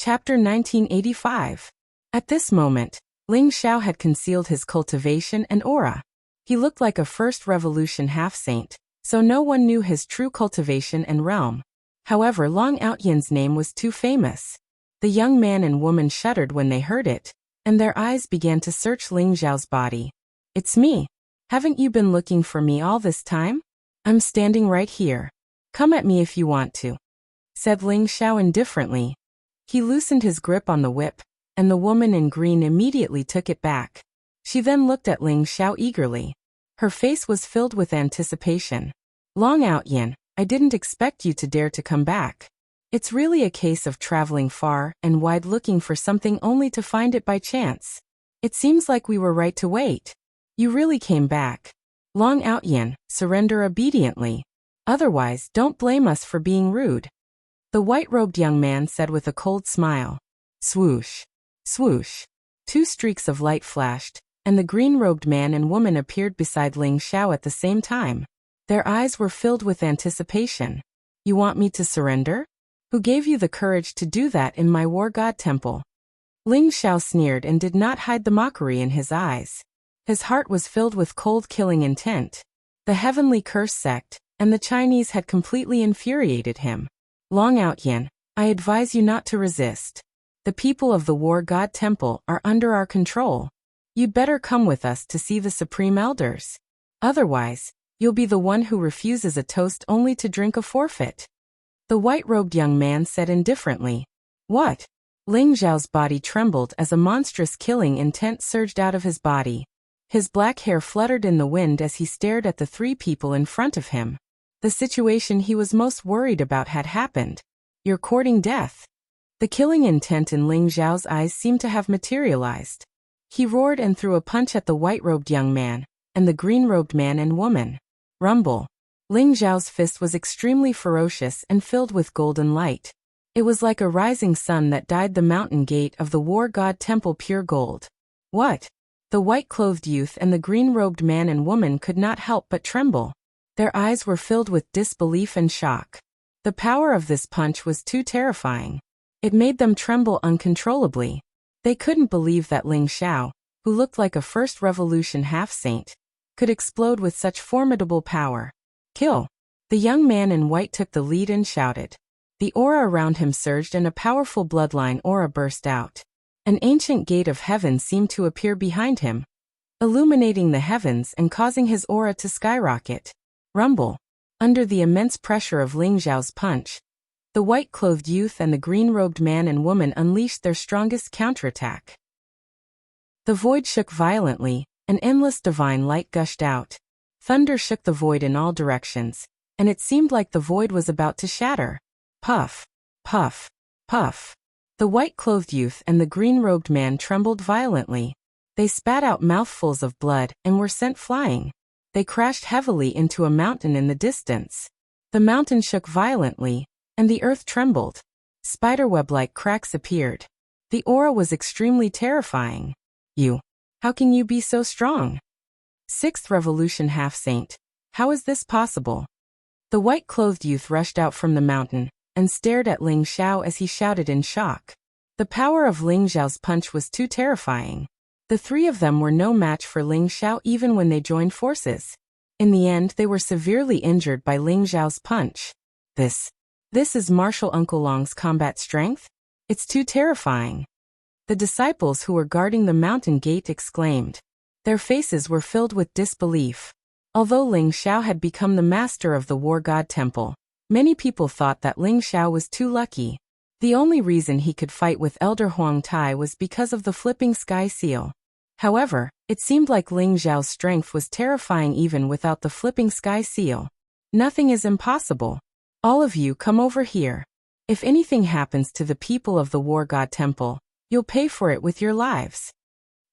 Chapter 1985. At this moment, Ling Xiao had concealed his cultivation and aura. He looked like a first revolution half-saint, so no one knew his true cultivation and realm. However, Long Outyan's name was too famous. The young man and woman shuddered when they heard it, and their eyes began to search Ling Xiao's body. "It's me. Haven't you been looking for me all this time? I'm standing right here. Come at me if you want to," said Ling Xiao indifferently. He loosened his grip on the whip, and the woman in green immediately took it back. She then looked at Ling Xiao eagerly. Her face was filled with anticipation. "Long Outyan, I didn't expect you to dare to come back. It's really a case of traveling far and wide looking for something only to find it by chance. It seems like we were right to wait. You really came back. Long Outyan, surrender obediently. Otherwise, don't blame us for being rude," the white-robed young man said with a cold smile. Swoosh! Swoosh! 2 streaks of light flashed, and the green-robed man and woman appeared beside Ling Xiao at the same time. Their eyes were filled with anticipation. "You want me to surrender? Who gave you the courage to do that in my war god temple?" Ling Xiao sneered and did not hide the mockery in his eyes. His heart was filled with cold killing intent. The heavenly curse sect and the Chinese had completely infuriated him. "Long Outyan, I advise you not to resist. The people of the War God Temple are under our control. You'd better come with us to see the Supreme Elders. Otherwise, you'll be the one who refuses a toast only to drink a forfeit," the white-robed young man said indifferently. "What?" Ling Xiao's body trembled as a monstrous killing intent surged out of his body. His black hair fluttered in the wind as he stared at the 3 people in front of him. The situation he was most worried about had happened. "You're courting death." The killing intent in Ling Xiao's eyes seemed to have materialized. He roared and threw a punch at the white-robed young man and the green-robed man and woman. Rumble. Ling Xiao's fist was extremely ferocious and filled with golden light. It was like a rising sun that dyed the mountain gate of the war god temple pure gold. "What?" The white-clothed youth and the green-robed man and woman could not help but tremble. Their eyes were filled with disbelief and shock. The power of this punch was too terrifying. It made them tremble uncontrollably. They couldn't believe that Ling Xiao, who looked like a first revolution half-saint, could explode with such formidable power. "Kill!" The young man in white took the lead and shouted. The aura around him surged and a powerful bloodline aura burst out. An ancient gate of heaven seemed to appear behind him, illuminating the heavens and causing his aura to skyrocket. Rumble. Under the immense pressure of Ling Xiao's punch, the white-clothed youth and the green-robed man and woman unleashed their strongest counterattack. The void shook violently, an endless divine light gushed out. Thunder shook the void in all directions, and it seemed like the void was about to shatter. Puff, puff, puff. The white-clothed youth and the green-robed man trembled violently. They spat out mouthfuls of blood and were sent flying. They crashed heavily into a mountain in the distance. The mountain shook violently, and the earth trembled. Spiderweb-like cracks appeared. The aura was extremely terrifying. "You. How can you be so strong?" 6th Revolution half-saint. How is this possible? The white-clothed youth rushed out from the mountain and stared at Ling Xiao as he shouted in shock. The power of Ling Xiao's punch was too terrifying. The 3 of them were no match for Ling Xiao even when they joined forces. In the end, they were severely injured by Ling Xiao's punch. This is Martial Uncle Long's combat strength? It's too terrifying." The disciples who were guarding the mountain gate exclaimed. Their faces were filled with disbelief. Although Ling Xiao had become the master of the War God Temple, many people thought that Ling Xiao was too lucky. The only reason he could fight with Elder Huang Tai was because of the flipping sky seal. However, it seemed like Ling Xiao's strength was terrifying even without the flipping sky seal. "Nothing is impossible. All of you come over here. If anything happens to the people of the War God Temple, you'll pay for it with your lives."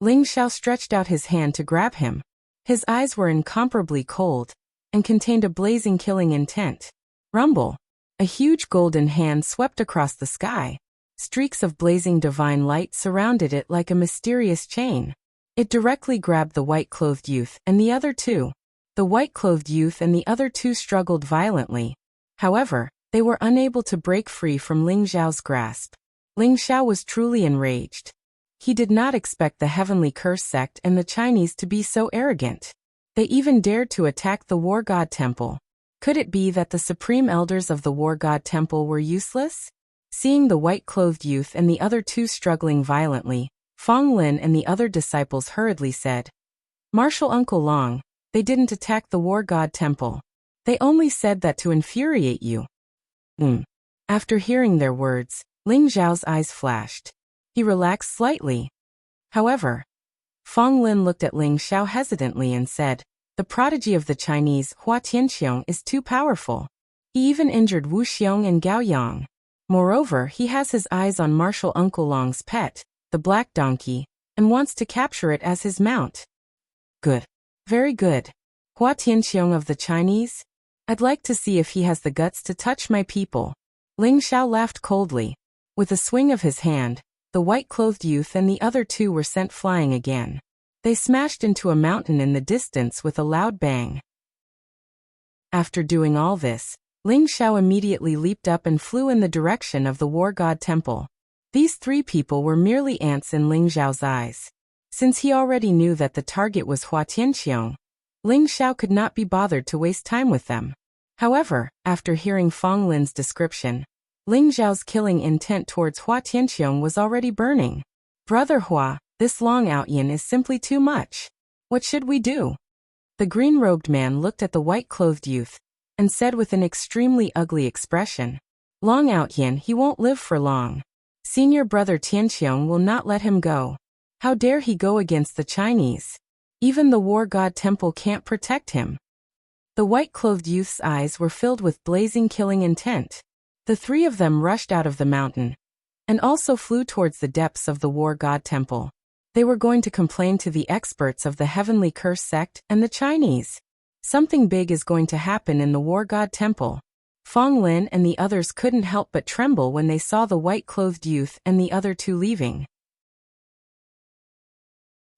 Ling Xiao stretched out his hand to grab him. His eyes were incomparably cold and contained a blazing killing intent. Rumble. A huge golden hand swept across the sky. Streaks of blazing divine light surrounded it like a mysterious chain. It directly grabbed the white-clothed youth and the other 2. The white-clothed youth and the other 2 struggled violently. However, they were unable to break free from Ling Xiao's grasp. Ling Xiao was truly enraged. He did not expect the Heavenly Curse sect and the Chinese to be so arrogant. They even dared to attack the War God Temple. Could it be that the supreme elders of the War God Temple were useless? Seeing the white-clothed youth and the other two struggling violently, Fong Lin and the other disciples hurriedly said, "Martial Uncle Long, they didn't attack the War God Temple. They only said that to infuriate you." After hearing their words, Ling Zhao's eyes flashed. He relaxed slightly. However, Fong Lin looked at Ling Xiao hesitantly and said, "The prodigy of the Chinese, Hua Tianxiong, is too powerful. He even injured Wu Xiong and Gao Yang. Moreover, he has his eyes on Martial Uncle Long's pet, the black donkey, and wants to capture it as his mount." "Good. Very good. Hua Tianxiong of the Chinese? I'd like to see if he has the guts to touch my people." Ling Xiao laughed coldly. With a swing of his hand, the white-clothed youth and the other two were sent flying again. They smashed into a mountain in the distance with a loud bang. After doing all this, Ling Xiao immediately leaped up and flew in the direction of the War God Temple. These three people were merely ants in Ling Xiao's eyes. Since he already knew that the target was Hua Tianxiong, Ling Xiao could not be bothered to waste time with them. However, after hearing Fong Lin's description, Ling Zhao's killing intent towards Hua Tianxiong was already burning. "Brother Hua, this Long Outyin is simply too much. What should we do?" The green-robed man looked at the white-clothed youth and said with an extremely ugly expression, "Long Outyin, he won't live for long. Senior brother Tianxiong will not let him go. How dare he go against the Chinese? Even the War God Temple can't protect him." The white-clothed youth's eyes were filled with blazing killing intent. The three of them rushed out of the mountain and also flew towards the depths of the War God Temple. They were going to complain to the experts of the Heavenly Curse sect and the Chinese. Something big is going to happen in the War God Temple. Fong Lin and the others couldn't help but tremble when they saw the white-clothed youth and the other two leaving.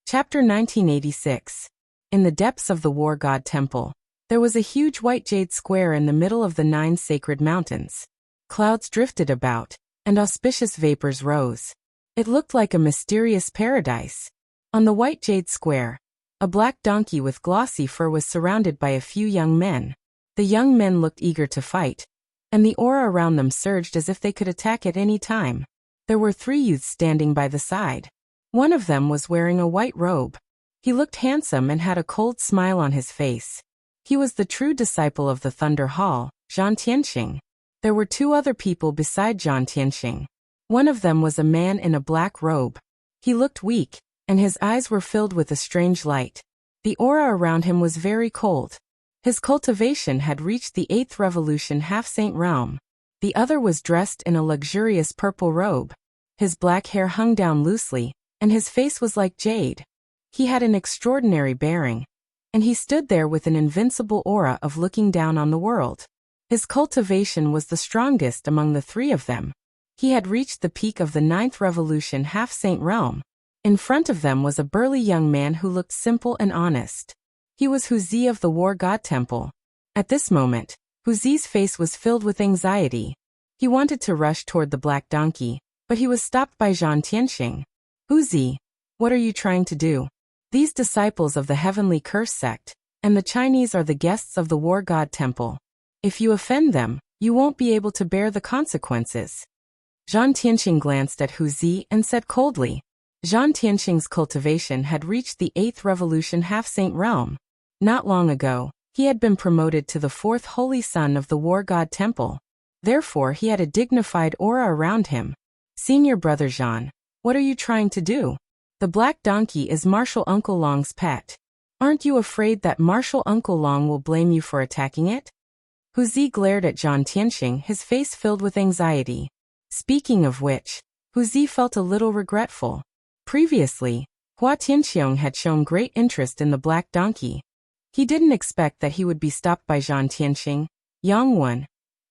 Chapter 1986. In the depths of the War God Temple, there was a huge white jade square in the middle of the 9 sacred mountains. Clouds drifted about, and auspicious vapors rose. It looked like a mysterious paradise. On the white jade square, a black donkey with glossy fur was surrounded by a few young men. The young men looked eager to fight, and the aura around them surged as if they could attack at any time. There were 3 youths standing by the side. One of them was wearing a white robe. He looked handsome and had a cold smile on his face. He was the true disciple of the Thunder Hall, Zhan Tianxing. There were 2 other people beside Zhan Tianxing. One of them was a man in a black robe. He looked weak, and his eyes were filled with a strange light. The aura around him was very cold. His cultivation had reached the 8th revolution half-saint realm. The other was dressed in a luxurious purple robe. His black hair hung down loosely, and his face was like jade. He had an extraordinary bearing, and he stood there with an invincible aura of looking down on the world. His cultivation was the strongest among the 3 of them. He had reached the peak of the 9th revolution half-saint realm. In front of them was a burly young man who looked simple and honest. He was Wuxia of the War God Temple. At this moment, Wuxia's face was filled with anxiety. He wanted to rush toward the black donkey, but he was stopped by Zhan Tianxing. "Wuxia, what are you trying to do? These disciples of the Heavenly Curse sect and the Chinese are the guests of the War God Temple. If you offend them, you won't be able to bear the consequences." Zhan Tianxing glanced at Wuxia and said coldly. Zhan Tianxing's cultivation had reached the 8th revolution half-saint realm. Not long ago, he had been promoted to the 4th holy son of the War God Temple. Therefore, he had a dignified aura around him. "Senior brother Zhan, what are you trying to do? The black donkey is Martial Uncle Long's pet. Aren't you afraid that Martial Uncle Long will blame you for attacking it?" Wuxia glared at Zhan Tianxing, his face filled with anxiety. Speaking of which, Wuxia felt a little regretful. Previously, Hua Tianxiong had shown great interest in the black donkey. He didn't expect that he would be stopped by Zhan Tianxing, Yang Wen,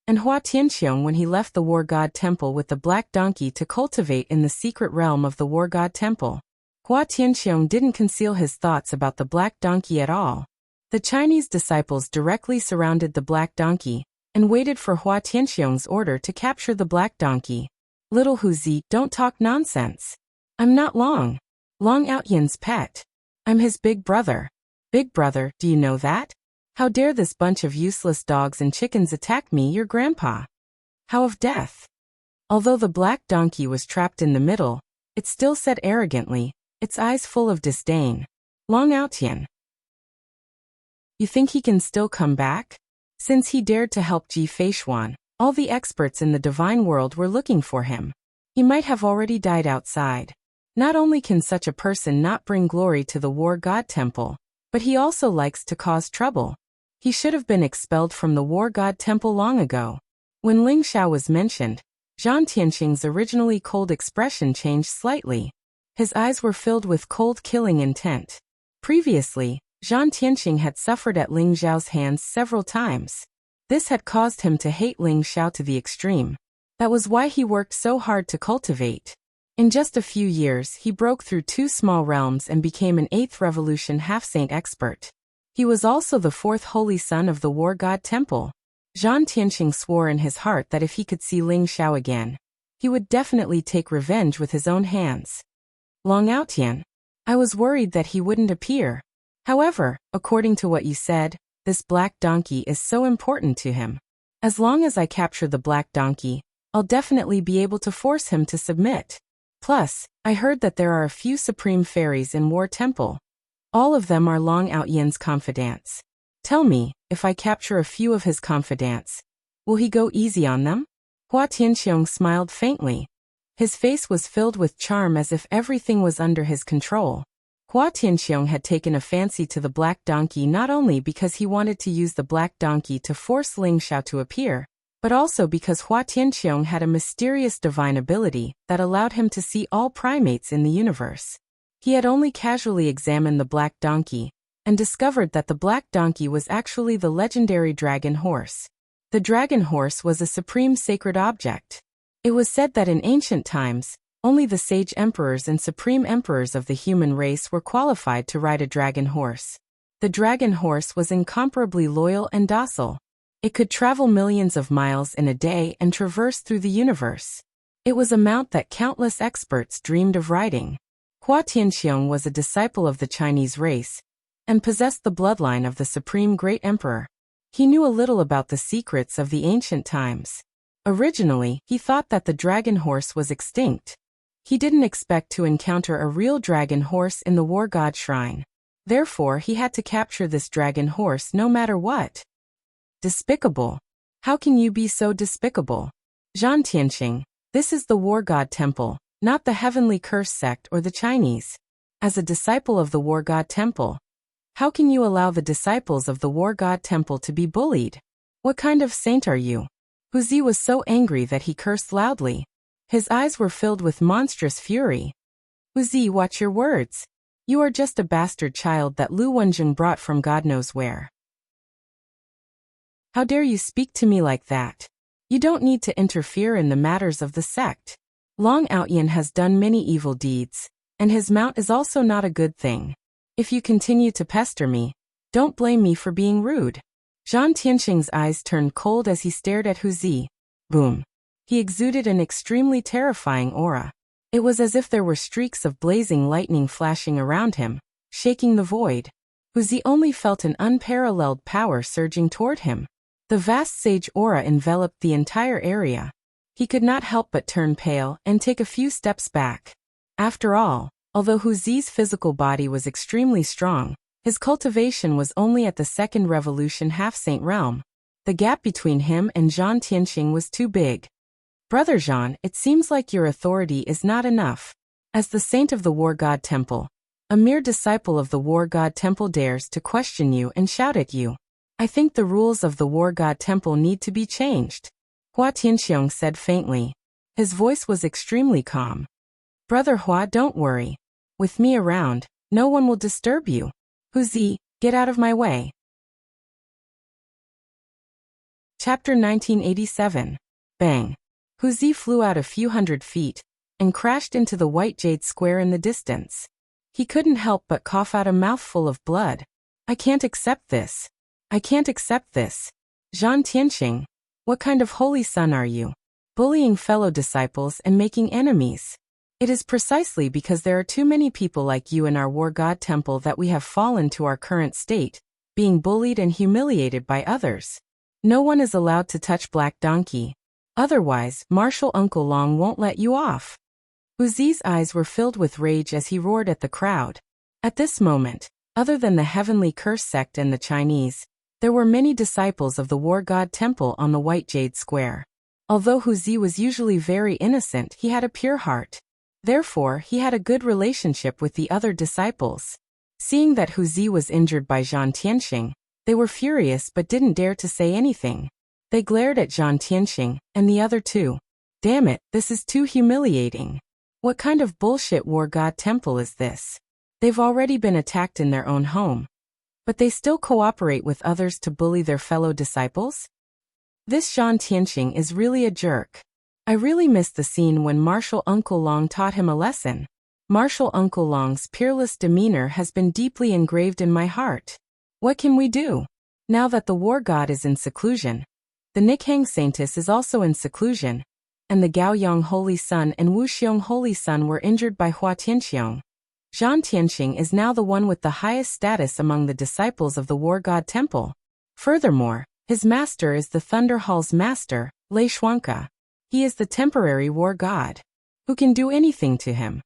and Hua Tianxiong when he left the War God Temple with the black donkey to cultivate in the secret realm of the War God Temple. Hua Tianxiong didn't conceal his thoughts about the black donkey at all. The Chinese disciples directly surrounded the black donkey and waited for Hua Tianxiong's order to capture the black donkey. Little Huzi, don't talk nonsense. I'm not Long Outyan's pet. I'm his big brother. Big brother, do you know that? How dare this bunch of useless dogs and chickens attack me, your grandpa? How of death? Although the black donkey was trapped in the middle, it still said arrogantly, its eyes full of disdain. Long Outyan. You think he can still come back? Since he dared to help Ji Feishuan, all the experts in the divine world were looking for him. He might have already died outside. Not only can such a person not bring glory to the War God Temple, but he also likes to cause trouble. He should have been expelled from the War God Temple long ago. When Ling Xiao was mentioned, Zhang Tianxing's originally cold expression changed slightly. His eyes were filled with cold killing intent. Previously, Zhang Tianxing had suffered at Ling Xiao's hands several times. This had caused him to hate Ling Xiao to the extreme. That was why he worked so hard to cultivate. In just a few years, he broke through 2 small realms and became an 8th Revolution half-saint expert. He was also the 4th holy son of the War God Temple. Zhang Tianxing swore in his heart that if he could see Ling Xiao again, he would definitely take revenge with his own hands. Long Outyan. I was worried that he wouldn't appear. However, according to what you said, this black donkey is so important to him. As long as I capture the black donkey, I'll definitely be able to force him to submit. Plus, I heard that there are a few supreme fairies in War Temple. All of them are Long Outyan's confidants. Tell me, if I capture a few of his confidants, will he go easy on them? Hua Tianxiong smiled faintly. His face was filled with charm as if everything was under his control. Hua Tianxiong had taken a fancy to the black donkey not only because he wanted to use the black donkey to force Ling Xiao to appear, but also because Hua Tianxiong had a mysterious divine ability that allowed him to see all primates in the universe. He had only casually examined the black donkey and discovered that the black donkey was actually the legendary dragon horse. The dragon horse was a supreme sacred object. It was said that in ancient times, only the sage emperors and supreme emperors of the human race were qualified to ride a dragon horse. The dragon horse was incomparably loyal and docile. It could travel millions of miles in a day and traverse through the universe. It was a mount that countless experts dreamed of riding. Hua Tianxiong was a disciple of the Chinese race and possessed the bloodline of the supreme great emperor. He knew a little about the secrets of the ancient times. Originally, he thought that the dragon horse was extinct. He didn't expect to encounter a real dragon horse in the War God Shrine. Therefore, he had to capture this dragon horse no matter what. Despicable. How can you be so despicable? Zhang Tianxing, this is the War God Temple, not the Heavenly Curse sect or the Chinese. As a disciple of the War God Temple, how can you allow the disciples of the War God Temple to be bullied? What kind of saint are you? Huzi was so angry that he cursed loudly. His eyes were filled with monstrous fury. Huzi, watch your words. You are just a bastard child that Lu Wenjing brought from God knows where. How dare you speak to me like that? You don't need to interfere in the matters of the sect. Long Outyan has done many evil deeds, and his mount is also not a good thing. If you continue to pester me, don't blame me for being rude. Zhang Tianxing's eyes turned cold as he stared at Huzi. Boom. He exuded an extremely terrifying aura. It was as if there were streaks of blazing lightning flashing around him, shaking the void. Huzi only felt an unparalleled power surging toward him. The vast sage aura enveloped the entire area. He could not help but turn pale and take a few steps back. After all, although Huzi's physical body was extremely strong, his cultivation was only at the 2nd Revolution half-saint realm. The gap between him and Zhang Tianxing was too big. Brother Zhang, it seems like your authority is not enough. As the saint of the War God Temple, a mere disciple of the War God Temple dares to question you and shout at you. I think the rules of the War God Temple need to be changed. Hua Tianxiong said faintly. His voice was extremely calm. Brother Hua, don't worry. With me around, no one will disturb you. Huzi, get out of my way. Chapter 1987. Bang. Huzi flew out a few hundred feet and crashed into the white jade square in the distance. He couldn't help but cough out a mouthful of blood. I can't accept this. I can't accept this. Zhang Tianxing, what kind of holy son are you? bullying fellow disciples and making enemies. It is precisely because there are too many people like you in our war god temple that we have fallen to our current state, being bullied and humiliated by others. No one is allowed to touch Black Donkey. Otherwise, Martial Uncle Long won't let you off. Wuxia's eyes were filled with rage as he roared at the crowd. At this moment, other than the Heavenly Curse sect and the Chinese, there were many disciples of the War God Temple on the White Jade Square. Although Wuxia was usually very innocent, he had a pure heart. Therefore, he had a good relationship with the other disciples. Seeing that Wuxia was injured by Zhang Tianxing, they were furious but didn't dare to say anything. They glared at Zhang Tianxing and the other two. Damn it, this is too humiliating. What kind of bullshit war god temple is this? They've already been attacked in their own home. But they still cooperate with others to bully their fellow disciples? This Zhang Tianxing is really a jerk. I really missed the scene when Martial Uncle Long taught him a lesson. Martial Uncle Long's peerless demeanor has been deeply engraved in my heart. What can we do? Now that the war god is in seclusion, the Nikhang Saintess is also in seclusion, and the Gaoyong Holy Sun and Wuxiong Holy Sun were injured by Hua Tianxiong. Zhang Tianxing is now the one with the highest status among the disciples of the War God Temple. Furthermore, his master is the Thunder Hall's master, Lei Xuanke. He is the temporary war god. Who can do anything to him?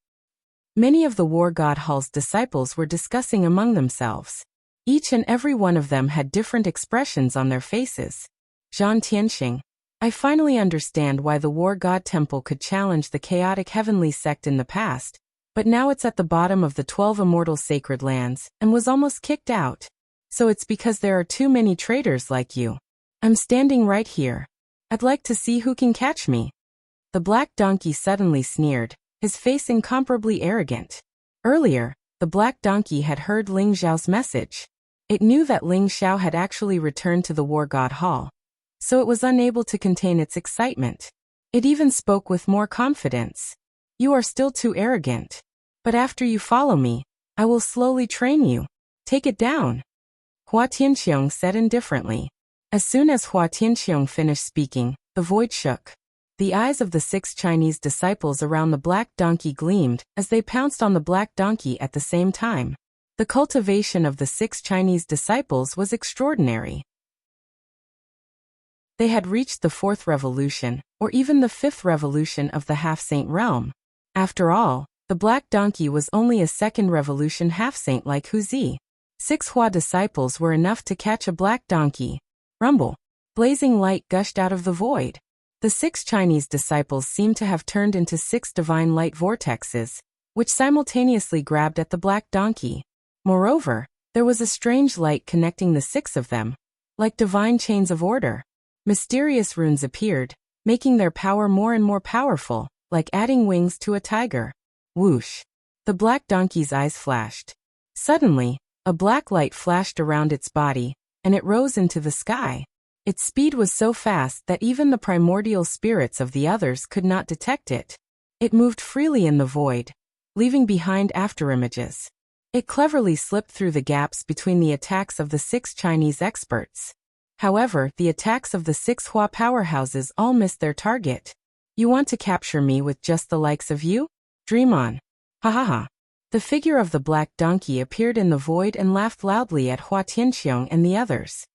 Many of the War God Hall's disciples were discussing among themselves. Each and every one of them had different expressions on their faces. Zhang Tianxing, I finally understand why the War God Temple could challenge the chaotic heavenly sect in the past, but now it's at the bottom of the 12 immortal sacred lands and was almost kicked out. So it's because there are too many traitors like you. I'm standing right here. I'd like to see who can catch me. The Black Donkey suddenly sneered, his face incomparably arrogant. Earlier, the Black Donkey had heard Ling Xiao's message. It knew that Ling Xiao had actually returned to the War God Hall, so it was unable to contain its excitement. It even spoke with more confidence. You are still too arrogant. But after you follow me, I will slowly train you. Take it down. Hua Tianxiong said indifferently. As soon as Hua Tianxiong finished speaking, the void shook. The eyes of the 6 Chinese disciples around the Black Donkey gleamed as they pounced on the Black Donkey at the same time. The cultivation of the 6 Chinese disciples was extraordinary. They had reached the 4th revolution, or even the 5th revolution of the half-saint realm. After all, the Black Donkey was only a 2nd revolution half-saint like Wuxia. 6 Hua disciples were enough to catch a Black Donkey. Rumble. Blazing light gushed out of the void. The 6 Chinese disciples seemed to have turned into 6 divine light vortexes, which simultaneously grabbed at the Black Donkey. Moreover, there was a strange light connecting the 6 of them, like divine chains of order. Mysterious runes appeared, making their power more and more powerful, like adding wings to a tiger. Whoosh! The Black Donkey's eyes flashed. Suddenly, a black light flashed around its body, and it rose into the sky. Its speed was so fast that even the primordial spirits of the others could not detect it. It moved freely in the void, leaving behind afterimages. It cleverly slipped through the gaps between the attacks of the 6 Chinese experts. However, the attacks of the 6 Hua powerhouses all missed their target. You want to capture me with just the likes of you? Dream on. Ha ha ha. The figure of the Black Donkey appeared in the void and laughed loudly at Hua Tianxiong and the others.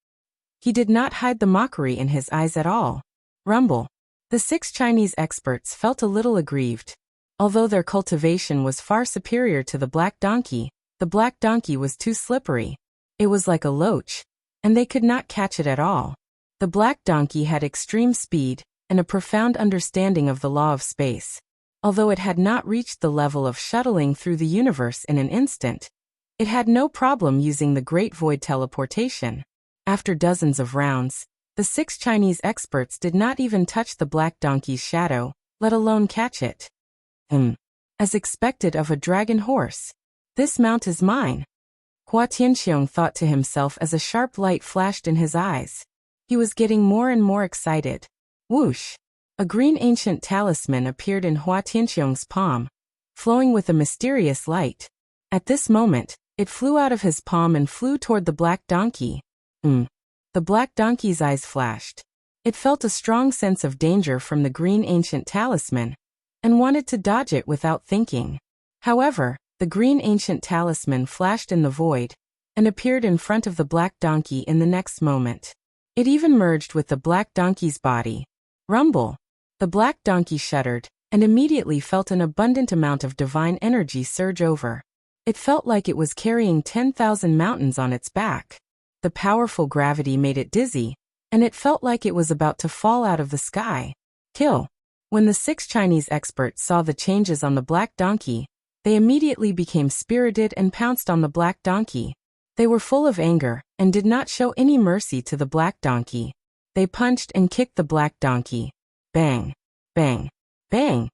He did not hide the mockery in his eyes at all. Rumble. The 6 Chinese experts felt a little aggrieved. Although their cultivation was far superior to the Black Donkey, the Black Donkey was too slippery. It was like a loach, and they could not catch it at all. The Black Donkey had extreme speed and a profound understanding of the law of space. Although it had not reached the level of shuttling through the universe in an instant, it had no problem using the Great Void teleportation. After dozens of rounds, the 6 Chinese experts did not even touch the Black Donkey's shadow, let alone catch it. As expected of a dragon horse. This mount is mine. Hua Tianxiong thought to himself as a sharp light flashed in his eyes. He was getting more and more excited. Whoosh! A green ancient talisman appeared in Hua Tianxiong's palm, flowing with a mysterious light. At this moment, it flew out of his palm and flew toward the Black Donkey. The Black Donkey's eyes flashed. It felt a strong sense of danger from the green ancient talisman, and wanted to dodge it without thinking. However, the green ancient talisman flashed in the void, and appeared in front of the black donkey in the next moment. It even merged with the black donkey's body. Rumble! The black donkey shuddered, and immediately felt an abundant amount of divine energy surge over. It felt like it was carrying 10,000 mountains on its back. The powerful gravity made it dizzy, and it felt like it was about to fall out of the sky. Kill! When the 6 Chinese experts saw the changes on the black donkey, they immediately became spirited and pounced on the black donkey. They were full of anger, and did not show any mercy to the black donkey. They punched and kicked the black donkey. Bang! Bang! Bang!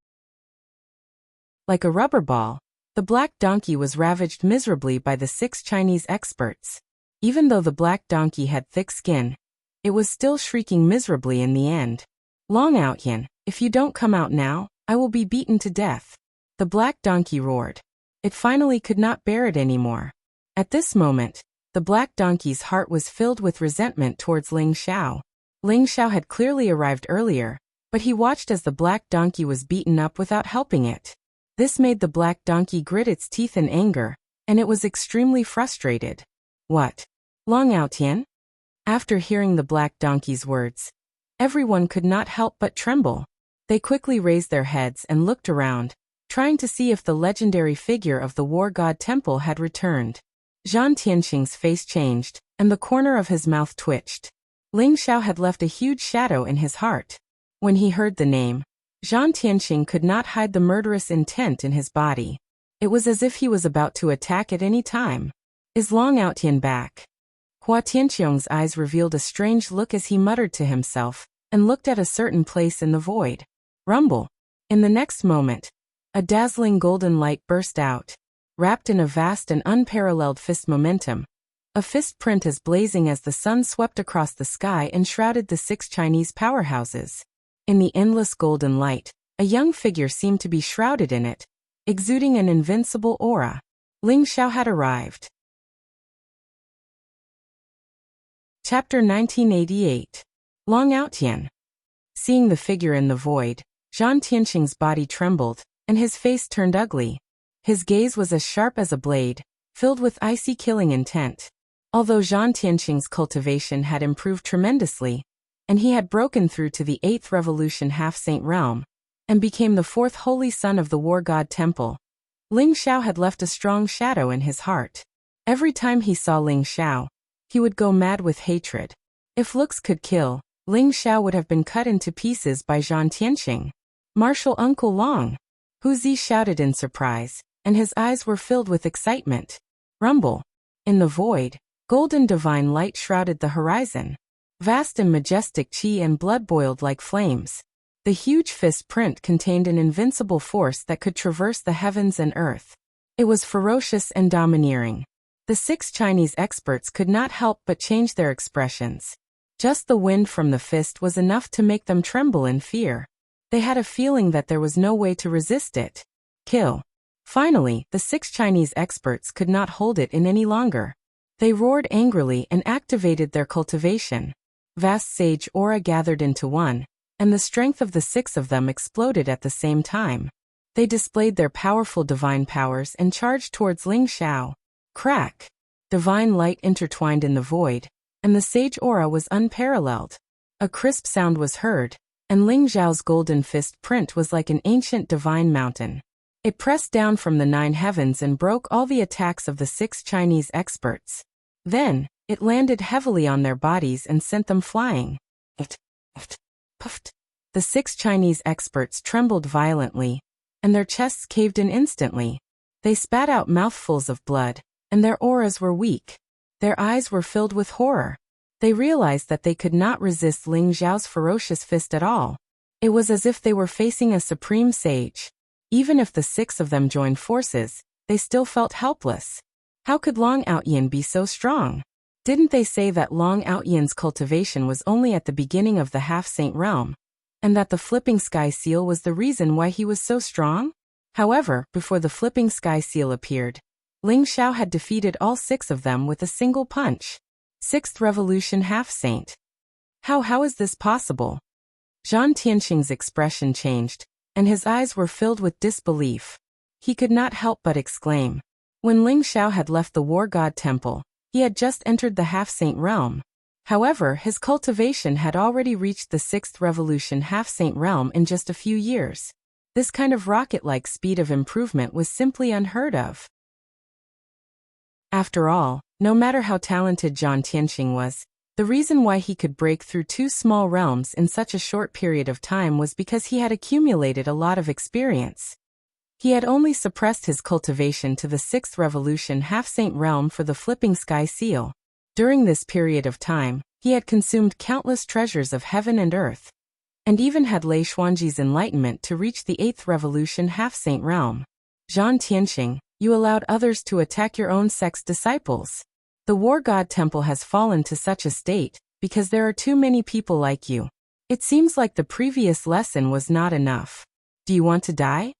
Like a rubber ball, the black donkey was ravaged miserably by the 6 Chinese experts. Even though the black donkey had thick skin, it was still shrieking miserably in the end. Long Outyin, if you don't come out now, I will be beaten to death. The black donkey roared. It finally could not bear it anymore. At this moment, the black donkey's heart was filled with resentment towards Ling Xiao. Ling Xiao had clearly arrived earlier, but he watched as the black donkey was beaten up without helping it. This made the black donkey grit its teeth in anger, and it was extremely frustrated. What? Long Outyin? After hearing the black donkey's words, everyone could not help but tremble. They quickly raised their heads and looked around, trying to see if the legendary figure of the war god temple had returned. Zhang Tianqing's face changed, and the corner of his mouth twitched. Ling Xiao had left a huge shadow in his heart. When he heard the name, Zhang Tianqing could not hide the murderous intent in his body. It was as if he was about to attack at any time. Is Long Outyin back? Hua Tianqiong's eyes revealed a strange look as he muttered to himself, and looked at a certain place in the void. Rumble! In the next moment, a dazzling golden light burst out, wrapped in a vast and unparalleled fist momentum. A fist print as blazing as the sun swept across the sky and shrouded the 6 Chinese powerhouses. In the endless golden light, a young figure seemed to be shrouded in it, exuding an invincible aura. Ling Xiao had arrived. Chapter 1988. Long Outyin. Seeing the figure in the void, Zhang Tianqing's body trembled, and his face turned ugly. His gaze was as sharp as a blade, filled with icy killing intent. Although Zhang Tianqing's cultivation had improved tremendously, and he had broken through to the 8th Revolution half-saint realm, and became the 4th holy son of the war god temple, Ling Xiao had left a strong shadow in his heart. Every time he saw Ling Xiao, he would go mad with hatred. If looks could kill, Ling Xiao would have been cut into pieces by Zhang Tianqing. Martial Uncle Long! Hu Zi shouted in surprise, and his eyes were filled with excitement. Rumble! In the void, golden divine light shrouded the horizon. Vast and majestic qi and blood boiled like flames. The huge fist print contained an invincible force that could traverse the heavens and earth. It was ferocious and domineering. The 6 Chinese experts could not help but change their expressions. Just the wind from the fist was enough to make them tremble in fear. They had a feeling that there was no way to resist it. Kill. Finally, the 6 Chinese experts could not hold it in any longer. They roared angrily and activated their cultivation. Vast sage aura gathered into one, and the strength of the 6 of them exploded at the same time. They displayed their powerful divine powers and charged towards Ling Xiao. Crack! Divine light intertwined in the void, and the sage aura was unparalleled. A crisp sound was heard, and Ling Xiao's golden fist print was like an ancient divine mountain. It pressed down from the 9 heavens and broke all the attacks of the 6 Chinese experts. Then, it landed heavily on their bodies and sent them flying. Puffed. The 6 Chinese experts trembled violently, and their chests caved in instantly. They spat out mouthfuls of blood, and their auras were weak. Their eyes were filled with horror. They realized that they could not resist Ling Xiao's ferocious fist at all. It was as if they were facing a supreme sage. Even if the 6 of them joined forces, they still felt helpless. How could Long Outyin be so strong? Didn't they say that Long Outyin's cultivation was only at the beginning of the half-saint realm, and that the flipping sky seal was the reason why he was so strong? However, before the flipping sky seal appeared, Ling Xiao had defeated all 6 of them with a single punch. 6th Revolution half-saint. How is this possible? Zhang Tianxing's expression changed, and his eyes were filled with disbelief. He could not help but exclaim. When Ling Xiao had left the War God Temple, he had just entered the half-saint realm. However, his cultivation had already reached the 6th revolution half-saint realm in just a few years. This kind of rocket-like speed of improvement was simply unheard of. After all, no matter how talented Zhang Tianxing was, the reason why he could break through 2 small realms in such a short period of time was because he had accumulated a lot of experience. He had only suppressed his cultivation to the 6th revolution half-saint realm for the flipping sky seal. During this period of time, he had consumed countless treasures of heaven and earth, and even had Lei Xuanji's enlightenment to reach the 8th revolution half-saint realm. Zhang Tianxing, you allowed others to attack your own sect's disciples. The War God Temple has fallen to such a state because there are too many people like you. It seems like the previous lesson was not enough. Do you want to die?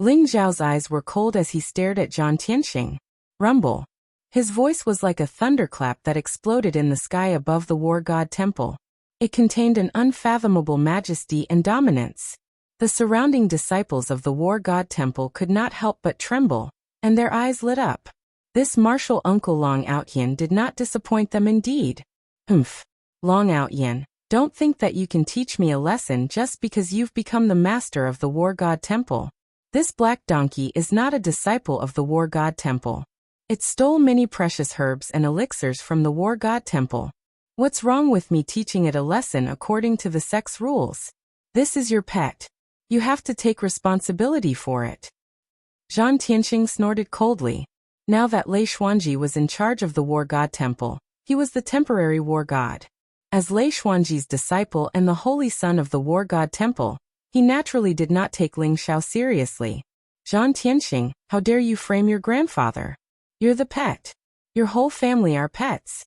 Ling Zhao's eyes were cold as he stared at Zhang Tianxing. Rumble. His voice was like a thunderclap that exploded in the sky above the War God Temple. It contained an unfathomable majesty and dominance. The surrounding disciples of the War God Temple could not help but tremble, and their eyes lit up. This martial uncle Long Outyin did not disappoint them indeed. Long Outyin, don't think that you can teach me a lesson just because you've become the master of the War God Temple. This black donkey is not a disciple of the War God Temple. It stole many precious herbs and elixirs from the War God Temple. What's wrong with me teaching it a lesson according to the sect's rules? This is your pet. You have to take responsibility for it. Zhang Tianxing snorted coldly. Now that Lei Xuanji was in charge of the War God Temple, he was the temporary War God. As Lei Xuanji's disciple and the holy son of the War God Temple, he naturally did not take Ling Xiao seriously. Zhang Tianxing, how dare you frame your grandfather? You're the pet. Your whole family are pets.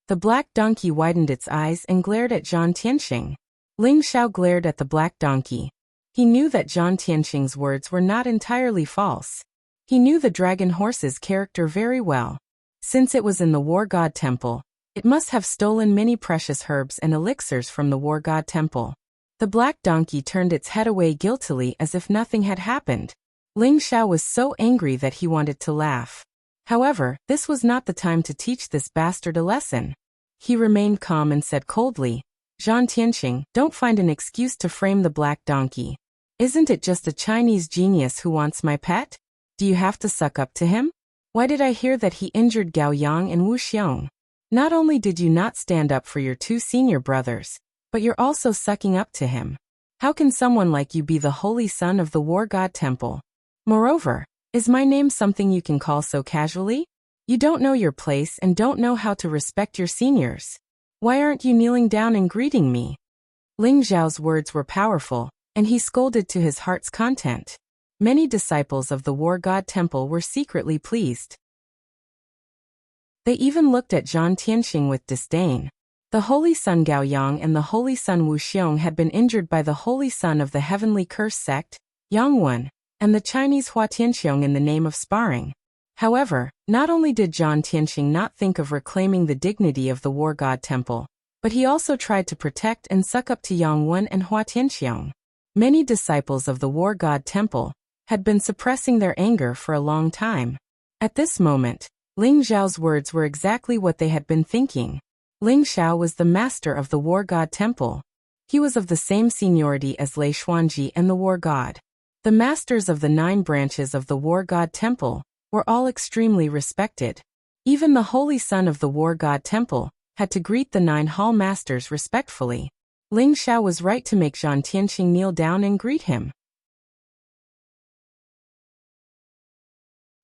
The black donkey widened its eyes and glared at Zhang Tianxing. Ling Xiao glared at the black donkey. He knew that Zhang Tianxing's words were not entirely false. He knew the dragon horse's character very well. Since it was in the War God Temple, it must have stolen many precious herbs and elixirs from the War God Temple. The black donkey turned its head away guiltily as if nothing had happened. Ling Xiao was so angry that he wanted to laugh. However, this was not the time to teach this bastard a lesson. He remained calm and said coldly, Zhang Tianxing, don't find an excuse to frame the black donkey. Isn't it just a Chinese genius who wants my pet? Do you have to suck up to him? Why did I hear that he injured Gao Yang and Wuxia? Not only did you not stand up for your 2 senior brothers, but you're also sucking up to him. How can someone like you be the holy son of the War God Temple? Moreover, is my name something you can call so casually? You don't know your place and don't know how to respect your seniors. Why aren't you kneeling down and greeting me? Ling Zhao's words were powerful, and he scolded to his heart's content. Many disciples of the War God Temple were secretly pleased. They even looked at Zhang Tianxing with disdain. The holy son Gao Yang and the holy son Wuxia had been injured by the holy son of the heavenly curse sect, Yang Wen, and the Chinese Hua Tianxiong in the name of sparring. However, not only did Zhang Tianxing not think of reclaiming the dignity of the War God Temple, but he also tried to protect and suck up to Yang Wen and Hua Tianxiong. Many disciples of the War God Temple had been suppressing their anger for a long time. At this moment, Ling Zhao's words were exactly what they had been thinking. Ling Xiao was the master of the War God Temple. He was of the same seniority as Lei Xuanji and the War God. The masters of the 9 branches of the War God Temple were all extremely respected. Even the holy son of the War God Temple had to greet the 9 hall masters respectfully. Ling Xiao was right to make Zhang Tianxing kneel down and greet him.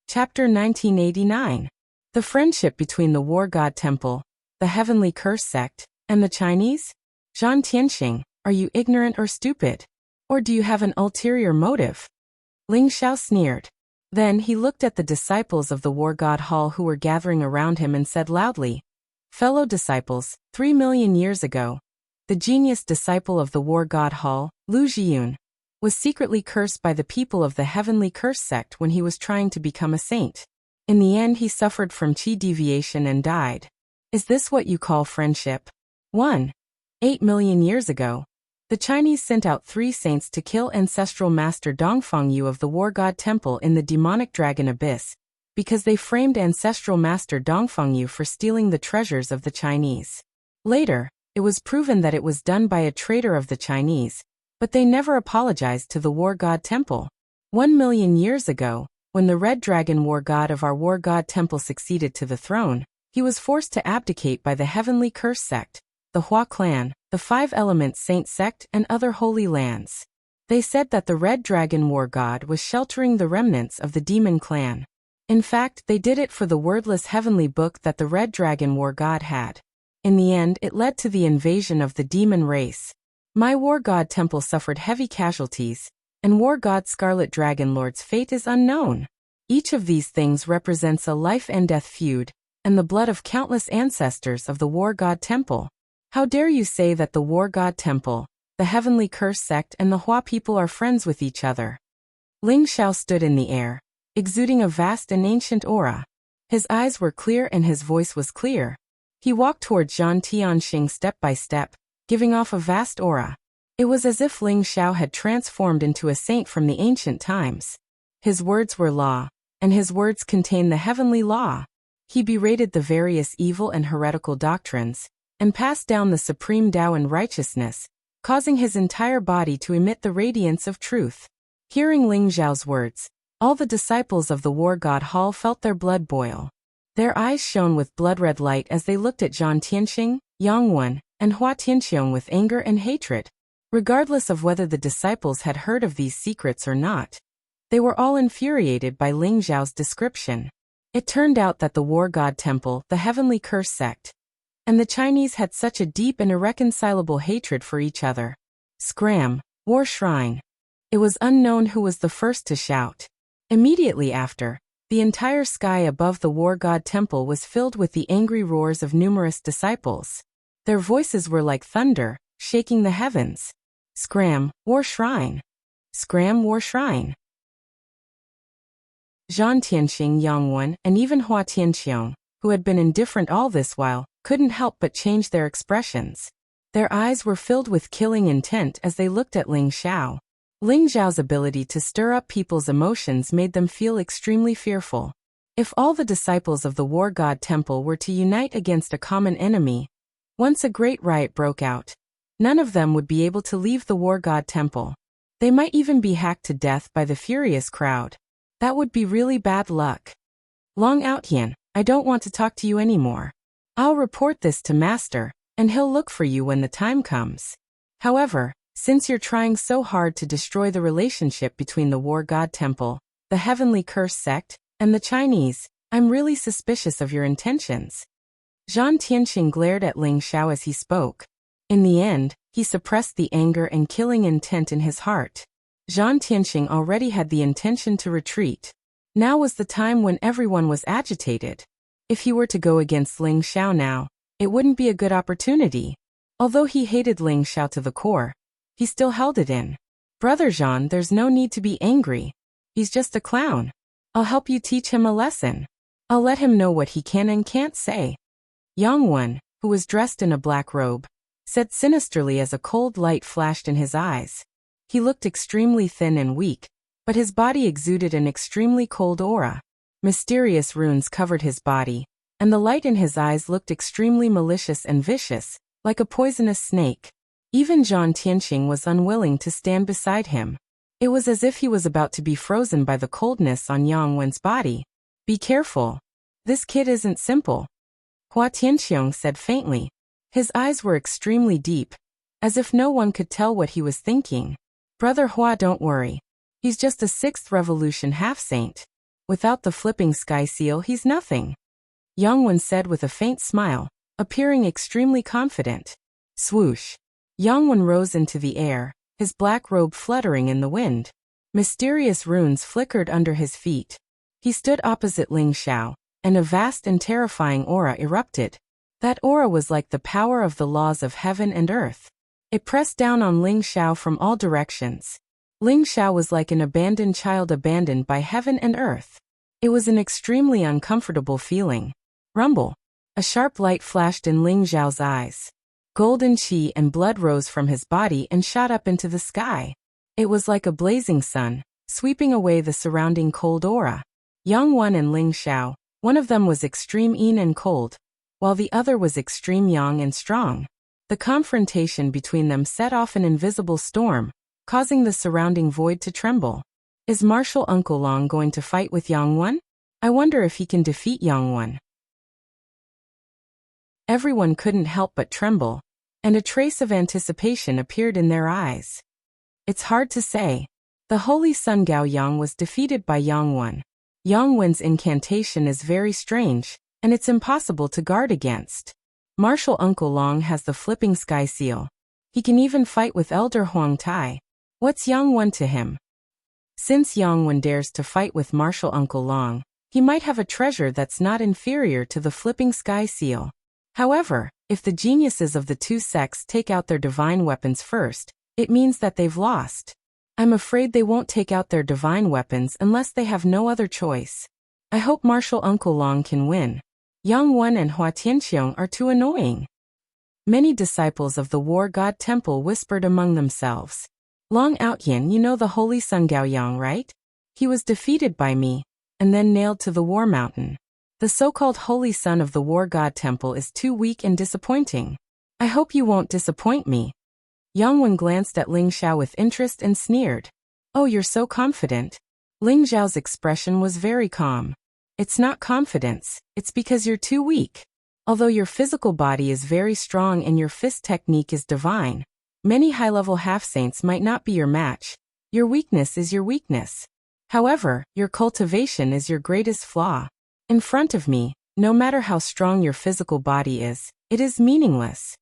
Chapter 1989. The friendship between the War God Temple, the Heavenly Curse sect, and the Chinese? Zhang Tianxing, are you ignorant or stupid? Or do you have an ulterior motive? Ling Xiao sneered. Then he looked at the disciples of the War God Hall who were gathering around him and said loudly, Fellow disciples, 3 million years ago, the genius disciple of the War God Hall, Lu Zhiyun, was secretly cursed by the people of the Heavenly Curse sect when he was trying to become a saint. In the end he suffered from qi deviation and died. Is this what you call friendship? 1. 8 million years ago, the Chinese sent out 3 saints to kill ancestral master Dongfeng of the war god temple in the demonic dragon abyss, because they framed ancestral master Dongfeng for stealing the treasures of the Chinese. Later, it was proven that it was done by a traitor of the Chinese, but they never apologized to the war god temple. 1 million years ago, when the red dragon war god of our war god temple succeeded to the throne, he was forced to abdicate by the heavenly curse sect, the Hua clan, the 5-element saint sect and other holy lands. They said that the red dragon war god was sheltering the remnants of the demon clan. In fact, they did it for the wordless heavenly book that the red dragon war god had. In the end, it led to the invasion of the demon race. My war god temple suffered heavy casualties, and war god Scarlet Dragon Lord's fate is unknown. Each of these things represents a life and death feud, and the blood of countless ancestors of the war god temple. How dare you say that the war god temple, the heavenly curse sect and the Hua people are friends with each other? Ling Xiao stood in the air, exuding a vast and ancient aura. His eyes were clear and his voice was clear. He walked toward Zhang Tianxing step by step, giving off a vast aura. It was as if Ling Xiao had transformed into a saint from the ancient times. His words were law, and his words contained the heavenly law. He berated the various evil and heretical doctrines, and passed down the supreme Tao and righteousness, causing his entire body to emit the radiance of truth. Hearing Ling Xiao's words, all the disciples of the war god hall felt their blood boil. Their eyes shone with blood-red light as they looked at Zhang Tianxing, Yang Wen, and Hua Tianxiong with anger and hatred. Regardless of whether the disciples had heard of these secrets or not, they were all infuriated by Ling Xiao's description. It turned out that the war god temple, the heavenly curse sect, and the Chinese had such a deep and irreconcilable hatred for each other. Scram, war shrine. It was unknown who was the first to shout. Immediately after, the entire sky above the war god temple was filled with the angry roars of numerous disciples. Their voices were like thunder, shaking the heavens. Scram, war shrine. Scram, war shrine. Zhang Tianxing, Yang Wen, and even Hua Tianxiong, who had been indifferent all this while, couldn't help but change their expressions. Their eyes were filled with killing intent as they looked at Ling Xiao. Ling Xiao's ability to stir up people's emotions made them feel extremely fearful. If all the disciples of the war god temple were to unite against a common enemy, once a great riot broke out, none of them would be able to leave the war god temple. They might even be hacked to death by the furious crowd. That would be really bad luck. Long Outyan, I don't want to talk to you anymore. I'll report this to Master, and he'll look for you when the time comes. However, since you're trying so hard to destroy the relationship between the war god temple, the heavenly curse sect, and the Chinese, I'm really suspicious of your intentions. Zhang Tianxing glared at Ling Xiao as he spoke. In the end, he suppressed the anger and killing intent in his heart. Zhang Tianxing already had the intention to retreat. Now was the time when everyone was agitated. If he were to go against Ling Xiao now, it wouldn't be a good opportunity. Although he hated Ling Xiao to the core, he still held it in. Brother Zhang, there's no need to be angry. He's just a clown. I'll help you teach him a lesson. I'll let him know what he can and can't say. Yang Wen, who was dressed in a black robe, said sinisterly as a cold light flashed in his eyes. He looked extremely thin and weak, but his body exuded an extremely cold aura. Mysterious runes covered his body, and the light in his eyes looked extremely malicious and vicious, like a poisonous snake. Even Zhang Tianxing was unwilling to stand beside him. It was as if he was about to be frozen by the coldness on Yang Wen's body. Be careful. This kid isn't simple. Hua Tianxiong said faintly. His eyes were extremely deep, as if no one could tell what he was thinking. Brother Hua, don't worry. He's just a 6th revolution half-saint. Without the flipping sky seal, he's nothing. Yang Wen said with a faint smile, appearing extremely confident. Swoosh. Yang Wen rose into the air, his black robe fluttering in the wind. Mysterious runes flickered under his feet. He stood opposite Ling Xiao, and a vast and terrifying aura erupted. That aura was like the power of the laws of heaven and earth. It pressed down on Ling Xiao from all directions. Ling Xiao was like an abandoned child abandoned by heaven and earth. It was an extremely uncomfortable feeling. Rumble. A sharp light flashed in Ling Xiao's eyes. Golden qi and blood rose from his body and shot up into the sky. It was like a blazing sun, sweeping away the surrounding cold aura. Yang Wen and Ling Xiao, one of them was extreme yin and cold, while the other was extreme yang and strong. The confrontation between them set off an invisible storm, causing the surrounding void to tremble. Is Martial Uncle Long going to fight with Yang Wen? I wonder if he can defeat Yang Wen. Everyone couldn't help but tremble, and a trace of anticipation appeared in their eyes. It's hard to say. The Holy Sun Gao Yang was defeated by Yang Wen. Yang Wen's incantation is very strange, and it's impossible to guard against. Martial Uncle Long has the flipping sky seal. He can even fight with Elder Huang Tai. What's Yang Wen to him? Since Yang Wen dares to fight with Martial Uncle Long, he might have a treasure that's not inferior to the flipping sky seal. However, if the geniuses of the two sects take out their divine weapons first, it means that they've lost. I'm afraid they won't take out their divine weapons unless they have no other choice. I hope Martial Uncle Long can win. Yang Wen and Hua Tianqiong are too annoying. Many disciples of the War God Temple whispered among themselves. Long Outyin, you know the Holy Sun Gao Yang, right? He was defeated by me, and then nailed to the War Mountain. The so-called Holy Son of the War God Temple is too weak and disappointing. I hope you won't disappoint me. Yang Wen glanced at Ling Xiao with interest and sneered. Oh, you're so confident. Ling Xiao's expression was very calm. It's not confidence, it's because you're too weak. Although your physical body is very strong and your fist technique is divine, many high-level half-saints might not be your match. Your weakness is your weakness. However, your cultivation is your greatest flaw. In front of me, no matter how strong your physical body is, it is meaningless.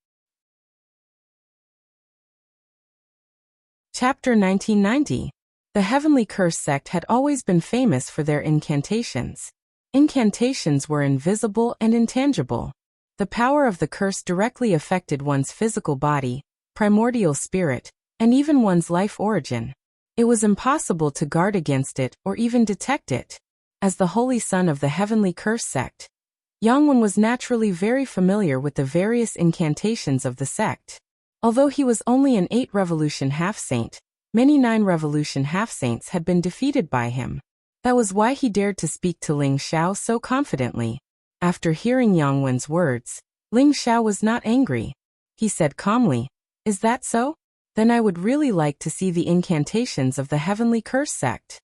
Chapter 1990. The Heavenly Curse sect had always been famous for their incantations. Incantations were invisible and intangible. The power of the curse directly affected one's physical body, primordial spirit, and even one's life origin. It was impossible to guard against it or even detect it. As the Holy Son of the Heavenly Curse sect, Yang Wen was naturally very familiar with the various incantations of the sect. Although he was only an 8-revolution half-saint, many 9-revolution half-saints had been defeated by him. That was why he dared to speak to Ling Xiao so confidently. After hearing Yang Wen's words, Ling Xiao was not angry. He said calmly, "Is that so? Then I would really like to see the incantations of the Heavenly Curse sect."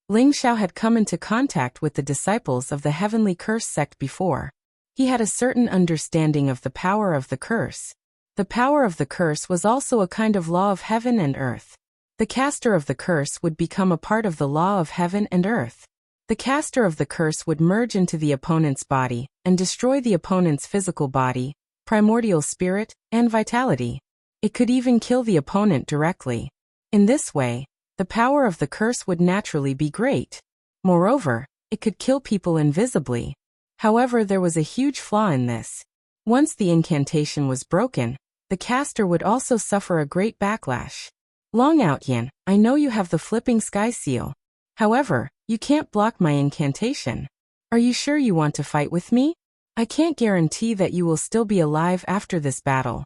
Ling Xiao had come into contact with the disciples of the Heavenly Curse sect before. He had a certain understanding of the power of the curse. The power of the curse was also a kind of law of heaven and earth. The caster of the curse would become a part of the law of heaven and earth. The caster of the curse would merge into the opponent's body and destroy the opponent's physical body, primordial spirit, and vitality. It could even kill the opponent directly. In this way, the power of the curse would naturally be great. Moreover, it could kill people invisibly. However, there was a huge flaw in this. Once the incantation was broken, the caster would also suffer a great backlash. Long Outyin, I know you have the flipping sky seal. However, you can't block my incantation. Are you sure you want to fight with me? I can't guarantee that you will still be alive after this battle.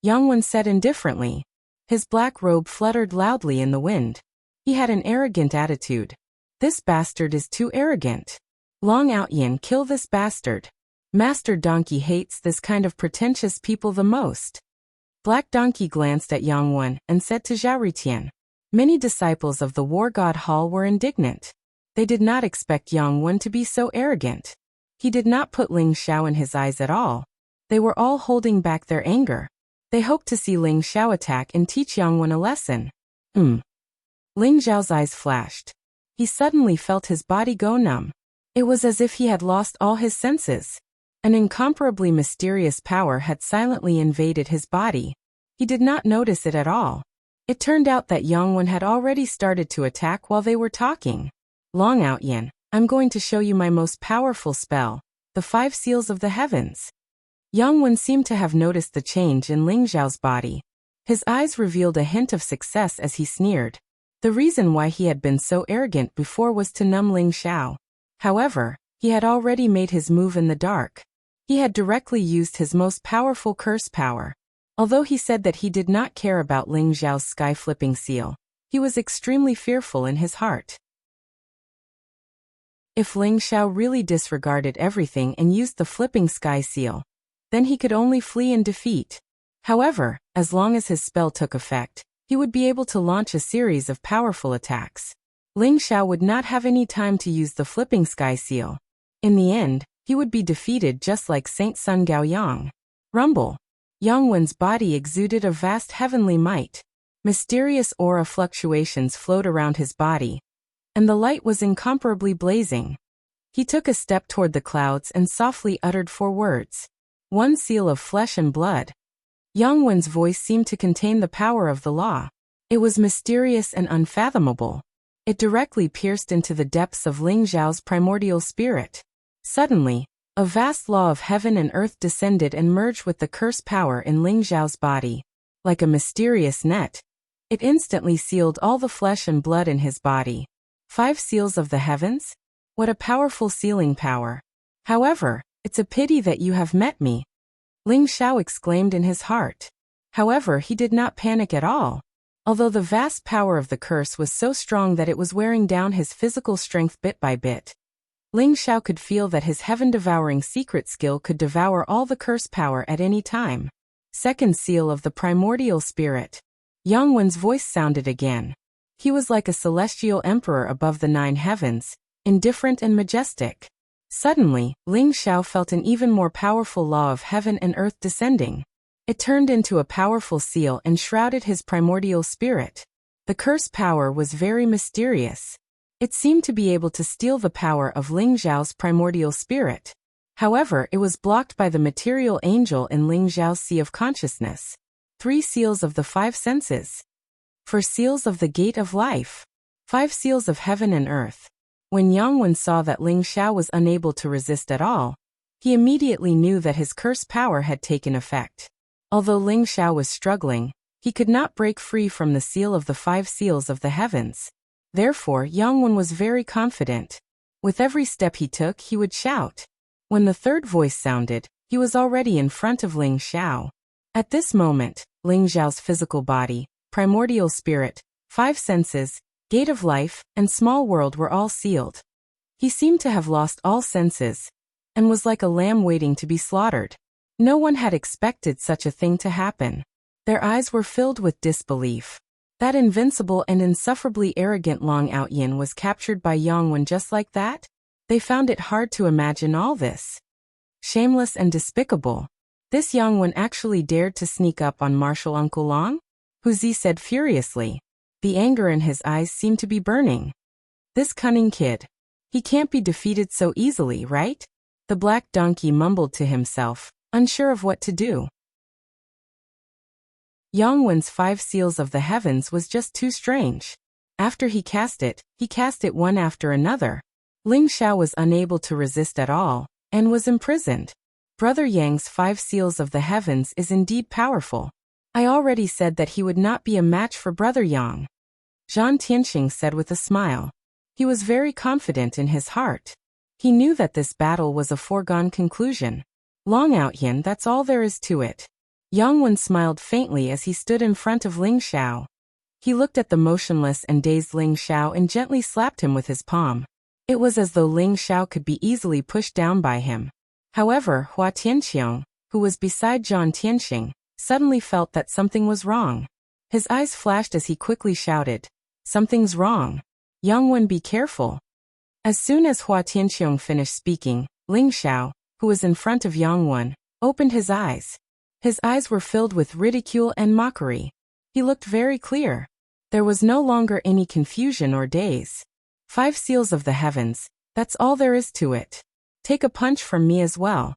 Yang Wen said indifferently. His black robe fluttered loudly in the wind. He had an arrogant attitude. This bastard is too arrogant. Long Outyin, kill this bastard. Master Donkey hates this kind of pretentious people the most. Black Donkey glanced at Yang Wen and said to Zhao Ritian. Many disciples of the War God Hall were indignant. They did not expect Yang Wen to be so arrogant. He did not put Ling Xiao in his eyes at all. They were all holding back their anger. They hoped to see Ling Xiao attack and teach Yang Wen a lesson. Ling Xiao's eyes flashed. He suddenly felt his body go numb. It was as if he had lost all his senses. An incomparably mysterious power had silently invaded his body. He did not notice it at all. It turned out that Yang Wen had already started to attack while they were talking. Long Outyin, I'm going to show you my most powerful spell, the 5 seals of the heavens. Yang Wen seemed to have noticed the change in Ling Xiao's body. His eyes revealed a hint of success as he sneered. The reason why he had been so arrogant before was to numb Ling Xiao. However, he had already made his move in the dark. He had directly used his most powerful curse power. Although he said that he did not care about Ling Xiao's sky-flipping seal, he was extremely fearful in his heart. If Ling Xiao really disregarded everything and used the flipping sky seal, then he could only flee in defeat. However, as long as his spell took effect, he would be able to launch a series of powerful attacks. Ling Xiao would not have any time to use the flipping sky seal. In the end, he would be defeated just like Saint Sun Gaoyang. Rumble. Yang Wen's body exuded a vast heavenly might. Mysterious aura fluctuations flowed around his body, and the light was incomparably blazing. He took a step toward the clouds and softly uttered 4 words. One seal of flesh and blood. Yang Wen's voice seemed to contain the power of the law. It was mysterious and unfathomable. It directly pierced into the depths of Ling Xiao's primordial spirit. Suddenly, a vast law of heaven and earth descended and merged with the curse power in Ling Xiao's body. Like a mysterious net, it instantly sealed all the flesh and blood in his body. 5 seals of the heavens? What a powerful sealing power. However, it's a pity that you have met me, Ling Xiao exclaimed in his heart. However, he did not panic at all. Although the vast power of the curse was so strong that it was wearing down his physical strength bit by bit, Ling Xiao could feel that his heaven-devouring secret skill could devour all the curse power at any time. Second seal of the primordial spirit. Yang Wen's voice sounded again. He was like a celestial emperor above the 9 heavens, indifferent and majestic. Suddenly, Ling Xiao felt an even more powerful law of heaven and earth descending. It turned into a powerful seal and shrouded his primordial spirit. The curse power was very mysterious. It seemed to be able to steal the power of Ling Xiao's primordial spirit. However, it was blocked by the material angel in Ling Xiao's sea of consciousness. 3 seals of the 5 senses. 4 seals of the gate of life. 5 seals of heaven and earth. When Yang Wen saw that Ling Xiao was unable to resist at all, he immediately knew that his curse power had taken effect. Although Ling Xiao was struggling, he could not break free from the seal of the 5 seals of the heavens. Therefore, Yang Wen was very confident. With every step he took, he would shout. When the 3rd voice sounded, he was already in front of Ling Xiao. At this moment, Ling Xiao's physical body, primordial spirit, 5 senses, gate of life, and small world were all sealed. He seemed to have lost all senses, and was like a lamb waiting to be slaughtered. No one had expected such a thing to happen. Their eyes were filled with disbelief. That invincible and insufferably arrogant Long Outyin was captured by Yang Wen just like that? They found it hard to imagine all this. Shameless and despicable. This Yang Wen actually dared to sneak up on Marshal Uncle Long? Hu Zi said furiously. The anger in his eyes seemed to be burning. This cunning kid. He can't be defeated so easily, right? The black donkey mumbled to himself, unsure of what to do. Yang Wen's 5 seals of the heavens was just too strange. After he cast it one after another. Ling Xiao was unable to resist at all, and was imprisoned. Brother Yang's 5 seals of the heavens is indeed powerful. I already said that he would not be a match for Brother Yang. Zhang Tianxing said with a smile. He was very confident in his heart. He knew that this battle was a foregone conclusion. Long Outyin, that's all there is to it. Yang Wen smiled faintly as he stood in front of Ling Xiao. He looked at the motionless and dazed Ling Xiao and gently slapped him with his palm. It was as though Ling Xiao could be easily pushed down by him. However, Hua Tianqiong, who was beside Zhang Tianxing, suddenly felt that something was wrong. His eyes flashed as he quickly shouted, "Something's wrong. Yang Wen, be careful." As soon as Hua Tianqiong finished speaking, Ling Xiao, who was in front of Yang Wen, opened his eyes. His eyes were filled with ridicule and mockery. He looked very clear. There was no longer any confusion or daze. 5 seals of the heavens, that's all there is to it. Take a punch from me as well.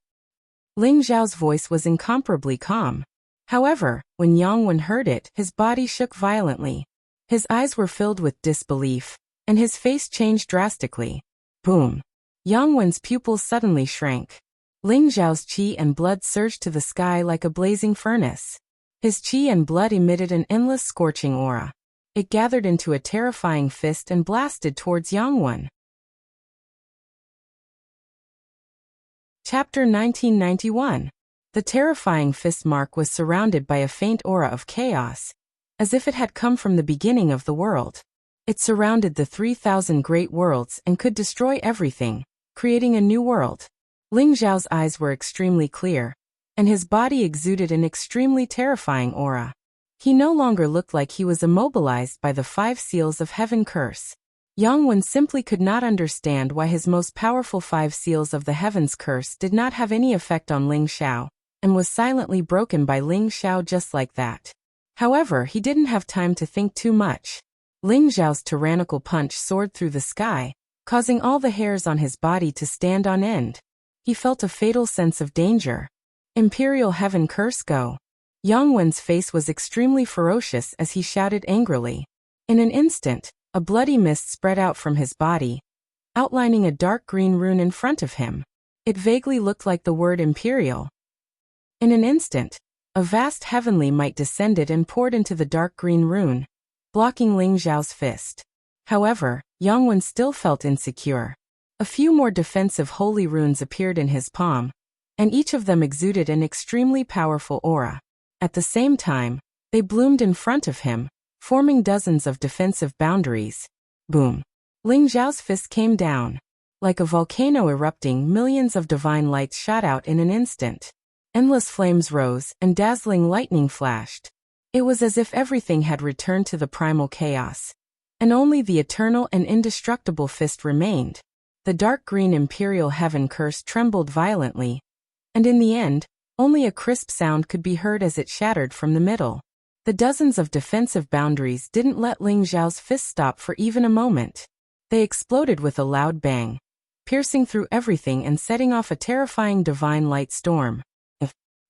Ling Xiao's voice was incomparably calm. However, when Yang Wen heard it, his body shook violently. His eyes were filled with disbelief, and his face changed drastically. Boom! Yang Wen's pupils suddenly shrank. Ling Xiao's qi and blood surged to the sky like a blazing furnace. His qi and blood emitted an endless scorching aura. It gathered into a terrifying fist and blasted towards Yang Wen. Chapter 1991. The terrifying fist mark was surrounded by a faint aura of chaos, as if it had come from the beginning of the world. It surrounded the 3,000 great worlds and could destroy everything, creating a new world. Ling Xiao's eyes were extremely clear, and his body exuded an extremely terrifying aura. He no longer looked like he was immobilized by the 5 seals of heaven curse. Yang Wen simply could not understand why his most powerful 5 seals of the heavens curse did not have any effect on Ling Xiao, and was silently broken by Ling Xiao just like that. However, he didn't have time to think too much. Ling Xiao's tyrannical punch soared through the sky, causing all the hairs on his body to stand on end. He felt a fatal sense of danger. Imperial Heaven Curse go! Yang Wen's face was extremely ferocious as he shouted angrily. In an instant, a bloody mist spread out from his body, outlining a dark green rune in front of him. It vaguely looked like the word Imperial. In an instant, a vast heavenly might descended and poured into the dark green rune, blocking Ling Xiao's fist. However, Yang Wen still felt insecure. A few more defensive holy runes appeared in his palm, and each of them exuded an extremely powerful aura. At the same time, they bloomed in front of him, forming dozens of defensive boundaries. Boom! Ling Xiao's fist came down. Like a volcano erupting, millions of divine lights shot out in an instant. Endless flames rose, and dazzling lightning flashed. It was as if everything had returned to the primal chaos, and only the eternal and indestructible fist remained. The dark green Imperial Heaven curse trembled violently, and in the end, only a crisp sound could be heard as it shattered from the middle. The dozens of defensive boundaries didn't let Ling Xiao's fist stop for even a moment. They exploded with a loud bang, piercing through everything and setting off a terrifying divine light storm.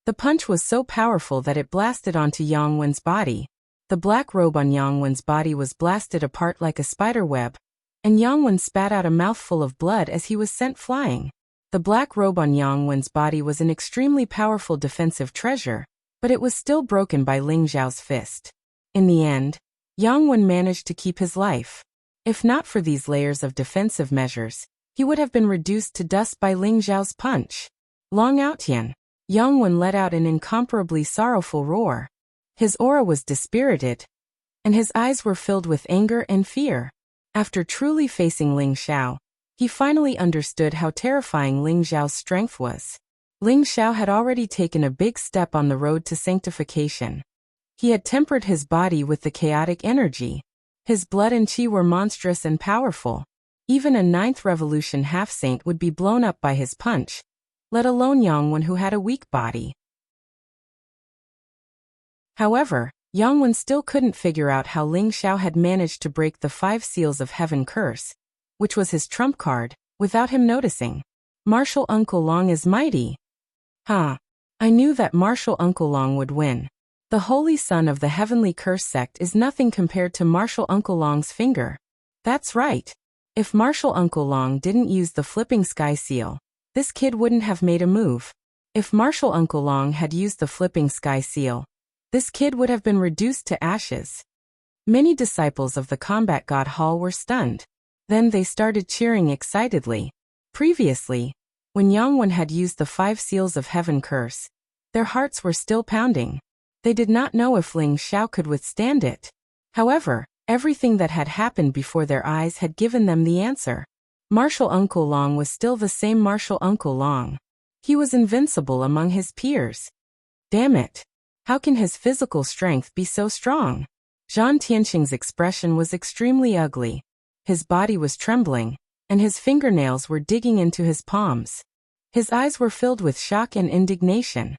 The punch was so powerful that it blasted onto Yang Wen's body. The black robe on Yang Wen's body was blasted apart like a spider web, and Yang Wen spat out a mouthful of blood as he was sent flying. The black robe on Yang Wen's body was an extremely powerful defensive treasure, but it was still broken by Ling Xiao's fist. In the end, Yang Wen managed to keep his life. If not for these layers of defensive measures, he would have been reduced to dust by Ling Xiao's punch. Long Outyan. Yang Wen let out an incomparably sorrowful roar. His aura was dispirited, and his eyes were filled with anger and fear. After truly facing Ling Xiao, he finally understood how terrifying Ling Xiao's strength was. Ling Xiao had already taken a big step on the road to sanctification. He had tempered his body with the chaotic energy. His blood and qi were monstrous and powerful. Even a 9th revolution half-saint would be blown up by his punch, let alone Yang Wen who had a weak body. However, Yang Wen still couldn't figure out how Ling Xiao had managed to break the 5 seals of heaven curse, which was his trump card, without him noticing. Martial Uncle Long is mighty. I knew that Martial Uncle Long would win. The holy son of the heavenly curse sect is nothing compared to Martial Uncle Long's finger. That's right. If Martial Uncle Long didn't use the flipping sky seal, this kid wouldn't have made a move. If Martial Uncle Long had used the flipping sky seal, this kid would have been reduced to ashes. Many disciples of the combat god hall were stunned. Then they started cheering excitedly. Previously, when Yang Wen had used the 5 seals of heaven curse, their hearts were still pounding. They did not know if Ling Xiao could withstand it. However, everything that had happened before their eyes had given them the answer. Martial Uncle Long was still the same Martial Uncle Long. He was invincible among his peers. Damn it! How can his physical strength be so strong? Zhan Tianxing's expression was extremely ugly. His body was trembling, and his fingernails were digging into his palms. His eyes were filled with shock and indignation.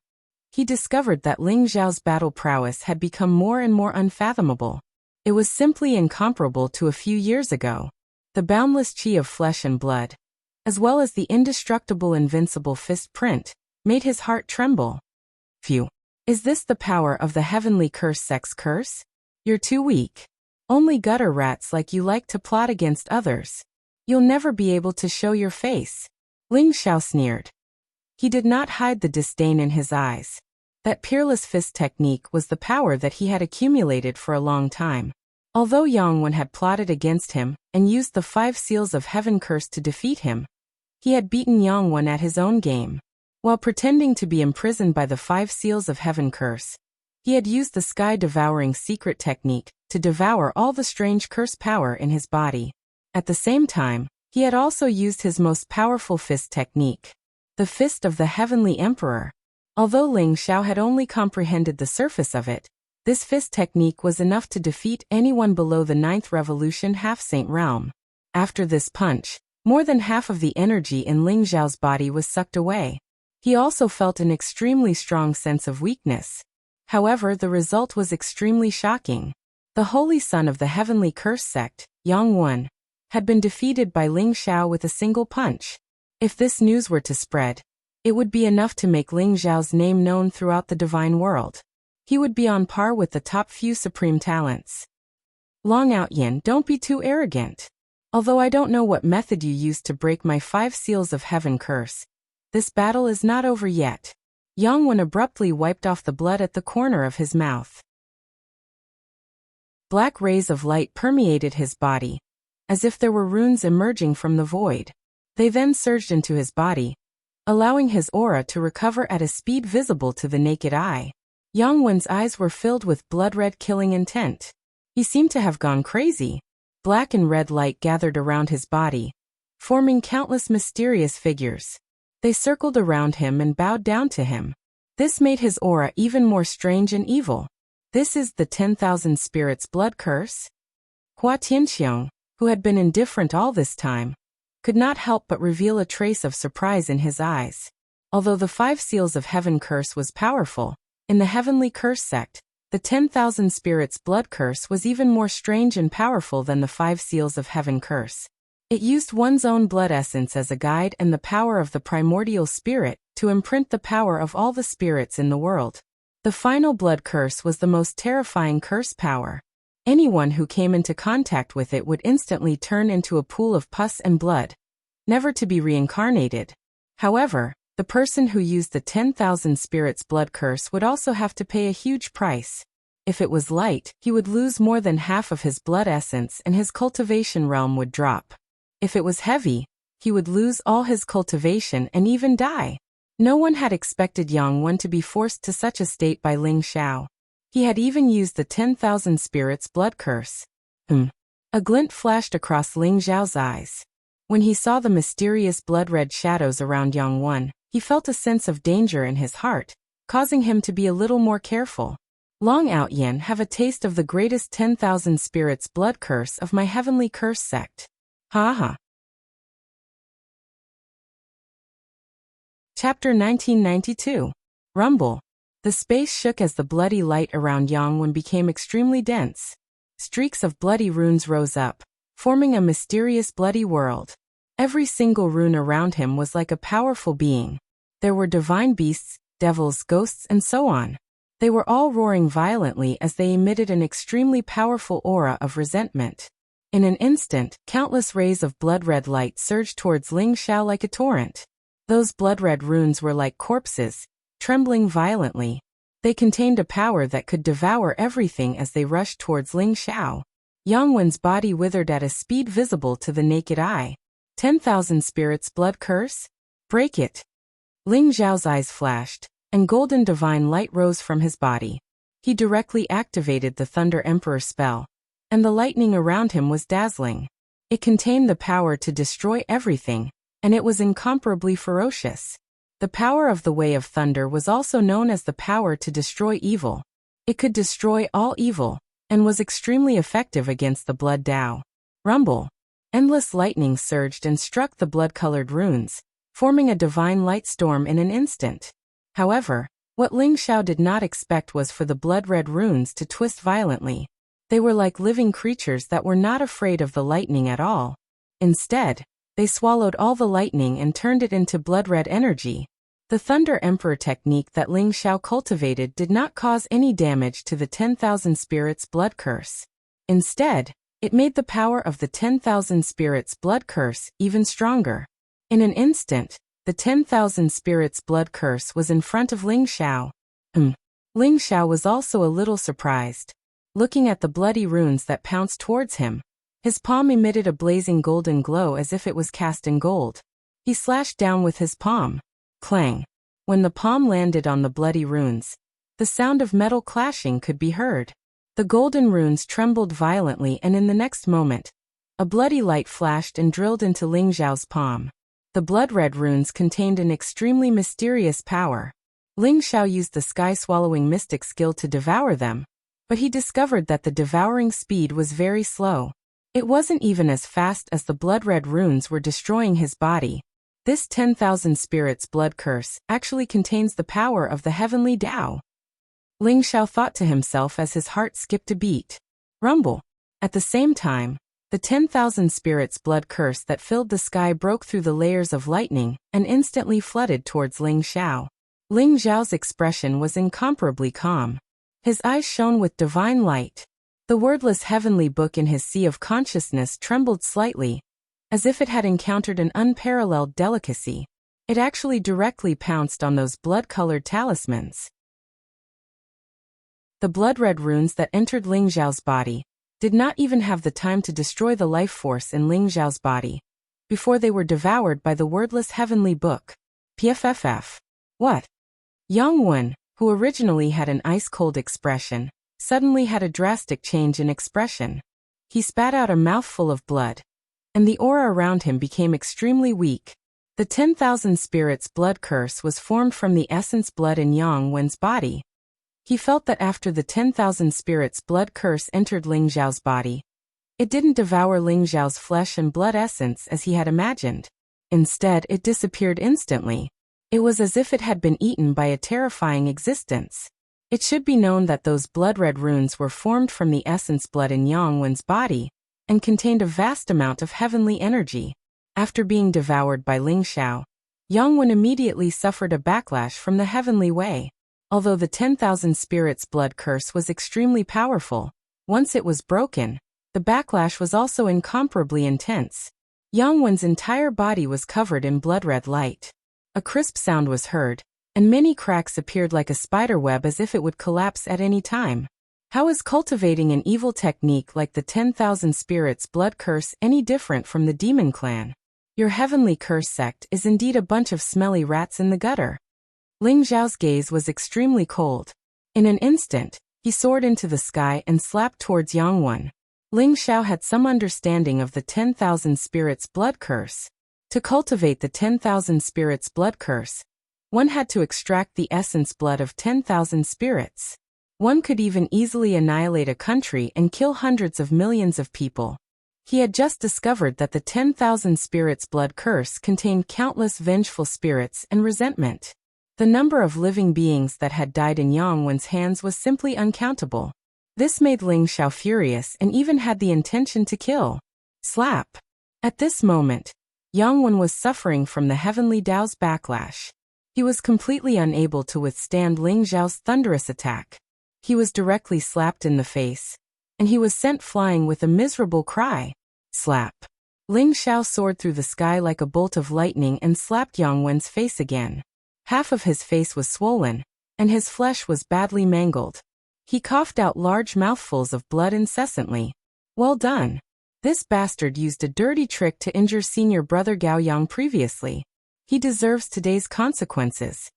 He discovered that Ling Xiao's battle prowess had become more and more unfathomable. It was simply incomparable to a few years ago. The boundless qi of flesh and blood, as well as the indestructible invincible fist print, made his heart tremble. Phew! Is this the power of the heavenly curse sect's curse? You're too weak. Only gutter rats like you like to plot against others. You'll never be able to show your face. Ling Xiao sneered. He did not hide the disdain in his eyes. That peerless fist technique was the power that he had accumulated for a long time. Although Yang Wen had plotted against him and used the 5 seals of heaven curse to defeat him, he had beaten Yang Wen at his own game. While pretending to be imprisoned by the 5 seals of heaven curse, he had used the sky-devouring secret technique to devour all the strange curse power in his body. At the same time, he had also used his most powerful fist technique, the Fist of the Heavenly Emperor. Although Ling Xiao had only comprehended the surface of it, this fist technique was enough to defeat anyone below the 9th Revolution half-saint realm. After this punch, more than half of the energy in Ling Xiao's body was sucked away. He also felt an extremely strong sense of weakness. However, the result was extremely shocking. The holy son of the heavenly curse sect, Yang Wen, had been defeated by Ling Xiao with a single punch. If this news were to spread, it would be enough to make Ling Xiao's name known throughout the divine world. He would be on par with the top few supreme talents. Long Outyin, don't be too arrogant. Although I don't know what method you used to break my 5 seals of heaven curse, this battle is not over yet. Yang Wen abruptly wiped off the blood at the corner of his mouth. Black rays of light permeated his body, as if there were runes emerging from the void. They then surged into his body, allowing his aura to recover at a speed visible to the naked eye. Yang Wen's eyes were filled with blood-red killing intent. He seemed to have gone crazy. Black and red light gathered around his body, forming countless mysterious figures. They circled around him and bowed down to him. This made his aura even more strange and evil. This is the 10,000 spirits blood curse? Hua Tianxiong, who had been indifferent all this time, could not help but reveal a trace of surprise in his eyes. Although the 5 seals of heaven curse was powerful, in the heavenly curse sect, the 10,000 spirits blood curse was even more strange and powerful than the 5 seals of heaven curse. It used one's own blood essence as a guide and the power of the primordial spirit to imprint the power of all the spirits in the world. The final blood curse was the most terrifying curse power. Anyone who came into contact with it would instantly turn into a pool of pus and blood, never to be reincarnated. However, the person who used the 10,000 spirits blood curse would also have to pay a huge price. If it was light, he would lose more than half of his blood essence and his cultivation realm would drop. If it was heavy, he would lose all his cultivation and even die. No one had expected Yang Wen to be forced to such a state by Ling Xiao. He had even used the 10,000 spirits blood curse. A glint flashed across Ling Xiao's eyes. When he saw the mysterious blood-red shadows around Yang Wen, he felt a sense of danger in his heart, causing him to be a little more careful. Long Outyin, have a taste of the greatest 10,000 spirits blood curse of my heavenly curse sect. Ha. Chapter 1992. Rumble. The space shook as the bloody light around Yang Wen became extremely dense. Streaks of bloody runes rose up, forming a mysterious bloody world. Every single rune around him was like a powerful being. There were divine beasts, devils, ghosts, and so on. They were all roaring violently as they emitted an extremely powerful aura of resentment. In an instant, countless rays of blood-red light surged towards Ling Xiao like a torrent. Those blood-red runes were like corpses, trembling violently. They contained a power that could devour everything as they rushed towards Ling Xiao. Yang Wen's body withered at a speed visible to the naked eye. 10,000 spirits blood curse? Break it. Ling Xiao's eyes flashed, and golden divine light rose from his body. He directly activated the Thunder Emperor spell, and the lightning around him was dazzling. It contained the power to destroy everything, and it was incomparably ferocious. The power of the Way of Thunder was also known as the power to destroy evil. It could destroy all evil, and was extremely effective against the Blood Dao. Rumble. Endless lightning surged and struck the blood-colored runes, forming a divine light storm in an instant. However, what Ling Xiao did not expect was for the blood-red runes to twist violently. They were like living creatures that were not afraid of the lightning at all. Instead, they swallowed all the lightning and turned it into blood-red energy. The Thunder Emperor technique that Ling Xiao cultivated did not cause any damage to the 10,000 spirits blood curse. Instead, it made the power of the 10,000 spirits blood curse even stronger. In an instant, the 10,000 spirits blood curse was in front of Ling Xiao. Ling Xiao was also a little surprised. Looking at the bloody runes that pounced towards him, his palm emitted a blazing golden glow as if it was cast in gold. He slashed down with his palm. Clang. When the palm landed on the bloody runes, the sound of metal clashing could be heard. The golden runes trembled violently, and in the next moment, a bloody light flashed and drilled into Ling Xiao's palm. The blood-red runes contained an extremely mysterious power. Ling Xiao used the sky-swallowing mystic skill to devour them, but he discovered that the devouring speed was very slow. It wasn't even as fast as the blood-red runes were destroying his body. This 10,000 spirits blood curse actually contains the power of the heavenly Tao. Ling Xiao thought to himself as his heart skipped a beat. Rumble. At the same time, the 10,000 spirits blood curse that filled the sky broke through the layers of lightning and instantly flooded towards Ling Xiao. Ling Xiao's expression was incomparably calm. His eyes shone with divine light. The wordless heavenly book in his sea of consciousness trembled slightly, as if it had encountered an unparalleled delicacy. It actually directly pounced on those blood-colored talismans. The blood-red runes that entered Ling Xiao's body did not even have the time to destroy the life force in Ling Xiao's body before they were devoured by the wordless heavenly book. PFFF. What? Yang Wen, who originally had an ice-cold expression, suddenly had a drastic change in expression. He spat out a mouthful of blood, and the aura around him became extremely weak. The 10,000 spirits blood curse was formed from the essence blood in Yang Wen's body. He felt that after the 10,000 spirits blood curse entered Ling Xiao's body, it didn't devour Ling Xiao's flesh and blood essence as he had imagined. Instead, it disappeared instantly. It was as if it had been eaten by a terrifying existence. It should be known that those blood-red runes were formed from the essence blood in Yang Wen's body, and contained a vast amount of heavenly energy. After being devoured by Ling Xiao, Yang Wen immediately suffered a backlash from the heavenly way. Although the 10,000 spirits blood curse was extremely powerful, once it was broken, the backlash was also incomparably intense. Yang Wen's entire body was covered in blood-red light. A crisp sound was heard, and many cracks appeared like a spider web as if it would collapse at any time. How is cultivating an evil technique like the 10,000 spirits blood curse any different from the demon clan? Your heavenly curse sect is indeed a bunch of smelly rats in the gutter. Ling Xiao's gaze was extremely cold. In an instant, he soared into the sky and slapped towards Yang Wen. Ling Xiao had some understanding of the 10,000 spirits blood curse. To cultivate the 10,000 spirits blood curse, one had to extract the essence blood of 10,000 spirits. One could even easily annihilate a country and kill hundreds of millions of people. He had just discovered that the 10,000 spirits blood curse contained countless vengeful spirits and resentment. The number of living beings that had died in Yang Wen's hands was simply uncountable. This made Ling Xiao furious and even had the intention to kill. Slap. At this moment, Yang Wen was suffering from the heavenly Tao's backlash. He was completely unable to withstand Ling Xiao's thunderous attack. He was directly slapped in the face, and he was sent flying with a miserable cry. Slap. Ling Xiao soared through the sky like a bolt of lightning and slapped Yang Wen's face again. Half of his face was swollen, and his flesh was badly mangled. He coughed out large mouthfuls of blood incessantly. Well done. This bastard used a dirty trick to injure senior brother Gao Yang previously. He deserves today's consequences.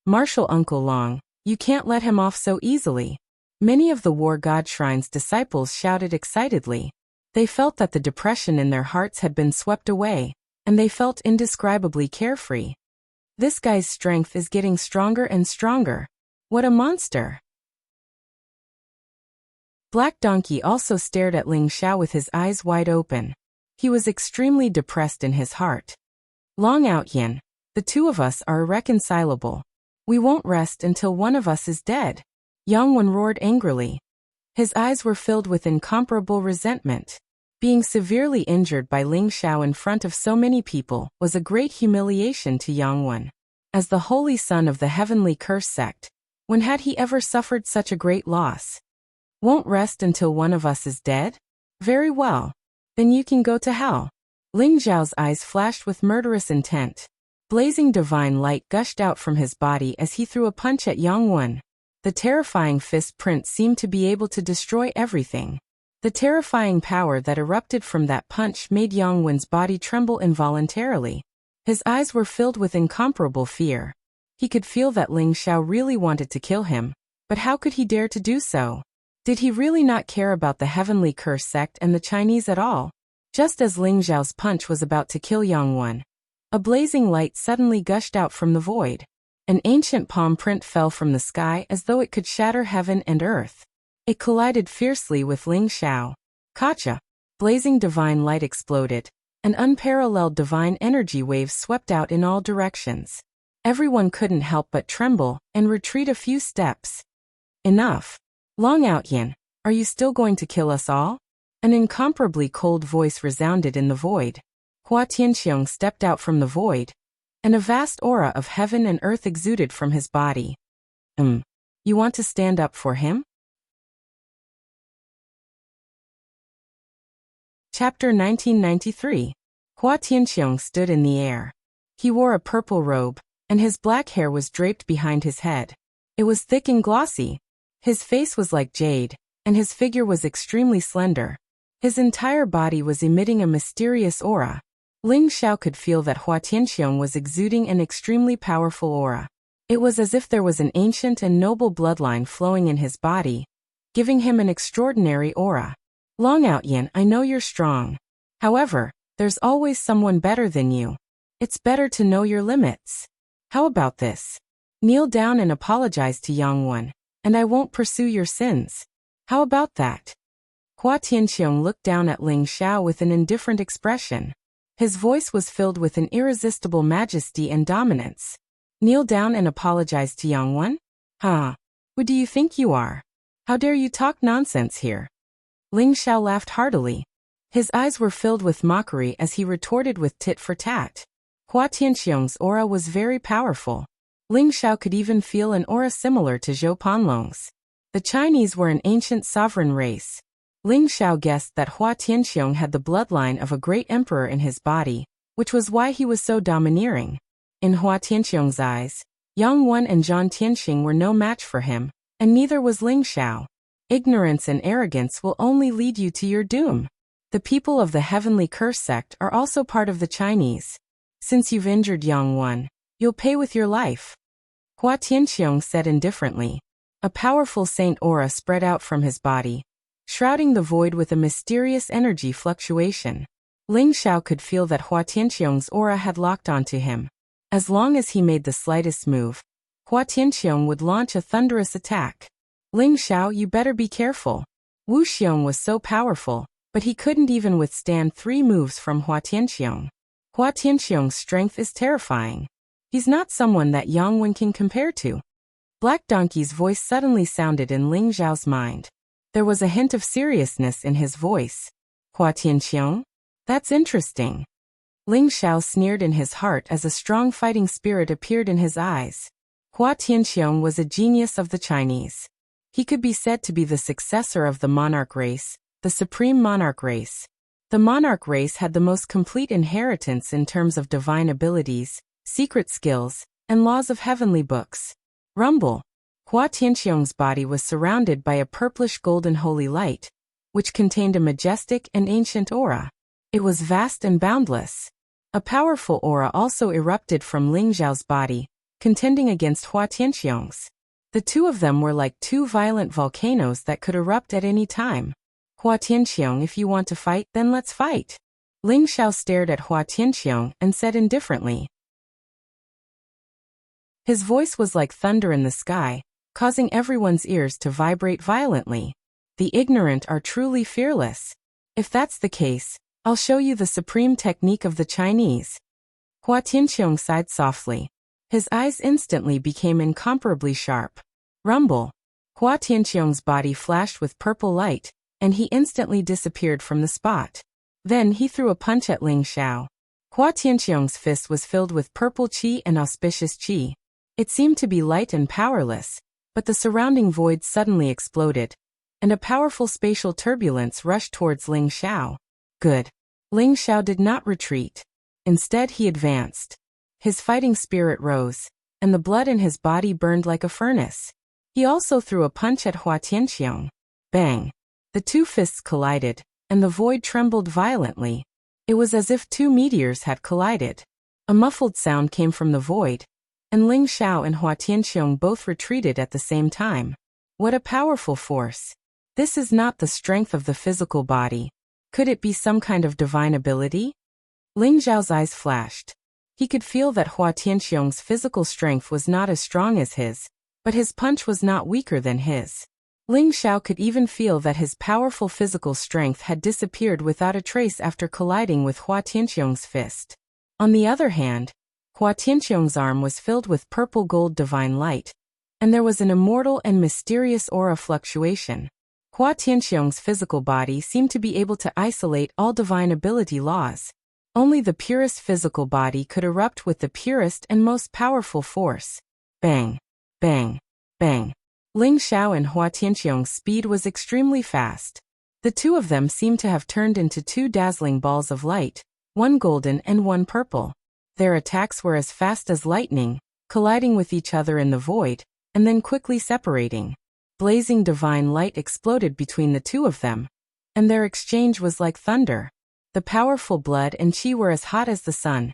Martial Uncle Long, you can't let him off so easily. Many of the War God Shrine's disciples shouted excitedly. They felt that the depression in their hearts had been swept away, and they felt indescribably carefree. This guy's strength is getting stronger and stronger. What a monster! Black Donkey also stared at Ling Xiao with his eyes wide open. He was extremely depressed in his heart. Long Out Yin, the two of us are irreconcilable. We won't rest until one of us is dead. Yang Wen roared angrily. His eyes were filled with incomparable resentment. Being severely injured by Ling Xiao in front of so many people was a great humiliation to Yang Wen. As the holy son of the heavenly curse sect, when had he ever suffered such a great loss? Won't rest until one of us is dead? Very well. Then you can go to hell. Ling Xiao's eyes flashed with murderous intent. Blazing divine light gushed out from his body as he threw a punch at Yang Wen. The terrifying fist print seemed to be able to destroy everything. The terrifying power that erupted from that punch made Yang Wen's body tremble involuntarily. His eyes were filled with incomparable fear. He could feel that Ling Xiao really wanted to kill him, but how could he dare to do so? Did he really not care about the Heavenly Curse sect and the Chinese at all? Just as Ling Xiao's punch was about to kill Yang Wen, a blazing light suddenly gushed out from the void. An ancient palm print fell from the sky as though it could shatter heaven and earth. It collided fiercely with Ling Xiao. Kacha! Blazing divine light exploded, and unparalleled divine energy waves swept out in all directions. Everyone couldn't help but tremble and retreat a few steps. Enough! Long Out Yin, are you still going to kill us all? An incomparably cold voice resounded in the void. Hua Tianxiong stepped out from the void, and a vast aura of heaven and earth exuded from his body. You want to stand up for him? Chapter 1993. Hua Tianxiong stood in the air. He wore a purple robe, and his black hair was draped behind his head. It was thick and glossy. His face was like jade, and his figure was extremely slender. His entire body was emitting a mysterious aura. Ling Xiao could feel that Hua Tianxiong was exuding an extremely powerful aura. It was as if there was an ancient and noble bloodline flowing in his body, giving him an extraordinary aura. Long Out Yin, I know you're strong. However, there's always someone better than you. It's better to know your limits. How about this? Kneel down and apologize to Yang Wen, and I won't pursue your sins. How about that? Hua Tianxiong looked down at Ling Xiao with an indifferent expression. His voice was filled with an irresistible majesty and dominance. Kneel down and apologize to Yang Wen? Who do you think you are? How dare you talk nonsense here? Ling Xiao laughed heartily. His eyes were filled with mockery as he retorted with tit for tat. Hua Tianxiong's aura was very powerful. Ling Xiao could even feel an aura similar to Zhou Panlong's. The Chinese were an ancient sovereign race. Ling Xiao guessed that Hua Tianxiong had the bloodline of a great emperor in his body, which was why he was so domineering. In Hua Tianxiong's eyes, Yang Wen and Zhang Tianxing were no match for him, and neither was Ling Xiao. Ignorance and arrogance will only lead you to your doom. The people of the Heavenly Curse sect are also part of the Chinese. Since you've injured Yang Wen, you'll pay with your life. Hua Tianxiong said indifferently. A powerful saint aura spread out from his body, shrouding the void with a mysterious energy fluctuation. Ling Xiao could feel that Hua Tianxiong's aura had locked onto him. As long as he made the slightest move, Hua Tianxiong would launch a thunderous attack. Ling Xiao, you better be careful. Wuxia was so powerful, but he couldn't even withstand 3 moves from Hua Tianxiong. Hua Tianxiong's strength is terrifying. He's not someone that Yang Wen can compare to. Black Donkey's voice suddenly sounded in Ling Xiao's mind. There was a hint of seriousness in his voice. Hua Tianxiong? That's interesting. Ling Xiao sneered in his heart as a strong fighting spirit appeared in his eyes. Hua Tianxiong was a genius of the Chinese. He could be said to be the successor of the monarch race, the supreme monarch race. The monarch race had the most complete inheritance in terms of divine abilities, secret skills, and laws of heavenly books. Rumble. Hua Tianxiong's body was surrounded by a purplish golden holy light, which contained a majestic and ancient aura. It was vast and boundless. A powerful aura also erupted from Ling Xiao's body, contending against Hua Tianxiong's. The two of them were like 2 violent volcanoes that could erupt at any time. Hua Tianxiong, if you want to fight, then let's fight. Ling Xiao stared at Hua Tianxiong and said indifferently. His voice was like thunder in the sky, causing everyone's ears to vibrate violently. The ignorant are truly fearless. If that's the case, I'll show you the supreme technique of the Chinese. Hua Tianxiong sighed softly. His eyes instantly became incomparably sharp. Rumble. Hua Tianxiong's body flashed with purple light, and he instantly disappeared from the spot. Then he threw a punch at Ling Xiao. Hua Tianxiong's fist was filled with purple qi and auspicious qi. It seemed to be light and powerless, but the surrounding void suddenly exploded, and a powerful spatial turbulence rushed towards Ling Xiao. Good. Ling Xiao did not retreat. Instead he advanced. His fighting spirit rose, and the blood in his body burned like a furnace. He also threw a punch at Hua Tianxiong. Bang! The 2 fists collided, and the void trembled violently. It was as if 2 meteors had collided. A muffled sound came from the void, and Ling Xiao and Hua Tianxiong both retreated at the same time. What a powerful force! This is not the strength of the physical body. Could it be some kind of divine ability? Ling Xiao's eyes flashed. He could feel that Hua Tianxiong's physical strength was not as strong as his, but his punch was not weaker than his. Ling Xiao could even feel that his powerful physical strength had disappeared without a trace after colliding with Hua Tianxiong's fist. On the other hand, Hua Tianxiong's arm was filled with purple gold divine light, and there was an immortal and mysterious aura fluctuation. Hua Tianxiong's physical body seemed to be able to isolate all divine ability laws. Only the purest physical body could erupt with the purest and most powerful force. Bang! Bang! Bang! Ling Xiao and Hua Tianxiong's speed was extremely fast. The two of them seemed to have turned into two dazzling balls of light, one golden and one purple. Their attacks were as fast as lightning, colliding with each other in the void, and then quickly separating. Blazing divine light exploded between the two of them, and their exchange was like thunder. The powerful blood and qi were as hot as the sun,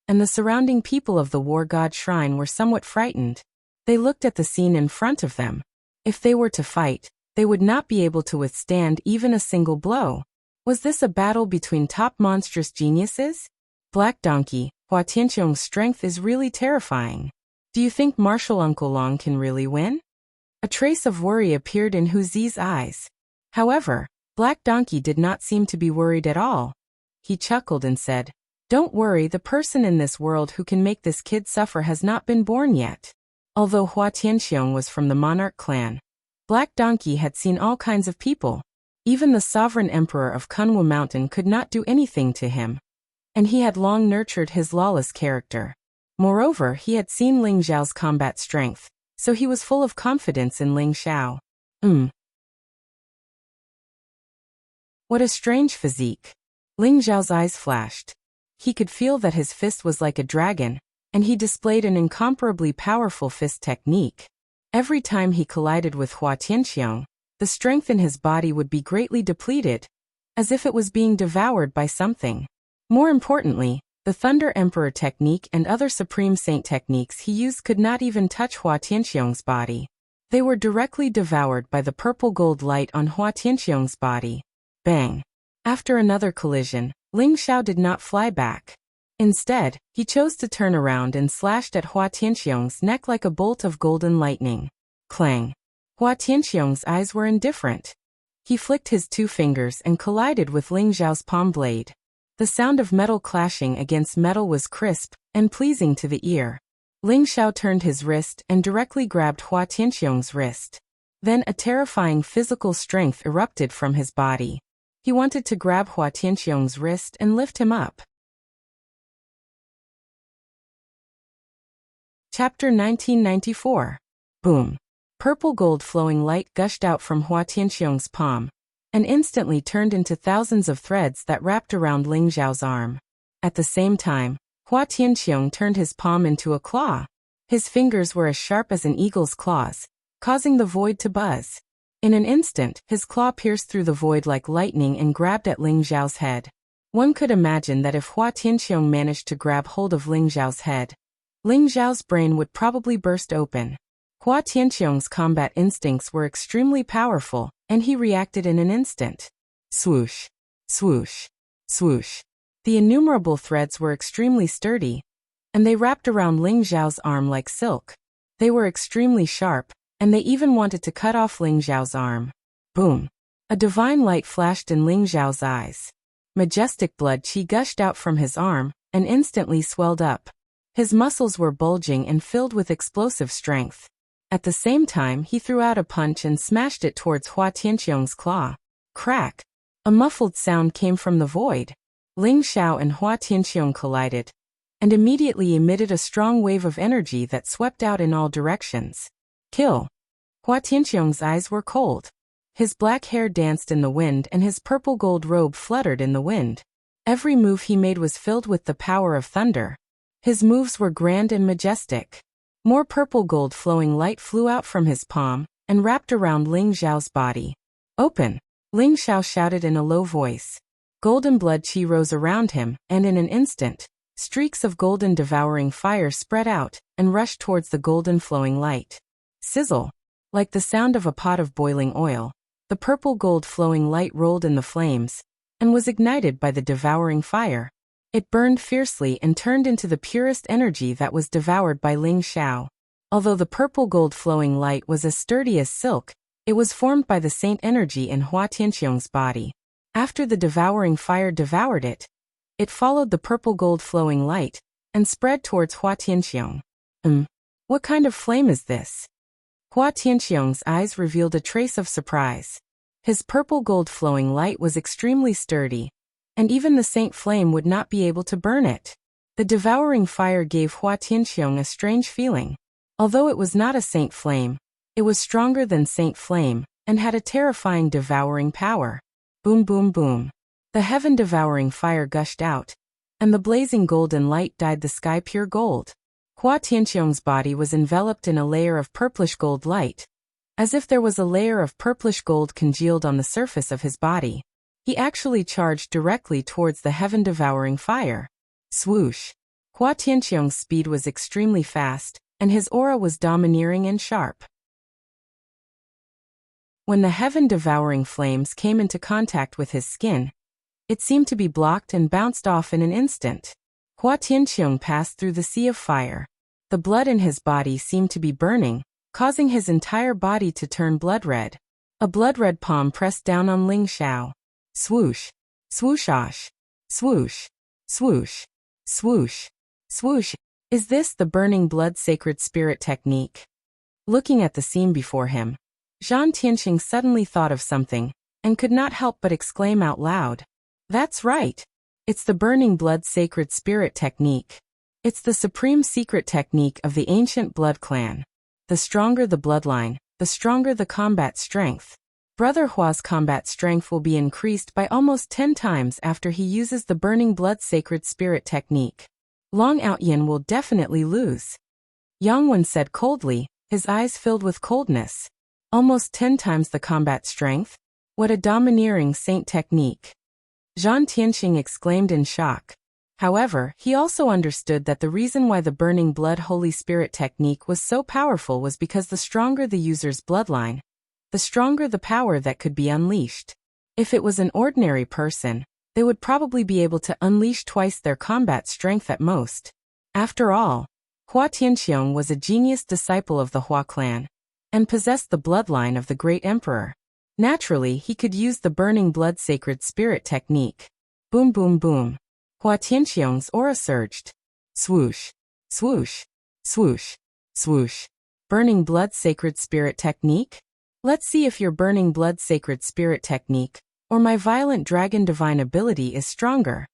and the surrounding people of the war god shrine were somewhat frightened. They looked at the scene in front of them. If they were to fight, they would not be able to withstand even a single blow. Was this a battle between top monstrous geniuses? Black Donkey, Hua Tianxiong's strength is really terrifying. Do you think Martial Uncle Long can really win? A trace of worry appeared in Hu Zi's eyes. However, Black Donkey did not seem to be worried at all. He chuckled and said, "Don't worry, the person in this world who can make this kid suffer has not been born yet." Although Hua Tianxiong was from the monarch clan, Black Donkey had seen all kinds of people. Even the sovereign emperor of Kunwu Mountain could not do anything to him. And he had long nurtured his lawless character. Moreover, he had seen Ling Xiao's combat strength, so he was full of confidence in Ling Xiao. What a strange physique. Ling Xiao's eyes flashed. He could feel that his fist was like a dragon, and he displayed an incomparably powerful fist technique. Every time he collided with Hua Tianxiong, the strength in his body would be greatly depleted, as if it was being devoured by something. More importantly, the Thunder Emperor technique and other Supreme Saint techniques he used could not even touch Hua Tianxiong's body. They were directly devoured by the purple gold light on Hua Tianxiong's body. Bang! After another collision, Ling Xiao did not fly back. Instead, he chose to turn around and slashed at Hua Tianxiong's neck like a bolt of golden lightning. Clang! Hua Tianxiong's eyes were indifferent. He flicked his two fingers and collided with Ling Xiao's palm blade. The sound of metal clashing against metal was crisp and pleasing to the ear. Ling Xiao turned his wrist and directly grabbed Hua Tianxiong's wrist. Then a terrifying physical strength erupted from his body. He wanted to grab Hua Tianxiong's wrist and lift him up. Chapter 1994. Boom. Purple gold flowing light gushed out from Hua Tianxiong's palm, and instantly turned into thousands of threads that wrapped around Ling Xiao's arm. At the same time, Hua Tianxiong turned his palm into a claw. His fingers were as sharp as an eagle's claws, causing the void to buzz. In an instant, his claw pierced through the void like lightning and grabbed at Ling Xiao's head. One could imagine that if Hua Tianxiong managed to grab hold of Ling Xiao's head, Ling Xiao's brain would probably burst open. Hua Tianxiong's combat instincts were extremely powerful, and he reacted in an instant. Swoosh, swoosh, swoosh. The innumerable threads were extremely sturdy, and they wrapped around Ling Xiao's arm like silk. They were extremely sharp, and they even wanted to cut off Ling Xiao's arm. Boom! A divine light flashed in Ling Xiao's eyes. Majestic blood qi gushed out from his arm, and instantly swelled up. His muscles were bulging and filled with explosive strength. At the same time, he threw out a punch and smashed it towards Hua Tianxiong's claw. Crack! A muffled sound came from the void. Ling Xiao and Hua Tianxiong collided, and immediately emitted a strong wave of energy that swept out in all directions. Kill! Hua Tianxiong's eyes were cold. His black hair danced in the wind and his purple gold robe fluttered in the wind. Every move he made was filled with the power of thunder. His moves were grand and majestic. More purple gold flowing light flew out from his palm and wrapped around Ling Xiao's body. Open! Ling Xiao shouted in a low voice. Golden blood qi rose around him, and in an instant, Streaks of golden devouring fire spread out and rushed towards the golden flowing light. Sizzle! Like the sound of a pot of boiling oil, the purple gold flowing light rolled in the flames and was ignited by the devouring fire. It burned fiercely and turned into the purest energy that was devoured by Ling Xiao. Although the purple gold flowing light was as sturdy as silk, it was formed by the saint energy in Hua Tianqiong's body. After the devouring fire devoured it, it followed the purple gold flowing light and spread towards Hua Tianqiong. What kind of flame is this? Hua Tianqiong's eyes revealed a trace of surprise. His purple gold flowing light was extremely sturdy, and even the saint flame would not be able to burn it. The devouring fire gave Hua Tianqiong a strange feeling. Although it was not a saint flame, it was stronger than saint flame and had a terrifying devouring power. Boom boom boom. The heaven-devouring fire gushed out, and the blazing golden light dyed the sky pure gold. Hua Tianqiong's body was enveloped in a layer of purplish gold light, as if there was a layer of purplish gold congealed on the surface of his body. He actually charged directly towards the heaven-devouring fire. Swoosh! Hua Tianqiong's speed was extremely fast, and his aura was domineering and sharp. When the heaven-devouring flames came into contact with his skin, it seemed to be blocked and bounced off in an instant. Hua Tianqiong passed through the sea of fire. The blood in his body seemed to be burning, causing his entire body to turn blood-red. A blood-red palm pressed down on Ling Xiao. Swoosh! Swooshosh! Swoosh! Swoosh! Swoosh! Swoosh! Is this the burning blood sacred spirit technique? Looking at the scene before him, Zhan Tianqing suddenly thought of something and could not help but exclaim out loud. That's right. It's the burning blood sacred spirit technique. It's the supreme secret technique of the ancient blood clan. The stronger the bloodline, the stronger the combat strength. Brother Hua's combat strength will be increased by almost 10 times after he uses the burning blood sacred spirit technique. Long Outyin will definitely lose. Yang Wen said coldly, his eyes filled with coldness. Almost 10 times the combat strength? What a domineering saint technique. Zhan Tianqing exclaimed in shock. However, he also understood that the reason why the burning blood Holy Spirit technique was so powerful was because the stronger the user's bloodline, the stronger the power that could be unleashed. If it was an ordinary person, they would probably be able to unleash twice their combat strength at most. After all, Hua Tianqiong was a genius disciple of the Hua clan, and possessed the bloodline of the great emperor. Naturally, he could use the burning blood sacred spirit technique. Boom boom boom. Hua Tianqiong's aura surged. Swoosh! Swoosh! Swoosh! Swoosh! Burning blood sacred spirit technique? Let's see if your burning blood sacred spirit technique, or my violent dragon divine ability is stronger.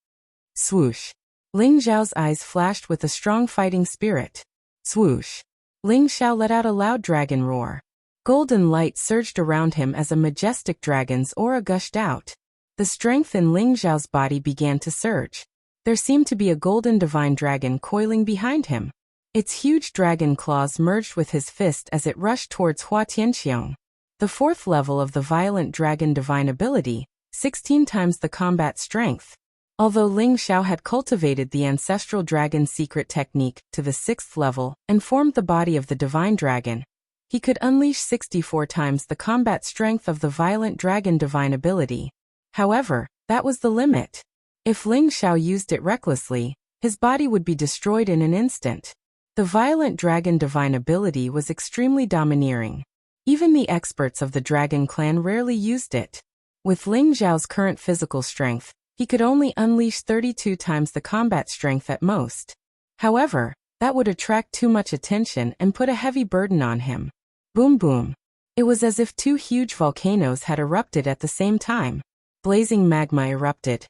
Swoosh! Ling Xiao's eyes flashed with a strong fighting spirit. Swoosh! Ling Xiao let out a loud dragon roar. Golden light surged around him as a majestic dragon's aura gushed out. The strength in Ling Xiao's body began to surge. There seemed to be a golden divine dragon coiling behind him. Its huge dragon claws merged with his fist as it rushed towards Hua Tianqiong. The 4th level of the violent dragon divine ability, 16 times the combat strength. Although Ling Xiao had cultivated the ancestral dragon secret technique to the 6th level and formed the body of the divine dragon, he could unleash 64 times the combat strength of the violent dragon divine ability. However, that was the limit. If Ling Xiao used it recklessly, his body would be destroyed in an instant. The violent dragon divine ability was extremely domineering. Even the experts of the dragon clan rarely used it. With Ling Xiao's current physical strength, he could only unleash 32 times the combat strength at most. However, that would attract too much attention and put a heavy burden on him. Boom boom. It was as if 2 huge volcanoes had erupted at the same time. Blazing magma erupted,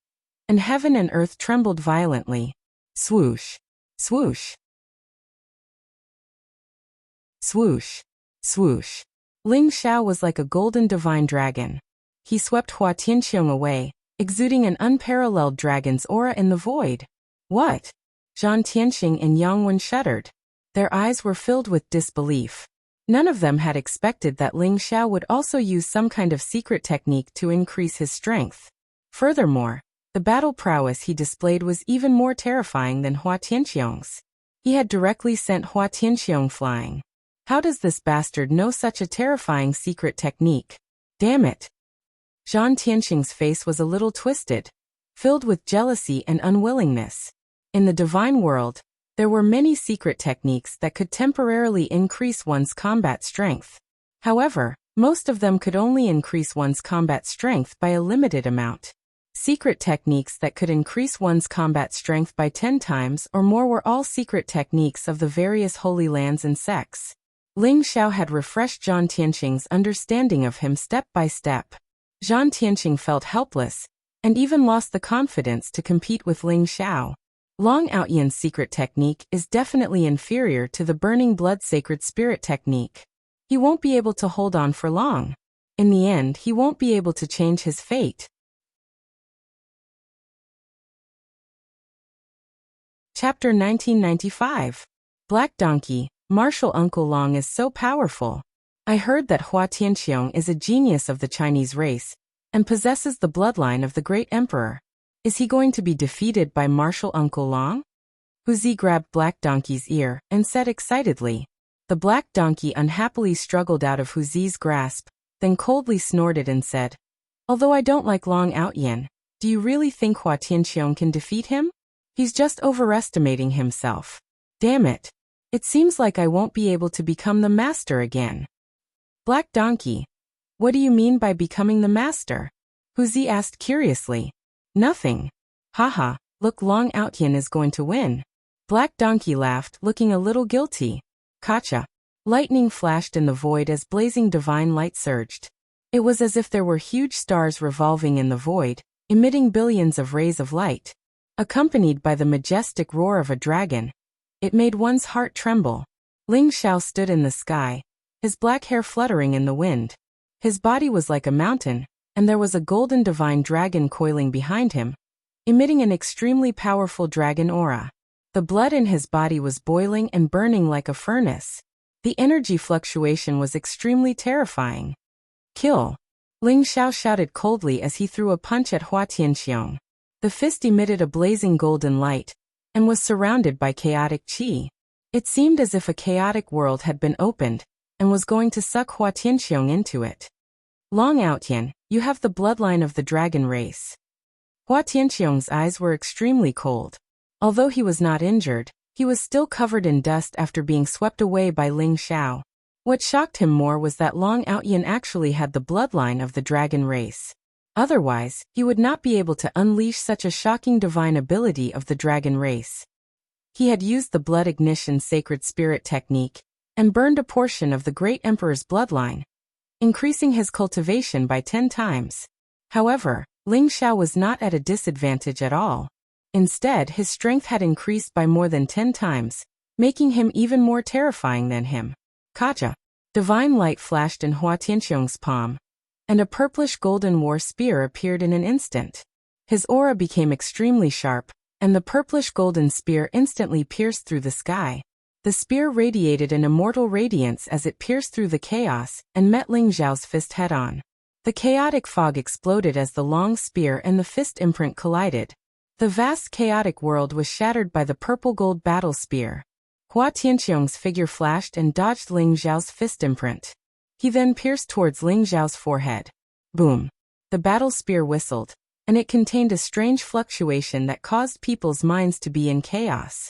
and heaven and earth trembled violently. Swoosh! Swoosh! Swoosh! Swoosh! Ling Xiao was like a golden divine dragon. He swept Hua Tianqiong away, exuding an unparalleled dragon's aura in the void. What? Zhan Tianqing and Yang Wen shuddered. Their eyes were filled with disbelief. None of them had expected that Ling Xiao would also use some kind of secret technique to increase his strength. Furthermore, The battle prowess he displayed was even more terrifying than Hua Tianqiong's. He had directly sent Hua Tianqiong flying. How does this bastard know such a terrifying secret technique? Damn it! Zhang Tianqing's face was a little twisted, filled with jealousy and unwillingness. In the divine world, there were many secret techniques that could temporarily increase one's combat strength. However, most of them could only increase one's combat strength by a limited amount. Secret techniques that could increase one's combat strength by 10 times or more were all secret techniques of the various holy lands and sects. Ling Xiao had refreshed Zhang Tianqing's understanding of him step by step. Zhang Tianqing felt helpless, and even lost the confidence to compete with Ling Xiao. Long Outyan's secret technique is definitely inferior to the Burning Blood Sacred Spirit technique. He won't be able to hold on for long. In the end, he won't be able to change his fate. Chapter 1995. Black Donkey, Martial Uncle Long is so powerful. I heard that Hua Tianqiong is a genius of the Chinese race, and possesses the bloodline of the great emperor. Is he going to be defeated by Martial Uncle Long? Hu Zi grabbed Black Donkey's ear and said excitedly. The Black Donkey unhappily struggled out of Hu Zi's grasp, then coldly snorted and said, "Although I don't like Long Outyan, do you really think Hua Tianqiong can defeat him? He's just overestimating himself. Damn it. It seems like I won't be able to become the master again." Black Donkey. What do you mean by becoming the master? Hu Zi asked curiously. Nothing. Haha, look, Long Outyan is going to win. Black Donkey laughed, looking a little guilty. Gotcha. Lightning flashed in the void as blazing divine light surged. It was as if there were huge stars revolving in the void, emitting billions of rays of light. Accompanied by the majestic roar of a dragon, it made one's heart tremble. Ling Xiao stood in the sky, his black hair fluttering in the wind. His body was like a mountain, and there was a golden divine dragon coiling behind him, emitting an extremely powerful dragon aura. The blood in his body was boiling and burning like a furnace. The energy fluctuation was extremely terrifying. Kill! Ling Xiao shouted coldly as he threw a punch at Hua Tianqiong. The fist emitted a blazing golden light, and was surrounded by chaotic qi. It seemed as if a chaotic world had been opened, and was going to suck Hua Tianqiong into it. Long Outyan, you have the bloodline of the dragon race. Hua Tianqiong's eyes were extremely cold. Although he was not injured, he was still covered in dust after being swept away by Ling Xiao. What shocked him more was that Long Outyan actually had the bloodline of the dragon race. Otherwise, he would not be able to unleash such a shocking divine ability of the dragon race. He had used the blood ignition sacred spirit technique, and burned a portion of the great emperor's bloodline, increasing his cultivation by 10 times. However, Ling Xiao was not at a disadvantage at all. Instead, his strength had increased by more than 10 times, making him even more terrifying than him. Kacha! Divine light flashed in Hua Tianqiong's palm, and a purplish golden war spear appeared in an instant. His aura became extremely sharp, and the purplish golden spear instantly pierced through the sky. The spear radiated an immortal radiance as it pierced through the chaos and met Ling Xiao's fist head-on. The chaotic fog exploded as the long spear and the fist imprint collided. The vast chaotic world was shattered by the purple-gold battle spear. Hua Tianqiong's figure flashed and dodged Ling Xiao's fist imprint. He then pierced towards Ling Xiao's forehead. Boom! The battle spear whistled, and it contained a strange fluctuation that caused people's minds to be in chaos.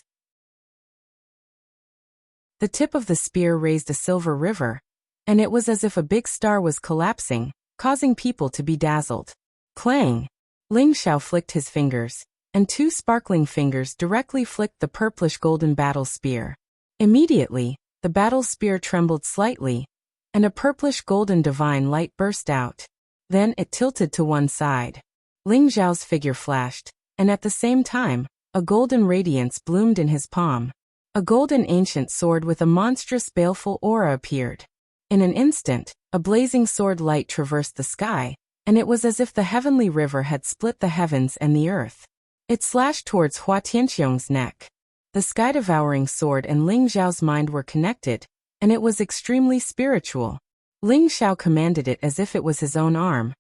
The tip of the spear raised a silver river, and it was as if a big star was collapsing, causing people to be dazzled. Clang! Ling Xiao flicked his fingers, and 2 sparkling fingers directly flicked the purplish golden battle spear. Immediately, the battle spear trembled slightly, and a purplish golden divine light burst out. Then it tilted to one side. Ling Xiao's figure flashed, and at the same time, a golden radiance bloomed in his palm. A golden ancient sword with a monstrous baleful aura appeared. In an instant, a blazing sword light traversed the sky, and it was as if the heavenly river had split the heavens and the earth. It slashed towards Hua Tianqiong's neck. The sky-devouring sword and Ling Xiao's mind were connected, and it was extremely spiritual. Ling Xiao commanded it as if it was his own arm,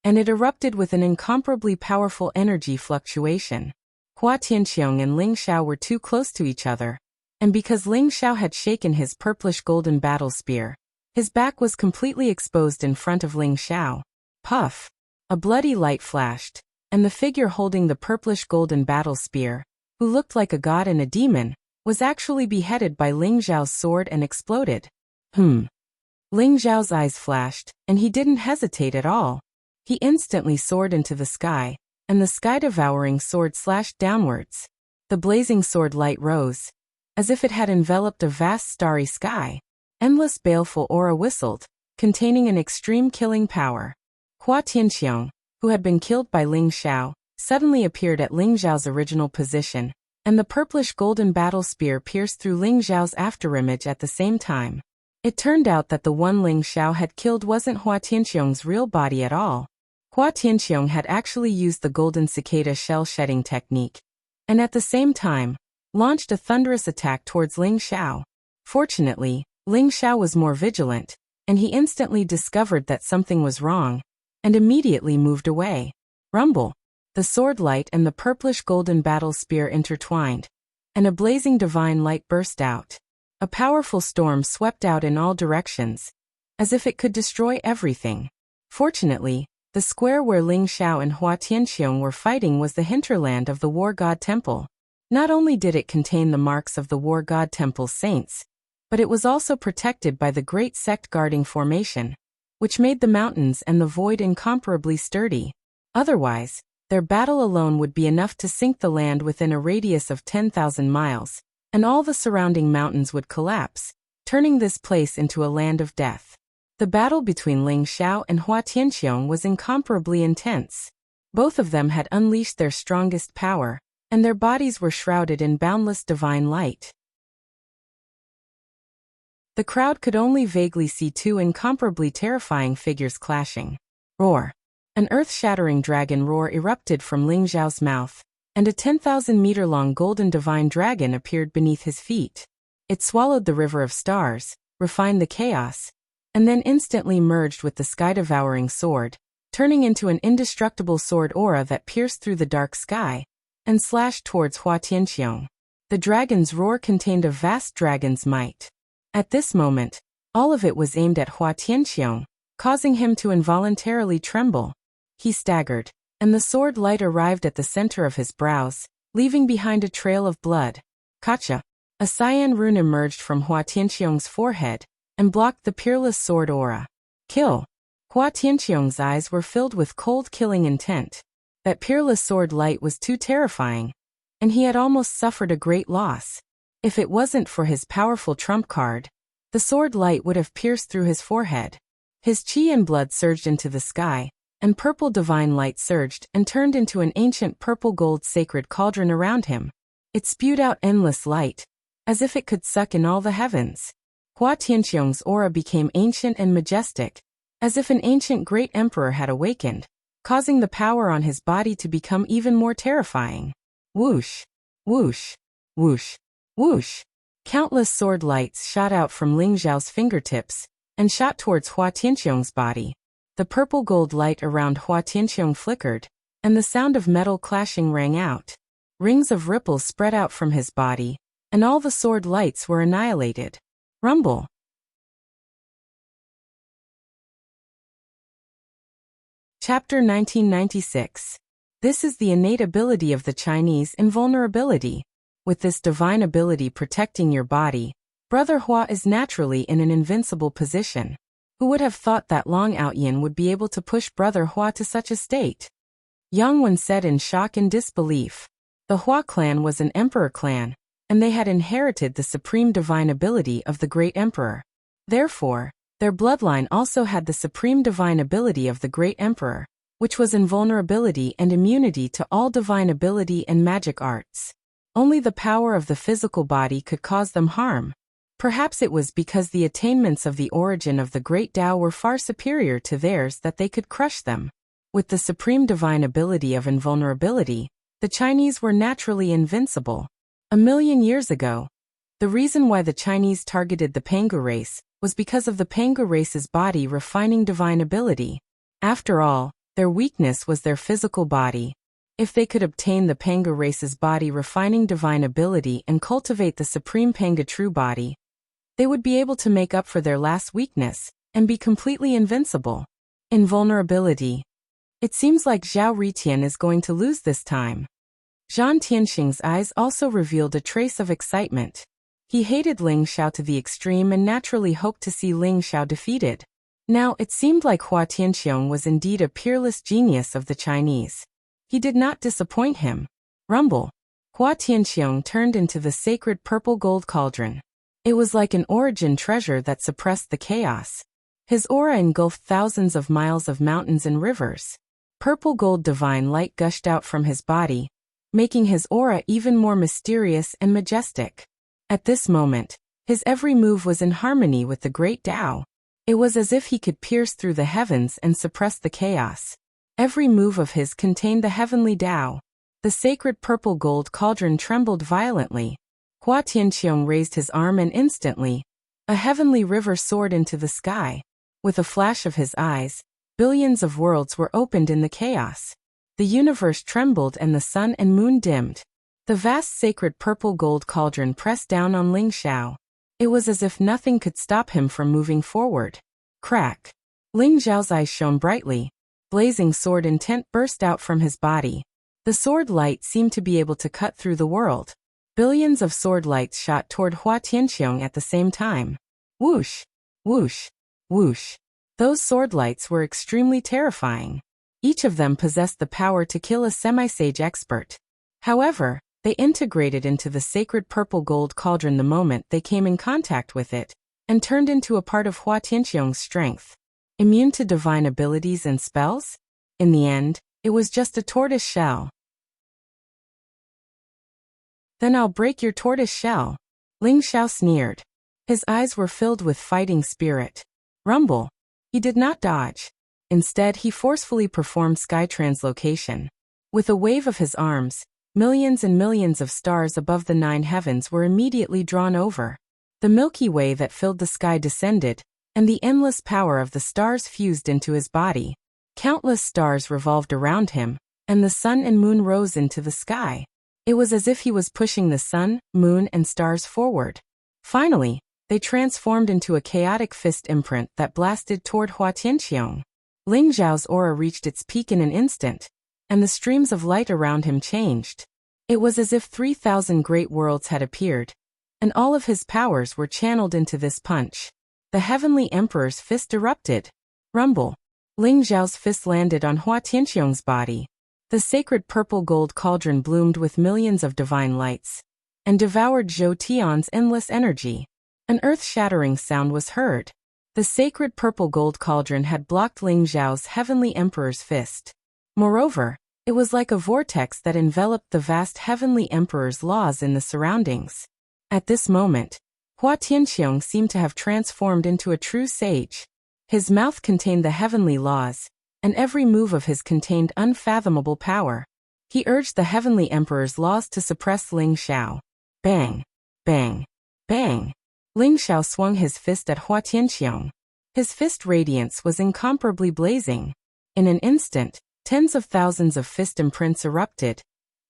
and it erupted with an incomparably powerful energy fluctuation. Hua Tianqiong and Ling Xiao were too close to each other, and because Ling Xiao had shaken his purplish-golden battle spear, his back was completely exposed in front of Ling Xiao. Puff! A bloody light flashed, and the figure holding the purplish-golden battle spear, who looked like a god and a demon, was actually beheaded by Ling Xiao's sword and exploded. Ling Xiao's eyes flashed, and he didn't hesitate at all. He instantly soared into the sky, and the sky-devouring sword slashed downwards. The blazing sword light rose, as if it had enveloped a vast starry sky. Endless baleful aura whistled, containing an extreme killing power. Hua Tianqiong, who had been killed by Ling Xiao, suddenly appeared at Ling Xiao's original position, and the purplish-golden battle spear pierced through Ling Xiao's afterimage at the same time. It turned out that the one Ling Xiao had killed wasn't Hua Tianqiong's real body at all. Hua Tianqiong had actually used the golden cicada shell-shedding technique, and at the same time, launched a thunderous attack towards Ling Xiao. Fortunately, Ling Xiao was more vigilant, and he instantly discovered that something was wrong, and immediately moved away. Rumble! The sword light and the purplish-golden battle spear intertwined, and a blazing divine light burst out. A powerful storm swept out in all directions, as if it could destroy everything. Fortunately, the square where Ling Xiao and Hua Tianqiong were fighting was the hinterland of the War God Temple. Not only did it contain the marks of the War God Temple's saints, but it was also protected by the great sect-guarding formation, which made the mountains and the void incomparably sturdy. Otherwise, their battle alone would be enough to sink the land within a radius of 10,000 miles, and all the surrounding mountains would collapse, turning this place into a land of death. The battle between Ling Xiao and Hua Tianqiong was incomparably intense. Both of them had unleashed their strongest power, and their bodies were shrouded in boundless divine light. The crowd could only vaguely see two incomparably terrifying figures clashing. Roar! An earth-shattering dragon roar erupted from Ling Xiao's mouth, and a 10,000-meter-long golden divine dragon appeared beneath his feet. It swallowed the river of stars, refined the chaos, and then instantly merged with the sky-devouring sword, turning into an indestructible sword aura that pierced through the dark sky and slashed towards Hua Tianqiong. The dragon's roar contained a vast dragon's might. At this moment, all of it was aimed at Hua Tianqiong, causing him to involuntarily tremble. He staggered, and the sword light arrived at the center of his brows, leaving behind a trail of blood. Kacha! A cyan rune emerged from Hua Tianqiong's forehead and blocked the peerless sword aura. Kill! Hua Tianqiong's eyes were filled with cold killing intent. That peerless sword light was too terrifying, and he had almost suffered a great loss. If it wasn't for his powerful trump card, the sword light would have pierced through his forehead. His chi and blood surged into the sky, and purple divine light surged and turned into an ancient purple-gold sacred cauldron around him. It spewed out endless light, as if it could suck in all the heavens. Hua Tianqiong's aura became ancient and majestic, as if an ancient great emperor had awakened, causing the power on his body to become even more terrifying. Whoosh! Whoosh! Whoosh! Whoosh! Countless sword lights shot out from Ling Xiao's fingertips and shot towards Hua Tianqiong's body. The purple-gold light around Hua Tianqiong flickered, and the sound of metal clashing rang out. Rings of ripples spread out from his body, and all the sword lights were annihilated. Rumble! Chapter 1996. This is the innate ability of the Chinese: invulnerability. With this divine ability protecting your body, Brother Hua is naturally in an invincible position. Who would have thought that Long Outyin would be able to push Brother Hua to such a state? Yang Wen said in shock and disbelief. The Hua clan was an emperor clan, and they had inherited the supreme divine ability of the great emperor. Therefore, their bloodline also had the supreme divine ability of the great emperor, which was invulnerability and immunity to all divine ability and magic arts. Only the power of the physical body could cause them harm. Perhaps it was because the attainments of the origin of the great Tao were far superior to theirs that they could crush them. With the supreme divine ability of invulnerability, the Chinese were naturally invincible. 1,000,000 years ago, the reason why the Chinese targeted the Pangu race was because of the Pangu race's body refining divine ability. After all, Their weakness was their physical body. If they could obtain the Panga race's body refining divine ability and cultivate the supreme Panga true body, they would be able to make up for their last weakness and be completely invincible. Invulnerability. It seems like Zhao Ritian is going to lose this time. Zhang Tianxing's eyes also revealed a trace of excitement. He hated Ling Xiao to the extreme and naturally hoped to see Ling Xiao defeated. Now, it seemed like Hua Tianxiong was indeed a peerless genius of the Chinese. He did not disappoint him. Rumble. Hua Tianxiong turned into the sacred purple gold cauldron. It was like an origin treasure that suppressed the chaos. His aura engulfed thousands of miles of mountains and rivers. Purple gold divine light gushed out from his body, making his aura even more mysterious and majestic. At this moment, his every move was in harmony with the great Tao. It was as if he could pierce through the heavens and suppress the chaos. Every move of his contained the heavenly Tao. The sacred purple gold cauldron trembled violently. Hua Tianxiong raised his arm and instantly, a heavenly river soared into the sky. With a flash of his eyes, billions of worlds were opened in the chaos. The universe trembled and the sun and moon dimmed. The vast sacred purple gold cauldron pressed down on Ling Xiao. It was as if nothing could stop him from moving forward. Crack. Ling Xiao's eyes shone brightly. Blazing sword intent burst out from his body. The sword light seemed to be able to cut through the world. Billions of sword lights shot toward Hua Tianxiong at the same time. Whoosh! Whoosh! Whoosh! Those sword lights were extremely terrifying. Each of them possessed the power to kill a semi-sage expert. However, they integrated into the sacred purple gold cauldron the moment they came in contact with it, and turned into a part of Hua Tianxiong's strength. Immune to divine abilities and spells? In the end, it was just a tortoise shell. Then I'll break your tortoise shell. Ling Xiao sneered. His eyes were filled with fighting spirit. Rumble. He did not dodge. Instead, he forcefully performed sky translocation. With a wave of his arms, millions and millions of stars above the 9 heavens were immediately drawn over. The Milky Way that filled the sky descended, and the endless power of the stars fused into his body. Countless stars revolved around him, and the sun and moon rose into the sky. It was as if he was pushing the sun, moon, and stars forward. Finally, they transformed into a chaotic fist imprint that blasted toward Hua Tianxiong. Ling Xiao's aura reached its peak in an instant, and the streams of light around him changed. It was as if 3,000 great worlds had appeared, and all of his powers were channeled into this punch. The heavenly emperor's fist erupted. Rumble. Ling Xiao's fist landed on Hua Tianxiong's body. The sacred purple gold cauldron bloomed with millions of divine lights, and devoured Zhou Tian's endless energy. An earth-shattering sound was heard. The sacred purple gold cauldron had blocked Ling Xiao's heavenly emperor's fist. Moreover, it was like a vortex that enveloped the vast heavenly emperor's laws in the surroundings. At this moment, Hua Tianxiong seemed to have transformed into a true sage. His mouth contained the heavenly laws, and every move of his contained unfathomable power. He urged the heavenly emperor's laws to suppress Ling Xiao. Bang! Bang! Bang! Ling Xiao swung his fist at Hua Tianxiong. His fist radiance was incomparably blazing. In an instant, tens of thousands of fist imprints erupted,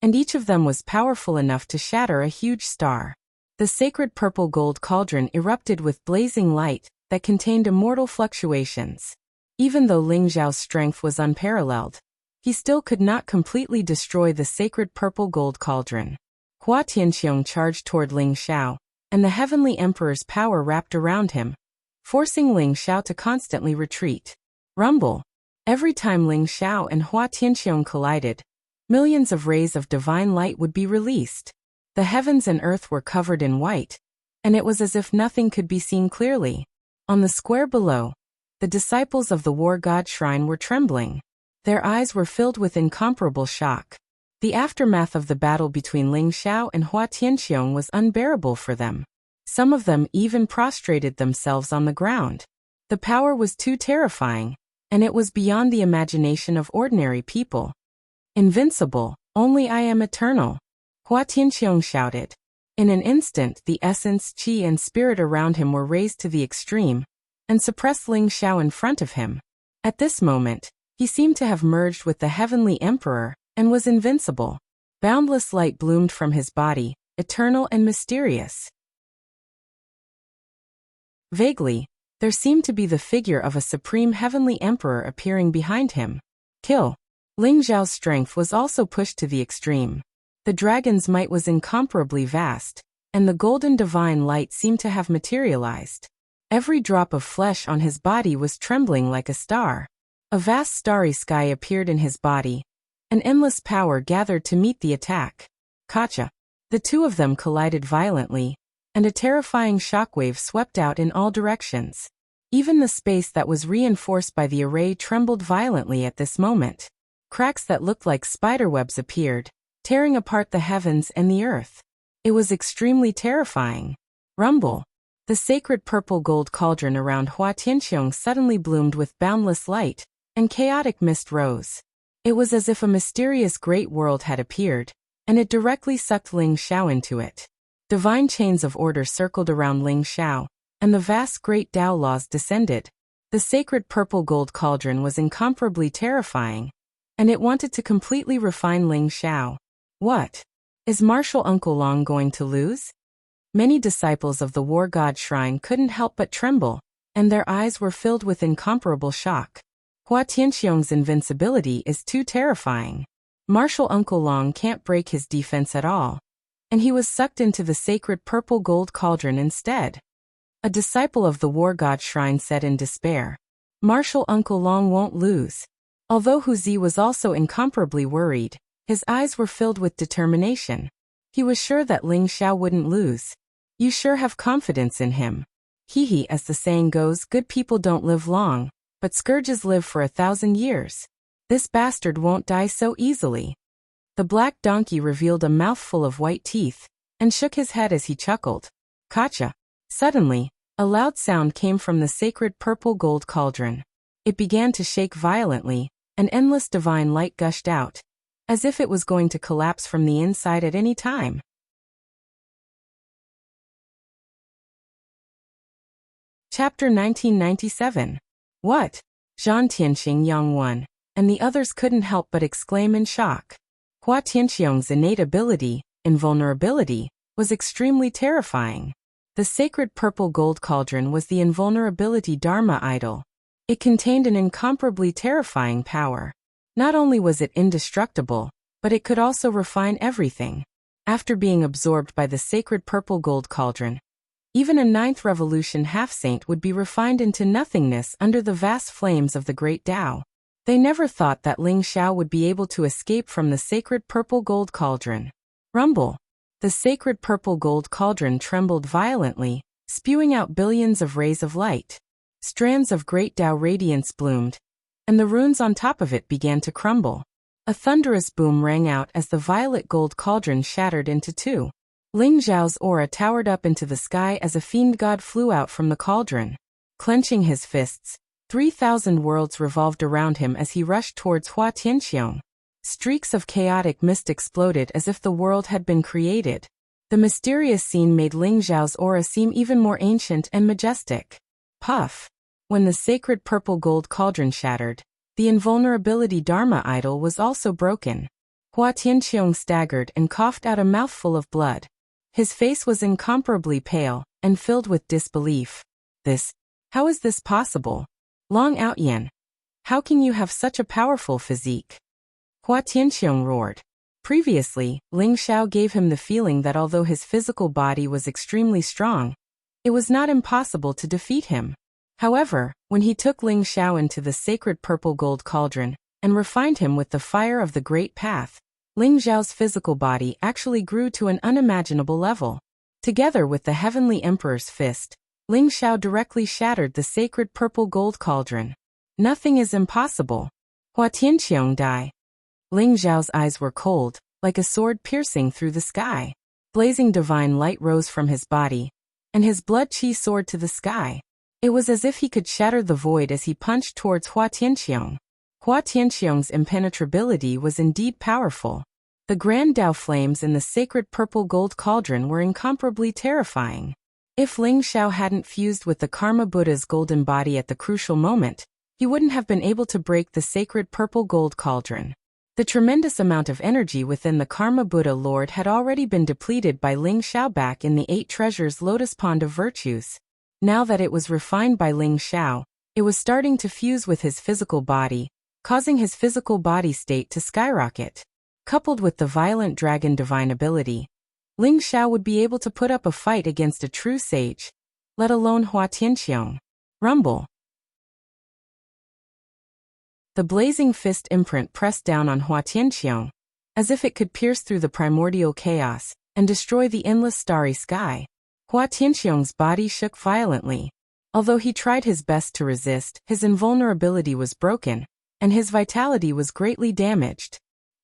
and each of them was powerful enough to shatter a huge star. The sacred purple gold cauldron erupted with blazing light that contained immortal fluctuations. Even though Ling Xiao's strength was unparalleled, he still could not completely destroy the sacred purple gold cauldron. Hua Tianxiong charged toward Ling Xiao, and the heavenly emperor's power wrapped around him, forcing Ling Xiao to constantly retreat. Rumble. Every time Ling Xiao and Hua Tianxiong collided, millions of rays of divine light would be released. The heavens and earth were covered in white, and it was as if nothing could be seen clearly. On the square below, the disciples of the war god shrine were trembling. Their eyes were filled with incomparable shock. The aftermath of the battle between Ling Xiao and Hua Tianxiong was unbearable for them. Some of them even prostrated themselves on the ground. The power was too terrifying, and it was beyond the imagination of ordinary people. Invincible, only I am eternal. Hua Tianxiong shouted. In an instant, the essence, qi, and spirit around him were raised to the extreme, and suppressed Ling Xiao in front of him. At this moment, He seemed to have merged with the heavenly emperor and was invincible. Boundless light bloomed from his body, eternal and mysterious. Vaguely, there seemed to be the figure of a supreme heavenly emperor appearing behind him. Kill. Ling Xiao's strength was also pushed to the extreme. The dragon's might was incomparably vast, and the golden divine light seemed to have materialized. Every drop of flesh on his body was trembling like a star. A vast starry sky appeared in his body. An endless power gathered to meet the attack. Gotcha. The two of them collided violently, and a terrifying shockwave swept out in all directions. Even the space that was reinforced by the array trembled violently at this moment. Cracks that looked like spiderwebs appeared, tearing apart the heavens and the earth. It was extremely terrifying. Rumble. The sacred purple gold cauldron around Hua Tianqiong suddenly bloomed with boundless light, and chaotic mist rose. It was as if a mysterious great world had appeared, and it directly sucked Ling Xiao into it. Divine chains of order circled around Ling Xiao, and the vast great Tao laws descended. The sacred purple gold cauldron was incomparably terrifying, and it wanted to completely refine Ling Xiao. What? Is martial Uncle Long going to lose? Many disciples of the war god shrine couldn't help but tremble, and their eyes were filled with incomparable shock. Hua Tianqiong's invincibility is too terrifying. Martial Uncle Long can't break his defense at all, and he was sucked into the sacred purple gold cauldron instead. A disciple of the war god shrine said in despair. Martial Uncle Long won't lose. Although Hu Zi was also incomparably worried, his eyes were filled with determination. He was sure that Ling Xiao wouldn't lose. You sure have confidence in him. Hee, as the saying goes, good people don't live long, but scourges live for 1,000 years. This bastard won't die so easily. The black donkey revealed a mouthful of white teeth, and shook his head as he chuckled. Gotcha. Suddenly, a loud sound came from the sacred purple gold cauldron. It began to shake violently, and endless divine light gushed out, as if it was going to collapse from the inside at any time. Chapter 1997. What? Zhan Tianqing Yang won, and the others couldn't help but exclaim in shock. Hua Tianqiong's innate ability, invulnerability, was extremely terrifying. The sacred purple gold cauldron was the invulnerability Dharma idol. It contained an incomparably terrifying power. Not only was it indestructible, but it could also refine everything. After being absorbed by the sacred purple gold cauldron, even a 9th revolution half-saint would be refined into nothingness under the vast flames of the great Tao. They never thought that Ling Xiao would be able to escape from the sacred purple gold cauldron. Rumble. The sacred purple gold cauldron trembled violently, spewing out billions of rays of light. Strands of great Tao radiance bloomed, and the runes on top of it began to crumble. A thunderous boom rang out as the violet gold cauldron shattered into two. Ling Xiao's aura towered up into the sky as a fiend god flew out from the cauldron. Clenching his fists, 3,000 worlds revolved around him as he rushed towards Hua Tianqiong. Streaks of chaotic mist exploded as if the world had been created. The mysterious scene made Ling Xiao's aura seem even more ancient and majestic. Puff. When the sacred purple gold cauldron shattered, the invulnerability Dharma idol was also broken. Hua Tianqiong staggered and coughed out a mouthful of blood. His face was incomparably pale, and filled with disbelief. How is this possible? Long Outyan. How can you have such a powerful physique? Hua Tianqiong roared. Previously, Ling Xiao gave him the feeling that although his physical body was extremely strong, it was not impossible to defeat him. However, when he took Ling Xiao into the sacred purple gold cauldron, and refined him with the fire of the great path, Ling Xiao's physical body actually grew to an unimaginable level. Together with the heavenly emperor's fist, Ling Xiao directly shattered the sacred purple gold cauldron. Nothing is impossible. Hua Tianqiong die. Ling Xiao's eyes were cold, like a sword piercing through the sky. Blazing divine light rose from his body, and his blood chi soared to the sky. It was as if he could shatter the void as he punched towards Hua Tianqiong. Hua Tianqiong's impenetrability was indeed powerful. The grand Tao flames in the sacred purple gold cauldron were incomparably terrifying. If Ling Xiao hadn't fused with the Karma Buddha's golden body at the crucial moment, he wouldn't have been able to break the sacred purple gold cauldron. The tremendous amount of energy within the Karma Buddha Lord had already been depleted by Ling Xiao back in the 8 treasures lotus pond of virtues. Now that it was refined by Ling Xiao, it was starting to fuse with his physical body, causing his physical body state to skyrocket. Coupled with the violent dragon divine ability, Ling Xiao would be able to put up a fight against a true sage, let alone Hua Tianqiong. Rumble. The blazing fist imprint pressed down on Hua Tianqiong, as if it could pierce through the primordial chaos and destroy the endless starry sky. Hua Tianqiong's body shook violently. Although he tried his best to resist, his invulnerability was broken, and his vitality was greatly damaged.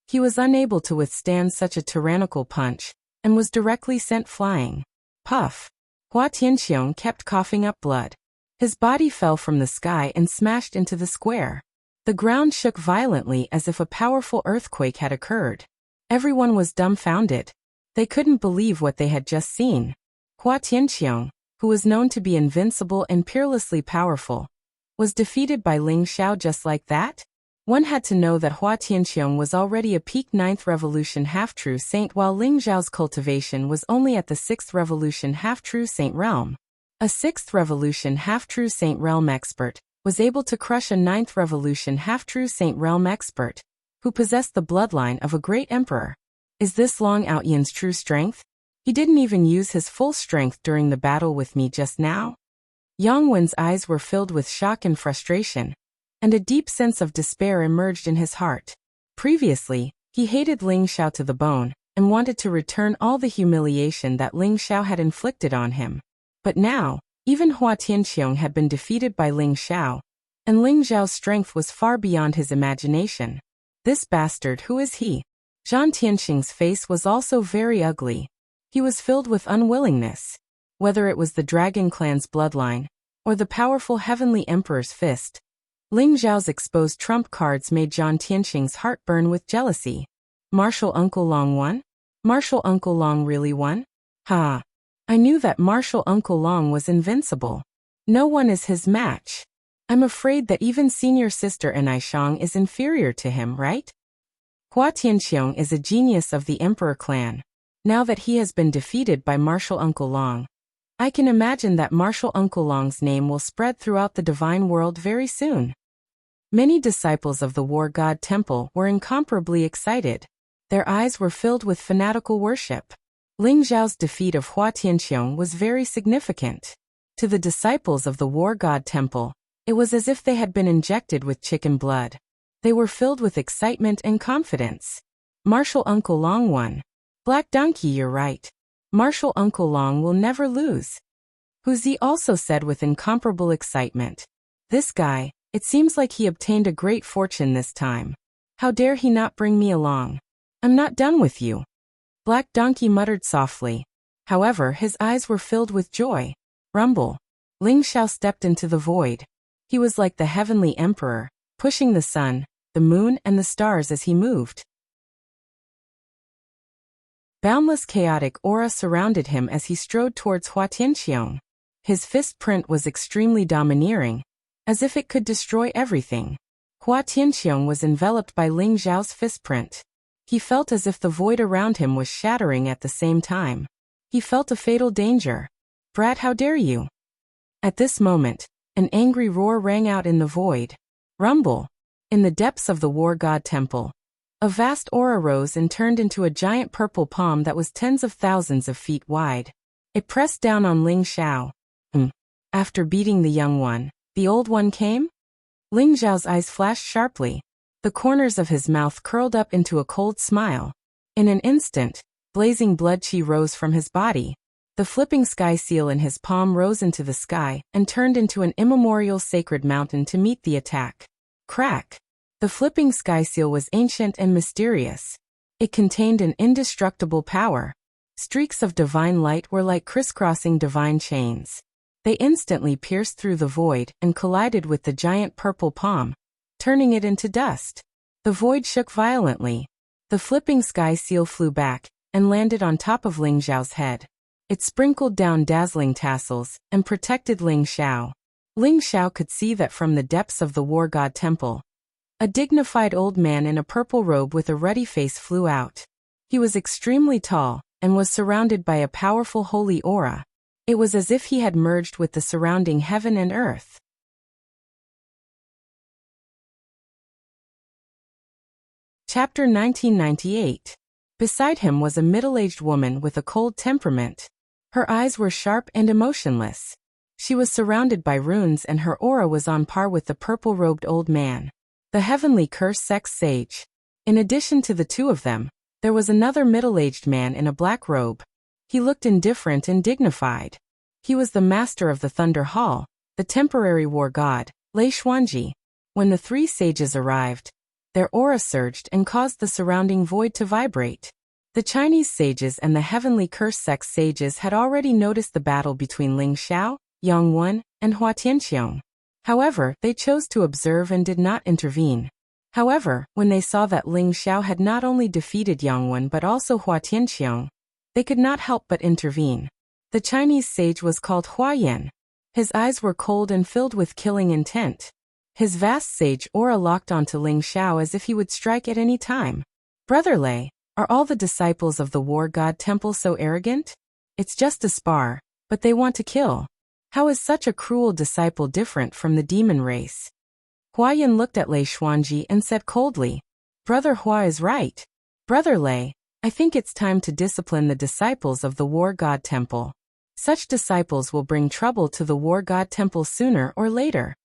He was unable to withstand such a tyrannical punch, and was directly sent flying. Puff! Hua Tianqiong kept coughing up blood. His body fell from the sky and smashed into the square. The ground shook violently as if a powerful earthquake had occurred. Everyone was dumbfounded. They couldn't believe what they had just seen. Hua Tianqiong, who was known to be invincible and peerlessly powerful, was defeated by Ling Xiao just like that? One had to know that Hua Tianqiong was already a peak 9th revolution half-true saint while Ling Xiao's cultivation was only at the 6th revolution half-true saint realm. A 6th revolution half-true saint realm expert was able to crush a 9th revolution half-true saint realm expert, who possessed the bloodline of a great emperor. Is this Long Outyan's true strength? He didn't even use his full strength during the battle with me just now. Yang Wen's eyes were filled with shock and frustration, and a deep sense of despair emerged in his heart. Previously, he hated Ling Xiao to the bone, and wanted to return all the humiliation that Ling Xiao had inflicted on him. But now, even Hua Tianqiong had been defeated by Ling Xiao, and Ling Xiao's strength was far beyond his imagination. This bastard, who is he? Zhang Tianxing's face was also very ugly. He was filled with unwillingness. Whether it was the Dragon Clan's bloodline, or the powerful Heavenly Emperor's fist, Ling Xiao's exposed trump cards made Zhang Tianxing's heart burn with jealousy. Martial Uncle Long won? Martial Uncle Long really won? Ha! I knew that Martial Uncle Long was invincible. No one is his match. I'm afraid that even senior sister Anaishang is inferior to him, right? Hua Tianqiong is a genius of the Emperor clan. Now that he has been defeated by Martial Uncle Long, I can imagine that Martial Uncle Long's name will spread throughout the divine world very soon. Many disciples of the War God Temple were incomparably excited. Their eyes were filled with fanatical worship. Ling Xiao's defeat of Hua Tianqiong was very significant. To the disciples of the War God Temple, it was as if they had been injected with chicken blood. They were filled with excitement and confidence. Martial Uncle Long won. Black Donkey, you're right. Martial Uncle Long will never lose. Huzi also said with incomparable excitement. This guy, it seems like he obtained a great fortune this time. How dare he not bring me along? I'm not done with you. Black Donkey muttered softly. However, his eyes were filled with joy. Rumble. Ling Xiao stepped into the void. He was like the Heavenly Emperor, pushing the sun, the moon, and the stars as he moved. Boundless chaotic aura surrounded him as he strode towards Hua Tianqiong. His fist print was extremely domineering, as if it could destroy everything. Hua Tianqiong was enveloped by Ling Xiao's fist print. He felt as if the void around him was shattering at the same time. He felt a fatal danger. Brat, how dare you? At this moment, an angry roar rang out in the void. Rumble. In the depths of the War God Temple, a vast aura rose and turned into a giant purple palm that was tens of thousands of feet wide. It pressed down on Ling Xiao. After beating the young one, the old one came? Ling Xiao's eyes flashed sharply. The corners of his mouth curled up into a cold smile. In an instant, blazing blood chi rose from his body. The flipping sky seal in his palm rose into the sky and turned into an immemorial sacred mountain to meet the attack. Crack! The flipping sky seal was ancient and mysterious. It contained an indestructible power. Streaks of divine light were like crisscrossing divine chains. They instantly pierced through the void and collided with the giant purple palm, turning it into dust. The void shook violently. The flipping sky seal flew back and landed on top of Ling Xiao's head. It sprinkled down dazzling tassels and protected Ling Xiao. Ling Xiao could see that from the depths of the war god temple. A dignified old man in a purple robe with a ruddy face flew out. He was extremely tall, and was surrounded by a powerful holy aura. It was as if he had merged with the surrounding heaven and earth. Chapter 1998. Beside him was a middle-aged woman with a cold temperament. Her eyes were sharp and emotionless. She was surrounded by runes and her aura was on par with the purple-robed old man, the heavenly curse sex sage. In addition to the two of them, there was another middle-aged man in a black robe. He looked indifferent and dignified. He was the master of the Thunder Hall, the temporary war god, Lei Xuanji. When the three sages arrived, their aura surged and caused the surrounding void to vibrate. The Chinese sages and the heavenly curse sex sages had already noticed the battle between Ling Xiao, Yang Wen, and Hua Tianqiong. However, they chose to observe and did not intervene. However, when they saw that Ling Xiao had not only defeated Yang Wen but also Hua Tianqiong, they could not help but intervene. The Chinese sage was called Hua Yan. His eyes were cold and filled with killing intent. His vast sage aura locked onto Ling Xiao as if he would strike at any time. Brother Lei, are all the disciples of the war god temple so arrogant? It's just a spar, but they want to kill. How is such a cruel disciple different from the demon race? Hua Yan looked at Lei Xuanji and said coldly, Brother Hua is right. Brother Lei, I think it's time to discipline the disciples of the war god temple. Such disciples will bring trouble to the war god temple sooner or later.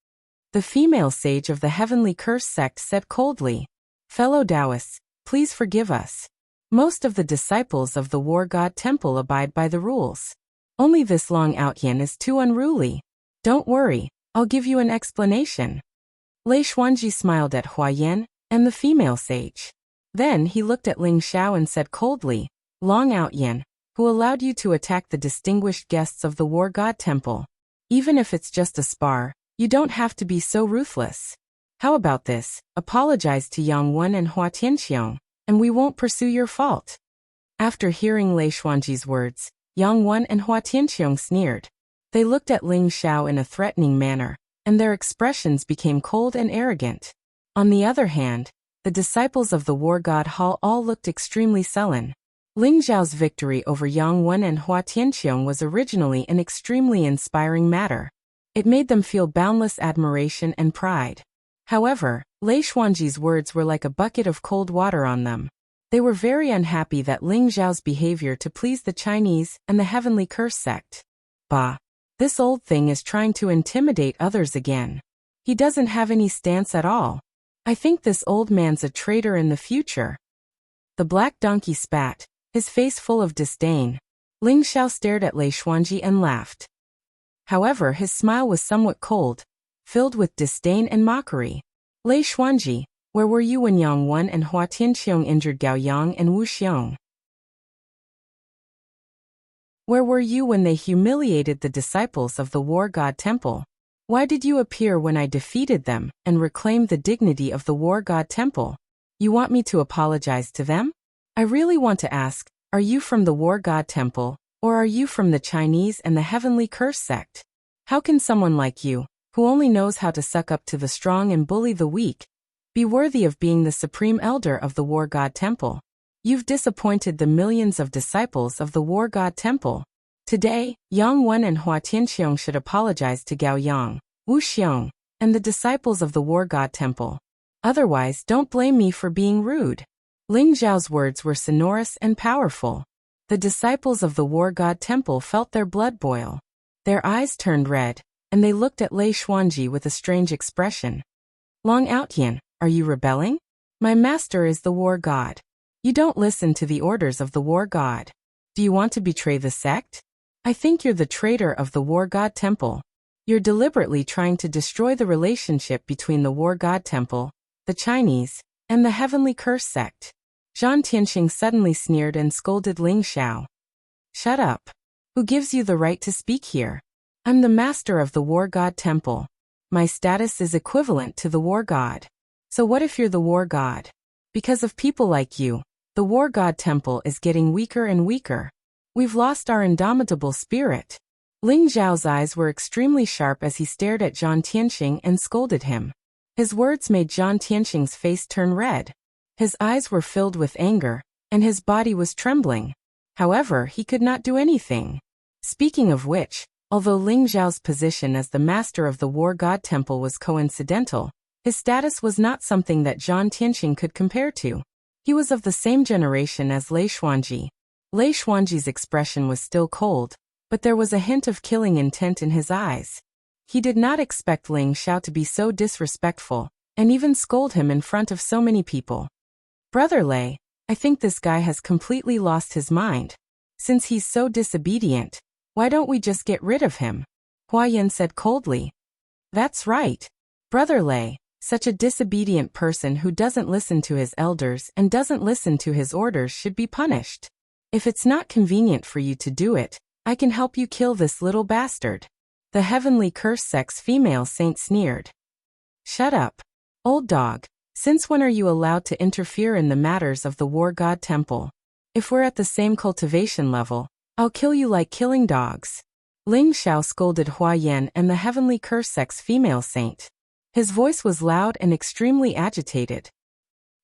The female sage of the heavenly curse sect said coldly, Fellow Taoists, please forgive us. Most of the disciples of the war god temple abide by the rules. Only this Long Outyan is too unruly. Don't worry, I'll give you an explanation. Lei Xuanji smiled at Hua Yan and the female sage. Then he looked at Ling Xiao and said coldly, Long Outyan, who allowed you to attack the distinguished guests of the war god temple? Even if it's just a spar, you don't have to be so ruthless. How about this? Apologize to Yang Wen and Hua Tianqiong, and we won't pursue your fault. After hearing Lei Xuanji's words, Yang Wen and Hua Tianqiong sneered. They looked at Ling Xiao in a threatening manner, and their expressions became cold and arrogant. On the other hand, the disciples of the war god hall all looked extremely sullen. Ling Xiao's victory over Yang Wen and Hua Tianqiong was originally an extremely inspiring matter. It made them feel boundless admiration and pride. However, Lei Xuanji's words were like a bucket of cold water on them. They were very unhappy that Ling Xiao's behavior to please the Chinese and the heavenly curse sect. Bah! This old thing is trying to intimidate others again. He doesn't have any stance at all. I think this old man's a traitor in the future. The black donkey spat, his face full of disdain. Ling Xiao stared at Lei Xuanji and laughed. However, his smile was somewhat cold, filled with disdain and mockery. Lei Xuanji, where were you when Yang Wen and Hua Tianqiong injured Gao Yang and Wu Xiong? Where were you when they humiliated the disciples of the war god temple? Why did you appear when I defeated them and reclaimed the dignity of the war god temple? You want me to apologize to them? I really want to ask, are you from the war god temple, or are you from the Chinese and the heavenly curse sect? How can someone like you, who only knows how to suck up to the strong and bully the weak, be worthy of being the supreme elder of the war god temple? You've disappointed the millions of disciples of the war god temple. Today, Yang Wen and Hua Tianqiong should apologize to Gao Yang, Wu Xiong, and the disciples of the war god temple. Otherwise, don't blame me for being rude. Ling Xiao's words were sonorous and powerful. The disciples of the war god temple felt their blood boil. Their eyes turned red, and they looked at Lei Xuanji with a strange expression. Long Outyan, are you rebelling? My master is the war god. You don't listen to the orders of the war god. Do you want to betray the sect? I think you're the traitor of the war god temple. You're deliberately trying to destroy the relationship between the war god temple, the Chinese, and the heavenly curse sect. Zhang Tianxing suddenly sneered and scolded Ling Xiao. Shut up. Who gives you the right to speak here? I'm the master of the war god temple. My status is equivalent to the war god. So what if you're the war god? Because of people like you, the war god temple is getting weaker and weaker. We've lost our indomitable spirit. Ling Zhao's eyes were extremely sharp as he stared at Zhang Tianxing and scolded him. His words made Zhang Tianxing's face turn red. His eyes were filled with anger, and his body was trembling. However, he could not do anything. Speaking of which, although Ling Zhao's position as the master of the War God Temple was coincidental, his status was not something that Zhang Tianxing could compare to. He was of the same generation as Lei Xuanji. Lei Xuanji's expression was still cold, but there was a hint of killing intent in his eyes. He did not expect Ling Xiao to be so disrespectful, and even scold him in front of so many people. Brother Lei, I think this guy has completely lost his mind. Since he's so disobedient, why don't we just get rid of him? Hua Yan said coldly. That's right. Brother Lei, such a disobedient person who doesn't listen to his elders and doesn't listen to his orders should be punished. If it's not convenient for you to do it, I can help you kill this little bastard. The heavenly curse sex female saint sneered. Shut up. Old dog, since when are you allowed to interfere in the matters of the War God Temple? If we're at the same cultivation level, I'll kill you like killing dogs. Ling Xiao scolded Hua Yan and the heavenly curse sex female saint. His voice was loud and extremely agitated.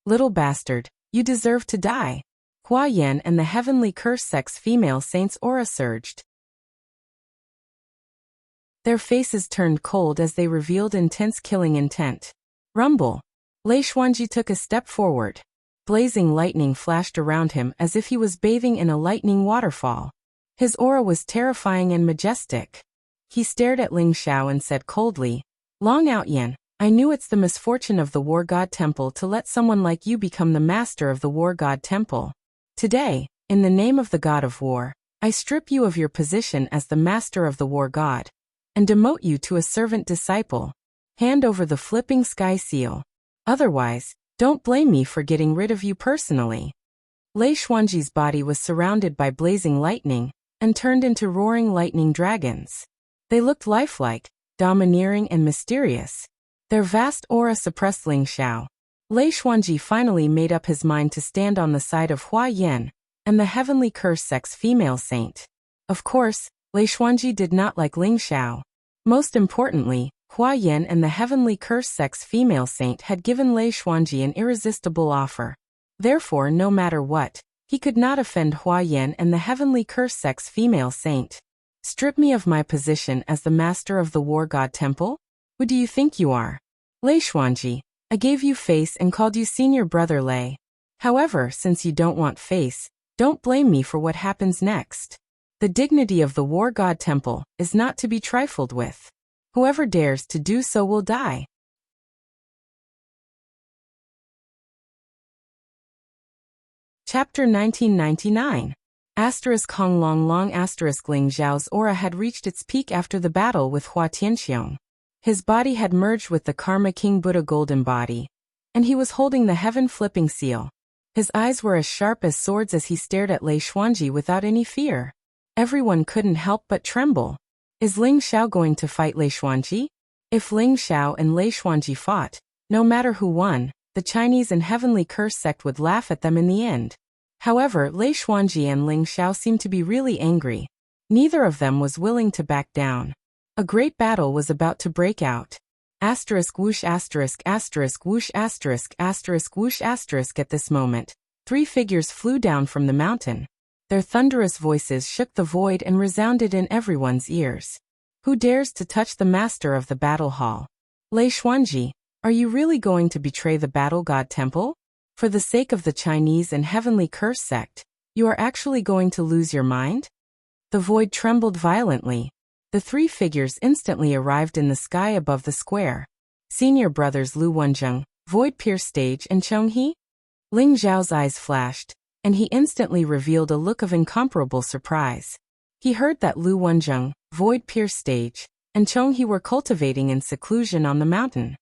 Little bastard, you deserve to die. Hua Yan and the heavenly curse sex female saint's aura surged. Their faces turned cold as they revealed intense killing intent. Rumble. Lei Xuanji took a step forward. Blazing lightning flashed around him as if he was bathing in a lightning waterfall. His aura was terrifying and majestic. He stared at Ling Xiao and said coldly, Long out Yan, I knew it's the misfortune of the War God Temple to let someone like you become the master of the War God Temple. Today, in the name of the God of War, I strip you of your position as the master of the War God, and demote you to a servant disciple. Hand over the flipping sky seal. Otherwise, don't blame me for getting rid of you personally. Lei Xuanji's body was surrounded by blazing lightning, and turned into roaring lightning dragons. They looked lifelike, domineering and mysterious. Their vast aura suppressed Ling Xiao. Lei Xuanji finally made up his mind to stand on the side of Hua Yan and the heavenly curse sex female saint. Of course, Lei Xuanji did not like Ling Xiao. Most importantly, Hua Yan and the heavenly curse sex female saint had given Lei Xuanji an irresistible offer. Therefore, no matter what, he could not offend Hua Yan and the heavenly curse sex female saint. Strip me of my position as the master of the War God Temple? Who do you think you are? Lei Xuanji, I gave you face and called you senior brother Lei. However, since you don't want face, don't blame me for what happens next. The dignity of the War God Temple is not to be trifled with. Whoever dares to do so will die. Chapter 1999. Hong Long Long Ling Zhao's aura had reached its peak after the battle with Hua Tianxiong. His body had merged with the Karma King Buddha golden body, and he was holding the heaven flipping seal. His eyes were as sharp as swords as he stared at Lei Xuanji without any fear. Everyone couldn't help but tremble. Is Ling Xiao going to fight Lei Xuanji? If Ling Xiao and Lei Xuanji fought, no matter who won, the Chinese and Heavenly Curse sect would laugh at them in the end. However, Lei Xuanji and Ling Xiao seemed to be really angry. Neither of them was willing to back down. A great battle was about to break out. Asterisk whoosh asterisk asterisk whoosh asterisk asterisk whoosh asterisk. At this moment, 3 figures flew down from the mountain. Their thunderous voices shook the void and resounded in everyone's ears. Who dares to touch the master of the battle hall? Lei Xuanji, are you really going to betray the Battle God Temple? For the sake of the Chinese and Heavenly Curse sect, you are actually going to lose your mind? The void trembled violently. The 3 figures instantly arrived in the sky above the square. Senior brothers Lu Wenzheng, Void Pierce Stage and Cheng He? Ling Zhao's eyes flashed, and he instantly revealed a look of incomparable surprise. He heard that Lu Wenzheng, Void Pierce Stage, and Cheng He were cultivating in seclusion on the mountain.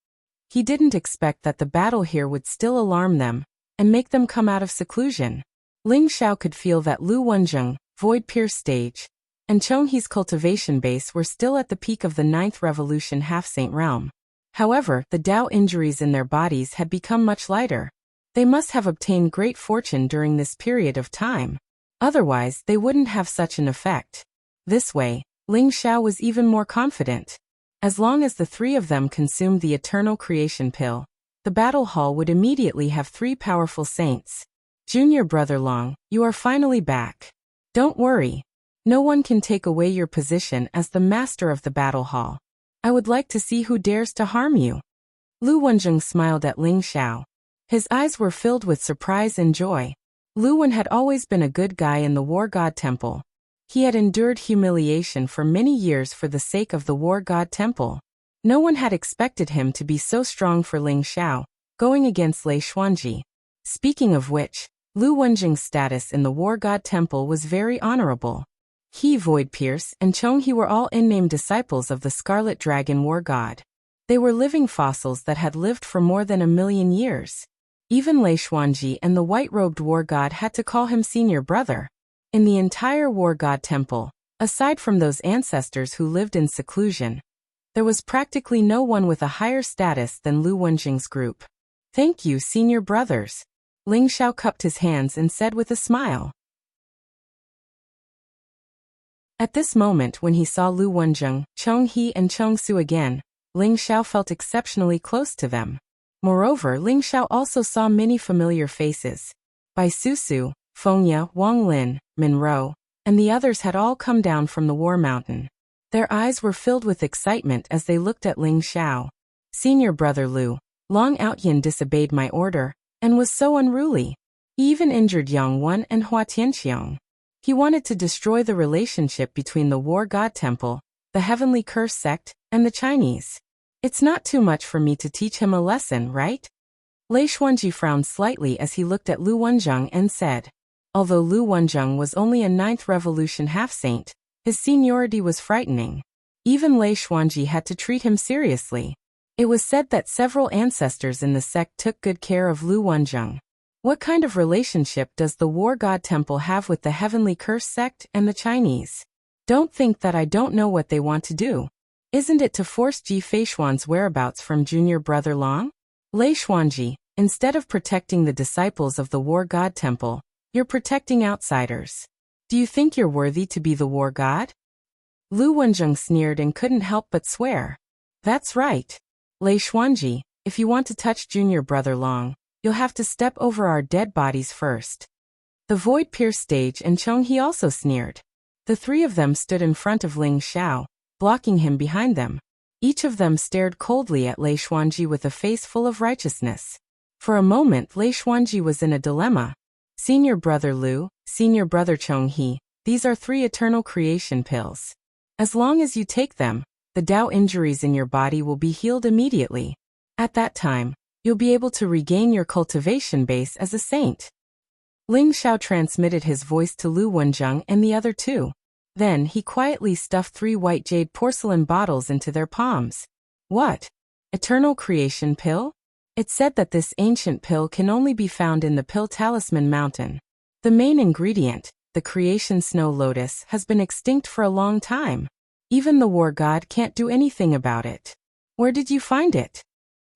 He didn't expect that the battle here would still alarm them, and make them come out of seclusion. Ling Xiao could feel that Lu Wenzheng, Void Pierce Stage, and Cheng He's cultivation base were still at the peak of the 9th Revolution half-saint realm. However, the Dao injuries in their bodies had become much lighter. They must have obtained great fortune during this period of time. Otherwise, they wouldn't have such an effect. This way, Ling Xiao was even more confident. As long as the three of them consumed the eternal creation pill, the battle hall would immediately have three powerful saints. Junior brother Long, you are finally back. Don't worry. No one can take away your position as the master of the battle hall. I would like to see who dares to harm you. Lu Wenjing smiled at Ling Xiao. His eyes were filled with surprise and joy. Lu Wen had always been a good guy in the War God Temple. He had endured humiliation for many years for the sake of the War God Temple. No one had expected him to be so strong for Ling Xiao, going against Lei Xuanji. Speaking of which, Lu Wenjing's status in the War God Temple was very honorable. He, Void Pierce, and Chong He were all unnamed disciples of the Scarlet Dragon War God. They were living fossils that had lived for more than 1,000,000 years. Even Lei Xuanji and the white-robed War God had to call him senior brother. In the entire War God Temple, aside from those ancestors who lived in seclusion, there was practically no one with a higher status than Lu Wenjing's group. Thank you, senior brothers. Ling Xiao cupped his hands and said with a smile. At this moment when he saw Lu Wenjing, Chong He and Chong Su again, Ling Xiao felt exceptionally close to them. Moreover, Ling Xiao also saw many familiar faces. Bai Susu, Fengya, Wang Lin, Min Ro, and the others had all come down from the War Mountain. Their eyes were filled with excitement as they looked at Ling Xiao. Senior brother Lu, Long Outyin disobeyed my order, and was so unruly. He even injured Yang Wen and Hua Tianxiong. He wanted to destroy the relationship between the War God Temple, the Heavenly Curse sect, and the Chinese. It's not too much for me to teach him a lesson, right? Lei Xuanji frowned slightly as he looked at Lu Wenjing and said. Although Lu Wenjing was only a 9th Revolution half-saint, his seniority was frightening. Even Lei Xuanji had to treat him seriously. It was said that several ancestors in the sect took good care of Lu Wenjing. What kind of relationship does the War God Temple have with the Heavenly Curse sect and the Chinese? Don't think that I don't know what they want to do. Isn't it to force Ji Feishuan's whereabouts from junior brother Long? Lei Xuanji, instead of protecting the disciples of the War God Temple, you're protecting outsiders. Do you think you're worthy to be the War God? Lu Wenjing sneered and couldn't help but swear. That's right. Lei Xuanji, if you want to touch junior brother Long, you'll have to step over our dead bodies first. The Void Pierce stage and Chong He also sneered. The three of them stood in front of Ling Xiao, blocking him behind them. Each of them stared coldly at Lei Xuanji with a face full of righteousness. For a moment Lei Xuanji was in a dilemma. Senior brother Lu, senior brother Chong He, these are 3 eternal creation pills. As long as you take them, the Dao injuries in your body will be healed immediately. At that time, you'll be able to regain your cultivation base as a saint. Ling Xiao transmitted his voice to Lu Wenjing and the other 2. Then he quietly stuffed 3 white jade porcelain bottles into their palms. What? Eternal creation pill? It said that this ancient pill can only be found in the Pill Talisman Mountain. The main ingredient, the creation snow lotus, has been extinct for a long time. Even the War God can't do anything about it. Where did you find it?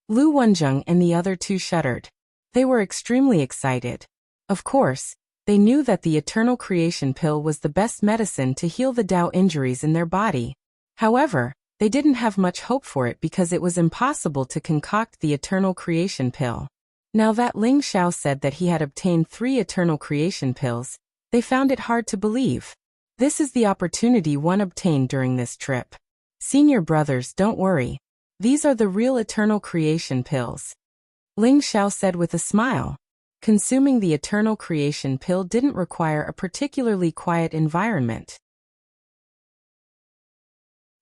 Lu Wenjing and the other 2 shuddered. They were extremely excited. Of course, they knew that the eternal creation pill was the best medicine to heal the Dao injuries in their body. However, they didn't have much hope for it because it was impossible to concoct the eternal creation pill. Now that Ling Xiao said that he had obtained 3 eternal creation pills, they found it hard to believe. This is the opportunity one obtained during this trip. Senior brothers, don't worry. These are the real eternal creation pills. Ling Xiao said with a smile. Consuming the eternal creation pill didn't require a particularly quiet environment.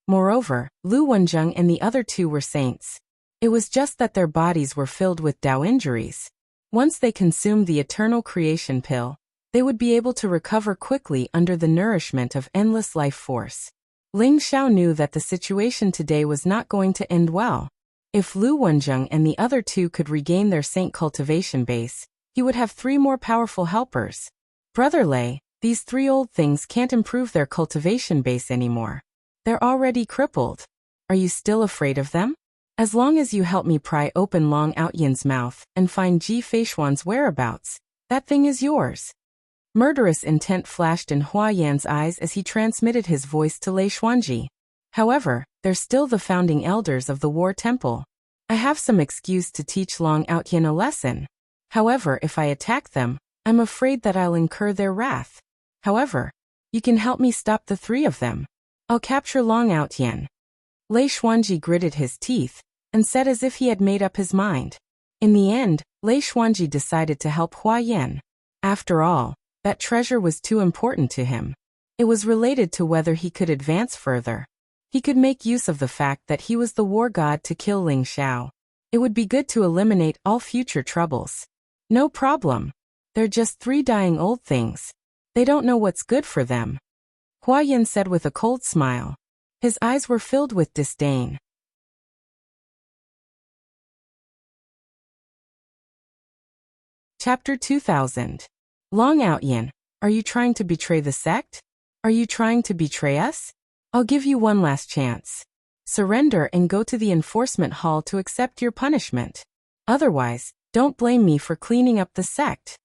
Moreover, Lu Wenjing and the other 2 were saints. It was just that their bodies were filled with Dao injuries. Once they consumed the eternal creation pill, they would be able to recover quickly under the nourishment of endless life force. Ling Xiao knew that the situation today was not going to end well. If Lu Wenjing and the other 2 could regain their saint cultivation base, he would have 3 more powerful helpers. Brother Lei, these 3 old things can't improve their cultivation base anymore. They're already crippled. Are you still afraid of them? As long as you help me pry open Long Outyin's mouth and find Ji Feishuan's whereabouts, that thing is yours. Murderous intent flashed in Hua Yan's eyes as he transmitted his voice to Lei Xuanji. However, they're still the founding elders of the War Temple. I have some excuse to teach Long Outyan a lesson. However, if I attack them, I'm afraid that I'll incur their wrath. However, you can help me stop the three of them. I'll capture Long Outyan. Lei Xuanji gritted his teeth and said as if he had made up his mind. In the end, Lei Xuanji decided to help Hua Yan. After all, that treasure was too important to him. It was related to whether he could advance further. He could make use of the fact that he was the war god to kill Ling Xiao. It would be good to eliminate all future troubles. No problem. They're just three dying old things. They don't know what's good for them. Hua Yan said with a cold smile. His eyes were filled with disdain. Chapter 2000. Long Outyan, are you trying to betray the sect? Are you trying to betray us? I'll give you one last chance. Surrender and go to the enforcement hall to accept your punishment. Otherwise, don't blame me for cleaning up the sect.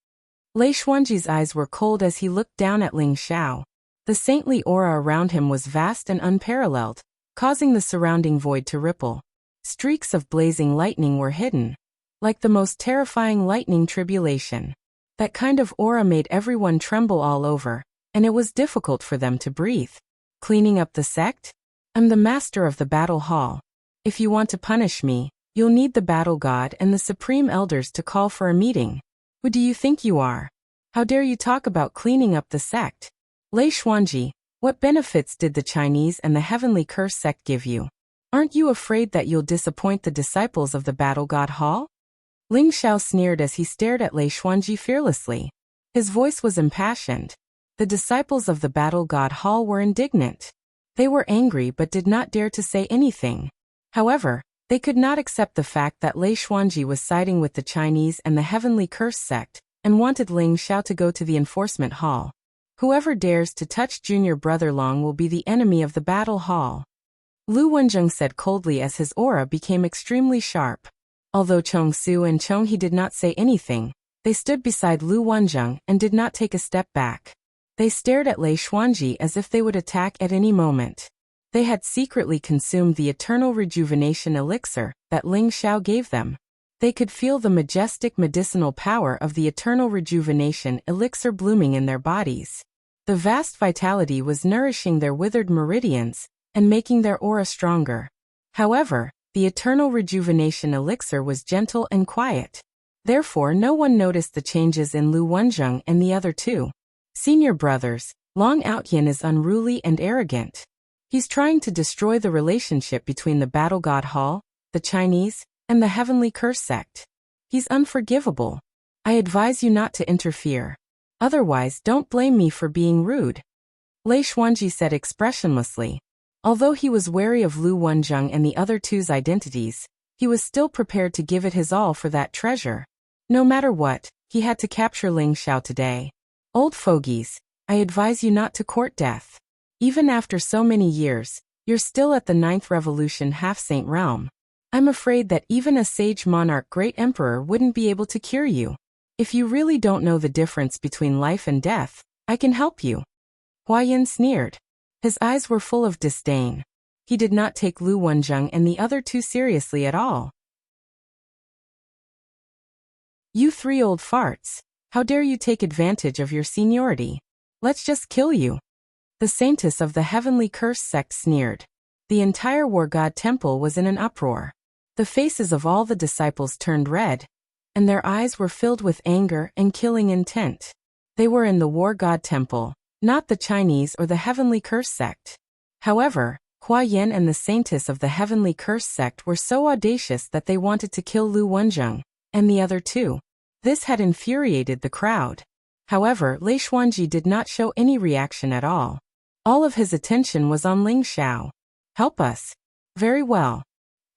Lei Xuanji's eyes were cold as he looked down at Ling Xiao. The saintly aura around him was vast and unparalleled, causing the surrounding void to ripple. Streaks of blazing lightning were hidden, like the most terrifying lightning tribulation. That kind of aura made everyone tremble all over, and it was difficult for them to breathe. Cleaning up the sect? I'm the master of the battle hall. If you want to punish me, you'll need the battle god and the supreme elders to call for a meeting. Who do you think you are? How dare you talk about cleaning up the sect? Lei Xuanji, what benefits did the Chinese and the Heavenly Curse sect give you? Aren't you afraid that you'll disappoint the disciples of the battle god hall? Ling Xiao sneered as he stared at Lei Xuanji fearlessly. His voice was impassioned. The disciples of the battle god hall were indignant. They were angry but did not dare to say anything. However, they could not accept the fact that Lei Xuanji was siding with the Chinese and the Heavenly Curse sect, and wanted Ling Xiao to go to the enforcement hall. Whoever dares to touch junior brother Long will be the enemy of the battle hall. Lu Wenjing said coldly as his aura became extremely sharp. Although Chong Su and Chong He did not say anything, they stood beside Lu Wenjing and did not take a step back. They stared at Lei Xuanji as if they would attack at any moment. They had secretly consumed the eternal rejuvenation elixir that Ling Xiao gave them. They could feel the majestic medicinal power of the eternal rejuvenation elixir blooming in their bodies. The vast vitality was nourishing their withered meridians and making their aura stronger. However, the eternal rejuvenation elixir was gentle and quiet. Therefore, no one noticed the changes in Lu Wenjing and the other two. Senior brothers, Long Outyan is unruly and arrogant. He's trying to destroy the relationship between the Battle God Hall, the Chinese, and the Heavenly Curse sect. He's unforgivable. I advise you not to interfere. Otherwise, don't blame me for being rude. Lei Xuanji said expressionlessly. Although he was wary of Lu Wenjing and the other two's identities, he was still prepared to give it his all for that treasure. No matter what, he had to capture Ling Xiao today. Old fogies, I advise you not to court death. Even after so many years, you're still at the 9th Revolution half-saint realm. I'm afraid that even a sage monarch great emperor wouldn't be able to cure you. If you really don't know the difference between life and death, I can help you. Hua Yan sneered. His eyes were full of disdain. He did not take Lu Wenjing and the other two seriously at all. You three old farts. How dare you take advantage of your seniority? Let's just kill you. The saintess of the Heavenly Curse sect sneered. The entire War God Temple was in an uproar. The faces of all the disciples turned red, and their eyes were filled with anger and killing intent. They were in the War God Temple, not the Chinese or the Heavenly Curse sect. However, Hua Yan and the saintess of the Heavenly Curse sect were so audacious that they wanted to kill Lu Wenjing and the other two. This had infuriated the crowd. However, Lei Xuanji did not show any reaction at all. All of his attention was on Ling Xiao. Help us. Very well.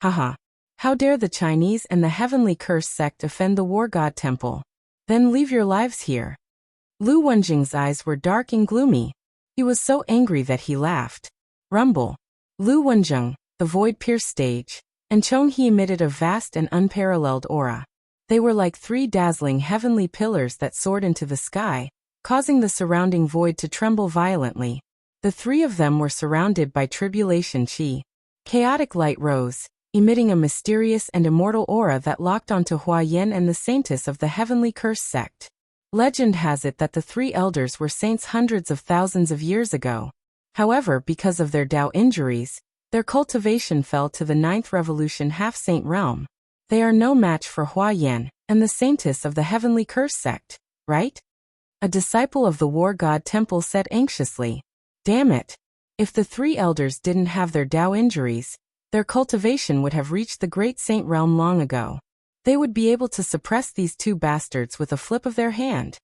Haha. How dare the Chinese and the Heavenly Curse sect offend the War God Temple? Then leave your lives here. Lu Wenjing's eyes were dark and gloomy. He was so angry that he laughed. Rumble. Lu Wenjing, the void-pierced stage, and Chong He emitted a vast and unparalleled aura. They were like three dazzling heavenly pillars that soared into the sky, causing the surrounding void to tremble violently. The three of them were surrounded by tribulation chi. Chaotic light rose, emitting a mysterious and immortal aura that locked onto Hua Yan and the saintess of the heavenly curse sect. Legend has it that the three elders were saints hundreds of thousands of years ago. However, because of their Tao injuries, their cultivation fell to the ninth revolution half-saint realm. They are no match for Hua Yan and the saintess of the heavenly curse sect, right? A disciple of the war god temple said anxiously. Damn it. If the three elders didn't have their Tao injuries, their cultivation would have reached the great saint realm long ago. They would be able to suppress these two bastards with a flip of their hand.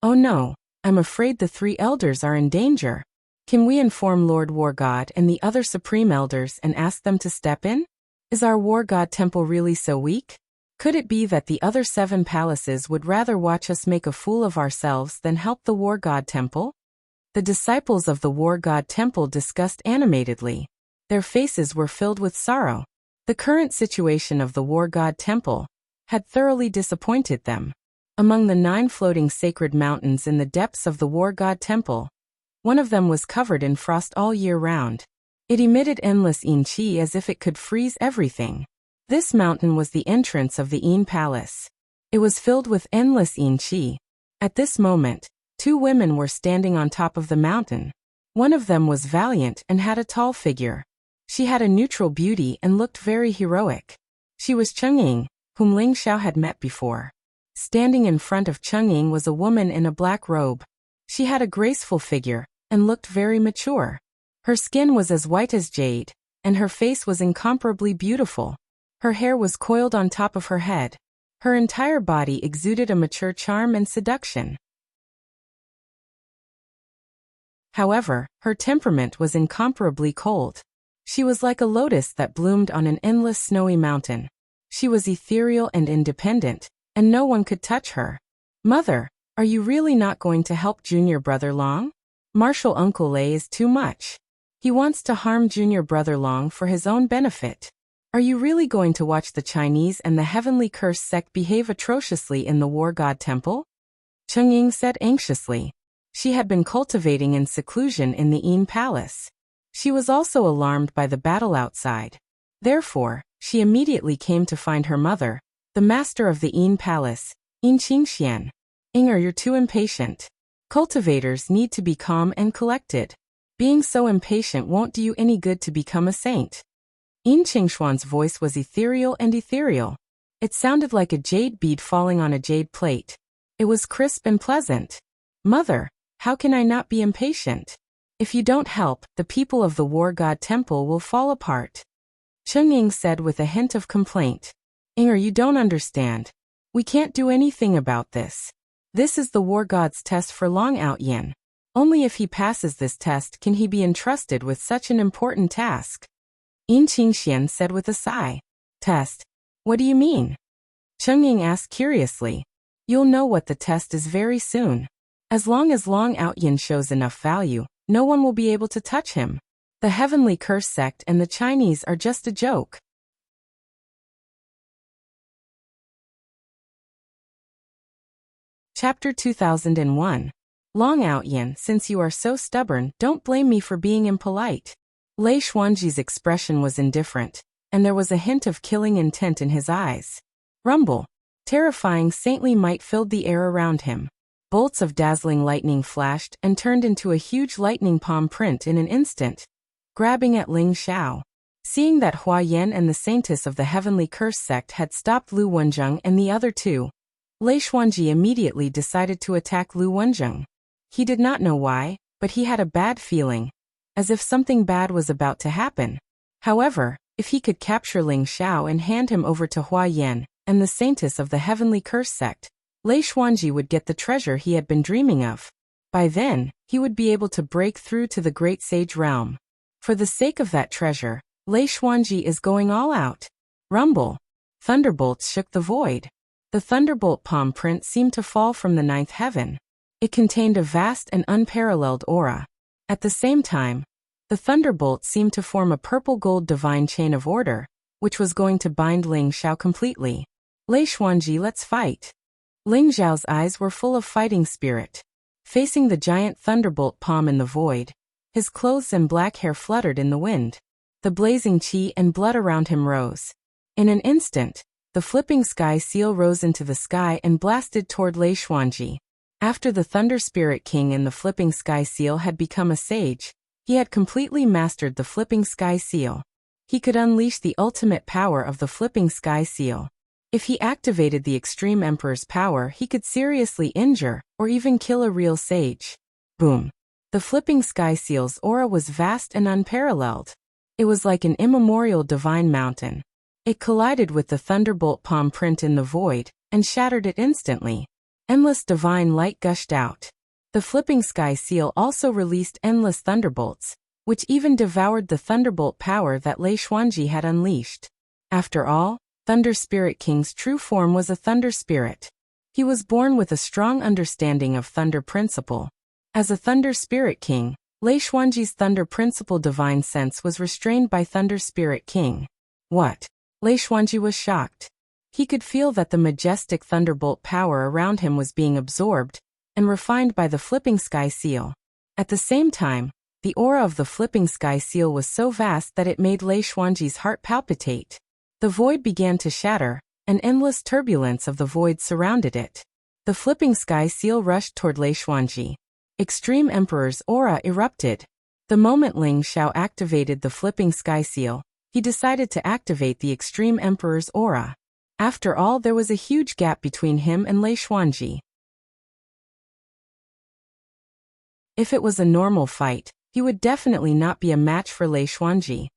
Oh no, I'm afraid the three elders are in danger. Can we inform Lord War God and the other supreme elders and ask them to step in? Is our war god temple really so weak? Could it be that the other 7 palaces would rather watch us make a fool of ourselves than help the war god temple? The disciples of the war god temple discussed animatedly. Their faces were filled with sorrow. The current situation of the war god temple had thoroughly disappointed them. Among the 9 floating sacred mountains in the depths of the war god temple, one of them was covered in frost all year round. It emitted endless yin qi as if it could freeze everything. This mountain was the entrance of the Yin Palace. It was filled with endless yin qi. At this moment, 2 women were standing on top of the mountain. One of them was valiant and had a tall figure. She had a neutral beauty and looked very heroic. She was Cheng-Ying, whom Ling Xiao had met before. Standing in front of Cheng-Ying was a woman in a black robe. She had a graceful figure and looked very mature. Her skin was as white as jade, and her face was incomparably beautiful. Her hair was coiled on top of her head. Her entire body exuded a mature charm and seduction. However, her temperament was incomparably cold. She was like a lotus that bloomed on an endless snowy mountain. She was ethereal and independent, and no one could touch her. Mother, are you really not going to help junior brother Long? Martial Uncle Lei is too much. He wants to harm junior brother Long for his own benefit. Are you really going to watch the Chinese and the heavenly curse sect behave atrociously in the war god temple? Cheng-Ying said anxiously. She had been cultivating in seclusion in the Yin Palace. She was also alarmed by the battle outside. Therefore, she immediately came to find her mother, the master of the Yin Palace, Yin Qingxian. Inger, you're too impatient. Cultivators need to be calm and collected. Being so impatient won't do you any good to become a saint. Yin Qingshuan's voice was ethereal and ethereal. It sounded like a jade bead falling on a jade plate. It was crisp and pleasant. Mother, how can I not be impatient? If you don't help, the people of the war god temple will fall apart. Cheng-Ying said with a hint of complaint. Inger, you don't understand. We can't do anything about this. This is the war god's test for Long Outyin. Only if he passes this test can he be entrusted with such an important task. Yin Qingxian said with a sigh. Test? What do you mean? Cheng-Ying asked curiously. You'll know what the test is very soon. As long as Long Outyin shows enough value, no one will be able to touch him. The heavenly curse sect and the Chinese are just a joke. Chapter 2001. Long Outyin, since you are so stubborn, don't blame me for being impolite. Lei Xuanji's expression was indifferent, and there was a hint of killing intent in his eyes. Rumble. Terrifying saintly might filled the air around him. Bolts of dazzling lightning flashed and turned into a huge lightning palm print in an instant, grabbing at Ling Xiao. Seeing that Hua Yan and the saintess of the heavenly curse sect had stopped Lu Wenzheng and the other 2, Lei Xuanji immediately decided to attack Lu Wenzheng. He did not know why, but he had a bad feeling, as if something bad was about to happen. However, if he could capture Ling Xiao and hand him over to Hua Yan and the saintess of the heavenly curse sect, Lei Xuanji would get the treasure he had been dreaming of. By then, he would be able to break through to the great sage realm. For the sake of that treasure, Lei Xuanji is going all out. Rumble. Thunderbolts shook the void. The thunderbolt palm print seemed to fall from the 9th heaven. It contained a vast and unparalleled aura. At the same time, the thunderbolt seemed to form a purple-gold divine chain of order, which was going to bind Ling Xiao completely. Lei Xuanji, let's fight. Ling Xiao's eyes were full of fighting spirit. facing the giant thunderbolt palm in the void. His clothes and black hair fluttered in the wind. The blazing qi and blood around him rose. In an instant, the flipping sky seal rose into the sky and blasted toward Lei Xuanji. After the Thunder Spirit King and the flipping sky seal had become a sage, he had completely mastered the flipping sky seal. He could unleash the ultimate power of the flipping sky seal. If he activated the Extreme Emperor's power, he could seriously injure, or even kill a real sage. Boom. The flipping sky seal's aura was vast and unparalleled. It was like an immemorial divine mountain. It collided with the thunderbolt palm print in the void, and shattered it instantly. Endless divine light gushed out. The flipping sky seal also released endless thunderbolts, which even devoured the thunderbolt power that Lei Xuanji had unleashed. After all, Thunder Spirit King's true form was a thunder spirit. He was born with a strong understanding of thunder principle. As a Thunder Spirit King, Lei Xuanji's thunder principle divine sense was restrained by Thunder Spirit King. What? Lei Xuanji was shocked. He could feel that the majestic thunderbolt power around him was being absorbed and refined by the flipping sky seal. At the same time, the aura of the flipping sky seal was so vast that it made Lei Xuanji's heart palpitate. The void began to shatter, an endless turbulence of the void surrounded it. The flipping sky seal rushed toward Lei Xuanji. Extreme Emperor's aura erupted. The moment Ling Xiao activated the flipping sky seal, he decided to activate the Extreme Emperor's aura. After all, there was a huge gap between him and Lei Xuanji. If it was a normal fight, he would definitely not be a match for Lei Xuanji.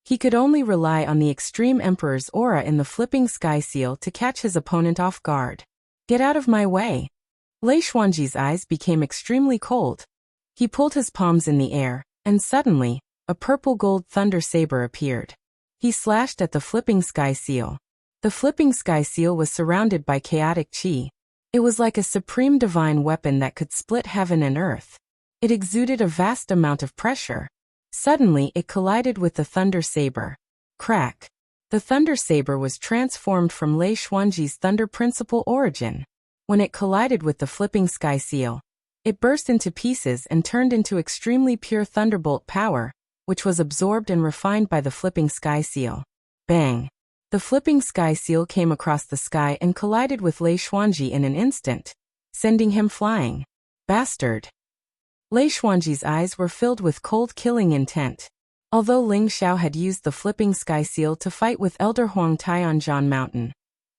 He could only rely on the Extreme Emperor's aura in the flipping sky seal to catch his opponent off guard. Get out of my way. Lei Xuanji's eyes became extremely cold. He pulled his palms in the air, and suddenly, a purple gold thunder saber appeared. He slashed at the flipping sky seal. The flipping sky seal was surrounded by chaotic qi. It was like a supreme divine weapon that could split heaven and earth. It exuded a vast amount of pressure. Suddenly it collided with the thunder saber. Crack. The thunder saber was transformed from Lei Xuanji's thunder principle origin. When it collided with the flipping sky seal, it burst into pieces and turned into extremely pure thunderbolt power, which was absorbed and refined by the flipping sky seal. Bang. The flipping sky seal came across the sky and collided with Lei Xuanji in an instant, sending him flying. Bastard. Lei Xuanji's eyes were filled with cold killing intent. Although Ling Xiao had used the flipping sky seal to fight with Elder Huang Tai on Zhan Mountain,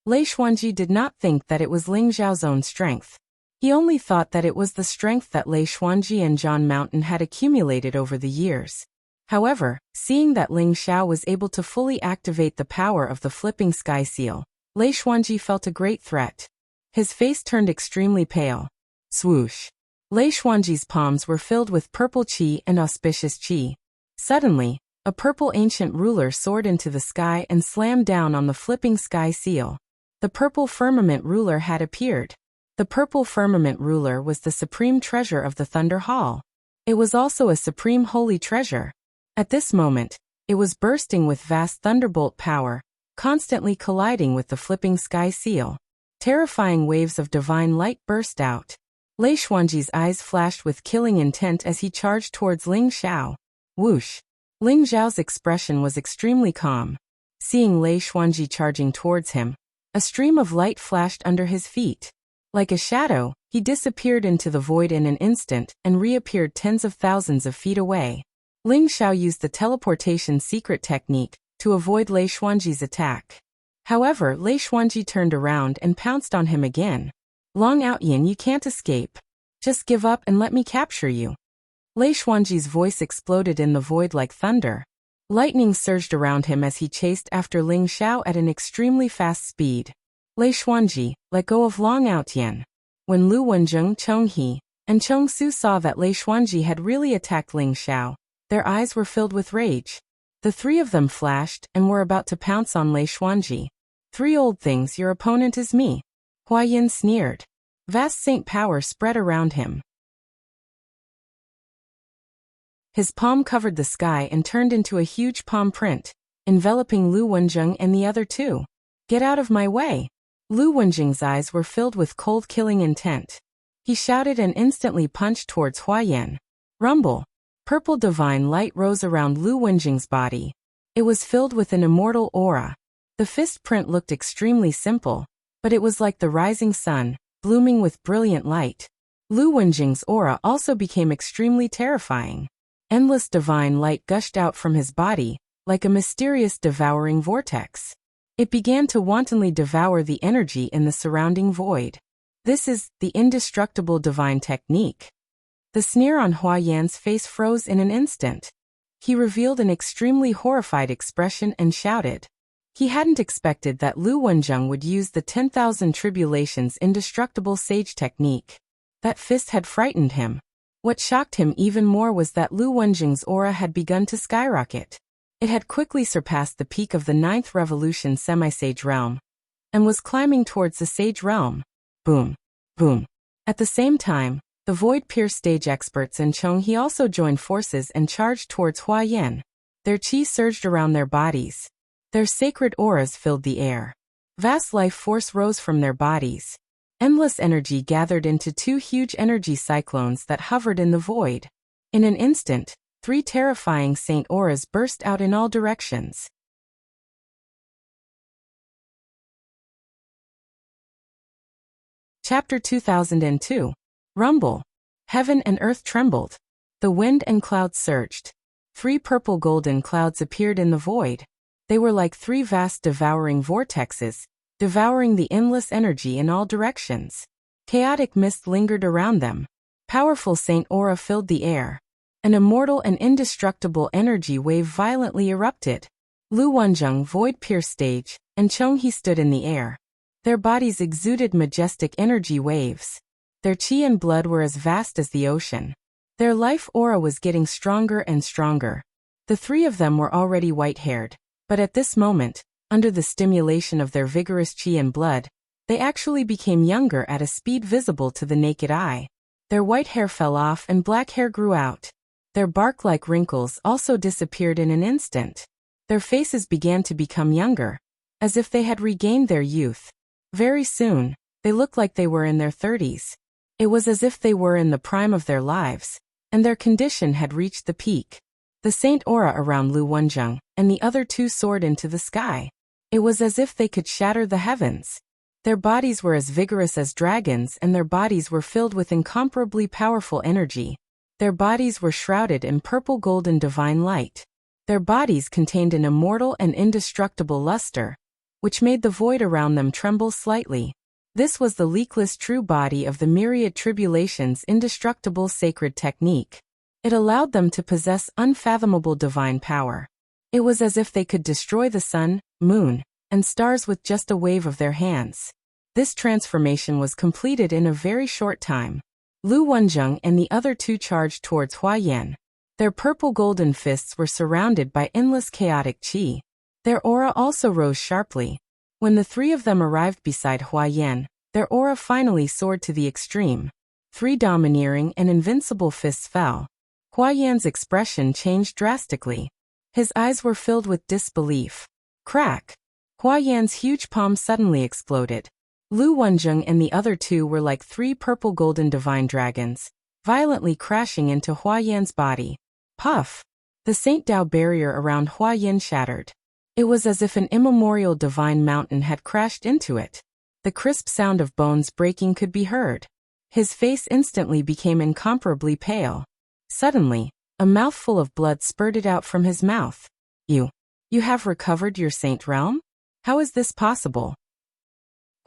Lei Xuanji did not think that it was Ling Xiao's own strength. He only thought that it was the strength that Lei Xuanji and Zhan Mountain had accumulated over the years. However, seeing that Ling Xiao was able to fully activate the power of the flipping sky seal, Lei Xuanji felt a great threat. His face turned extremely pale. Swoosh. Lei Xuanji's palms were filled with purple qi and auspicious qi. Suddenly, a purple ancient ruler soared into the sky and slammed down on the flipping sky seal. The purple firmament ruler had appeared. The purple firmament ruler was the supreme treasure of the Thunder Hall. It was also a supreme holy treasure. At this moment, it was bursting with vast thunderbolt power, constantly colliding with the flipping sky seal. Terrifying waves of divine light burst out. Lei Xuanji's eyes flashed with killing intent as he charged towards Ling Xiao. Whoosh! Ling Xiao's expression was extremely calm. Seeing Lei Xuanji charging towards him, a stream of light flashed under his feet. Like a shadow, he disappeared into the void in an instant and reappeared tens of thousands of feet away. Ling Xiao used the teleportation secret technique to avoid Lei Xuanji's attack. However, Lei Xuanji turned around and pounced on him again. Long Outyin, you can't escape. Just give up and let me capture you. Lei Xuanji's voice exploded in the void like thunder. Lightning surged around him as he chased after Ling Xiao at an extremely fast speed. Lei Xuanji, let go of Long Outyin. When Lu Wenzheng, Chonghe, and Chongsu saw that Lei Xuanji had really attacked Ling Xiao, their eyes were filled with rage. The three of them flashed and were about to pounce on Lei Xuanji. Three old things, your opponent is me. Hua Yin sneered. Vast saint power spread around him. His palm covered the sky and turned into a huge palm print, enveloping Lu Wenzheng and the other two. Get out of my way. Lu Wenjing's eyes were filled with cold killing intent. He shouted and instantly punched towards Huayan. Rumble. Purple divine light rose around Lu Wenjing's body. It was filled with an immortal aura. The fist print looked extremely simple, but it was like the rising sun, blooming with brilliant light. Lu Wenjing's aura also became extremely terrifying. Endless divine light gushed out from his body, like a mysterious devouring vortex. It began to wantonly devour the energy in the surrounding void. This is the indestructible divine technique. The sneer on Huayan's face froze in an instant. He revealed an extremely horrified expression and shouted. He hadn't expected that Lu Wenjing would use the 10,000 Tribulations indestructible sage technique. That fist had frightened him. What shocked him even more was that Lu Wenjing's aura had begun to skyrocket. It had quickly surpassed the peak of the 9th Revolution semi-sage realm, and was climbing towards the sage realm. Boom. Boom. At the same time, the Void Pierce stage experts and Chonghe also joined forces and charged towards Huayan. Their chi surged around their bodies. Their sacred auras filled the air. Vast life force rose from their bodies. Endless energy gathered into 2 huge energy cyclones that hovered in the void. In an instant, 3 terrifying saint auras burst out in all directions. Chapter 2002. Rumble. Heaven and earth trembled. The wind and clouds surged. 3 purple golden clouds appeared in the void. They were like 3 vast devouring vortexes, devouring the endless energy in all directions. Chaotic mist lingered around them. Powerful saint aura filled the air. An immortal and indestructible energy wave violently erupted. Lu Wenjing Void Pierce stage, and Chonghe stood in the air. Their bodies exuded majestic energy waves. Their chi and blood were as vast as the ocean. Their life aura was getting stronger and stronger. The 3 of them were already white-haired, but at this moment, under the stimulation of their vigorous chi and blood, they actually became younger at a speed visible to the naked eye. Their white hair fell off and black hair grew out. Their bark-like wrinkles also disappeared in an instant. Their faces began to become younger, as if they had regained their youth. Very soon, they looked like they were in their 30s. It was as if they were in the prime of their lives, and their condition had reached the peak. The saint aura around Lu Wenjing and the other 2 soared into the sky. It was as if they could shatter the heavens. Their bodies were as vigorous as dragons, and their bodies were filled with incomparably powerful energy. Their bodies were shrouded in purple golden divine light. Their bodies contained an immortal and indestructible luster, which made the void around them tremble slightly. This was the leakless true body of the myriad tribulations indestructible sacred technique. It allowed them to possess unfathomable divine power. It was as if they could destroy the sun, moon, and stars with just a wave of their hands. This transformation was completed in a very short time. Lu Wenjing and the other 2 charged towards Huayan. Their purple golden fists were surrounded by endless chaotic chi. Their aura also rose sharply. When the 3 of them arrived beside Huayan, their aura finally soared to the extreme. 3 domineering and invincible fists fell. Huayan's expression changed drastically. His eyes were filled with disbelief. Crack! Huayan's huge palm suddenly exploded. Lu Wenjing and the other 2 were like 3 purple golden divine dragons, violently crashing into Huayan's body. Puff! The Saint Dao barrier around Huayan shattered. It was as if an immemorial divine mountain had crashed into it. The crisp sound of bones breaking could be heard. His face instantly became incomparably pale. Suddenly, a mouthful of blood spurted out from his mouth. You have recovered your saint realm? How is this possible?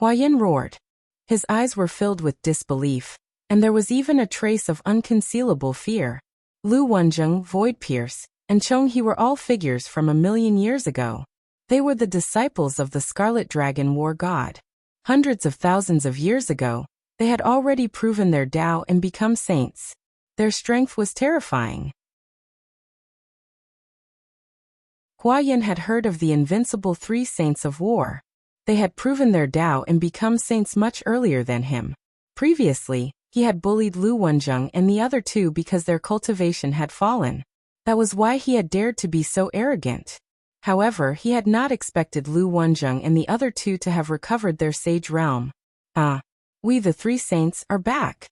Huayan roared. His eyes were filled with disbelief, and there was even a trace of unconcealable fear. Lu Wenjing, Void Pierce, and Chonghe were all figures from 1,000,000 years ago. They were the disciples of the Scarlet Dragon War God. Hundreds of thousands of years ago, they had already proven their Tao and become saints. Their strength was terrifying. Huayan had heard of the invincible 3 saints of war. They had proven their Tao and become saints much earlier than him. Previously, he had bullied Lu Wenjing and the other 2 because their cultivation had fallen. That was why he had dared to be so arrogant. However, he had not expected Lu Wenjing and the other 2 to have recovered their sage realm. We the 3 saints are back.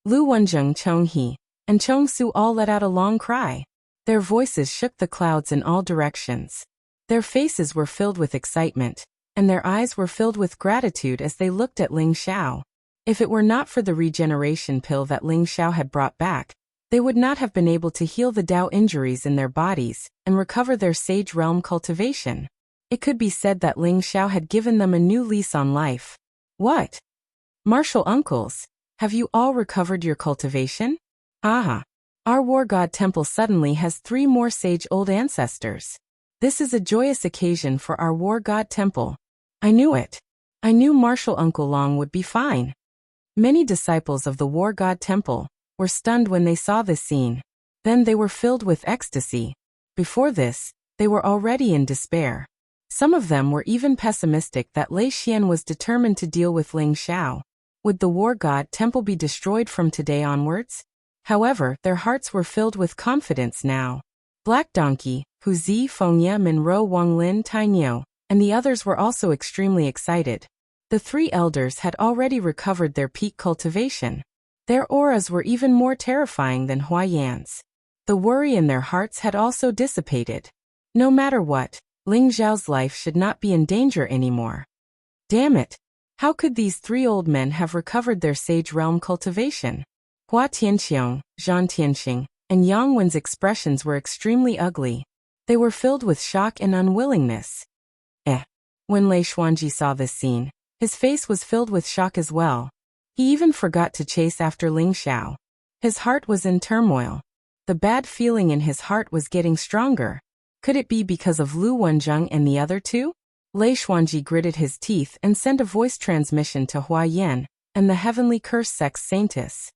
Lu Wenjing, Chonghe, and Chongsu all let out a long cry. Their voices shook the clouds in all directions. Their faces were filled with excitement, and their eyes were filled with gratitude as they looked at Ling Xiao. If it were not for the regeneration pill that Ling Xiao had brought back, they would not have been able to heal the Dao injuries in their bodies and recover their Sage Realm cultivation. It could be said that Ling Xiao had given them a new lease on life. What? Martial uncles, have you all recovered your cultivation? Aha! Our war god temple suddenly has 3 more sage old ancestors. This is a joyous occasion for our war god temple. I knew it. I knew Martial Uncle Long would be fine. Many disciples of the war god temple were stunned when they saw this scene. Then they were filled with ecstasy. Before this, they were already in despair. Some of them were even pessimistic that Lei Xian was determined to deal with Ling Xiao. Would the war god temple be destroyed from today onwards? However, their hearts were filled with confidence now. Black Donkey, Hu Zi, Fengye, Minro, Wang Lin, Tainyo, and the others were also extremely excited. The 3 elders had already recovered their peak cultivation. Their auras were even more terrifying than Hua Yan's. The worry in their hearts had also dissipated. No matter what, Ling Xiao's life should not be in danger anymore. Damn it! How could these 3 old men have recovered their Sage Realm cultivation? Hua Tianxiong, Zhang Tianxing, and Yang Wen's expressions were extremely ugly. They were filled with shock and unwillingness. When Lei Xuanji saw this scene, his face was filled with shock as well. He even forgot to chase after Ling Xiao. His heart was in turmoil. The bad feeling in his heart was getting stronger. Could it be because of Lu Wenjing and the other 2? Lei Xuanji gritted his teeth and sent a voice transmission to Hua Yan and the heavenly curse sex saintess.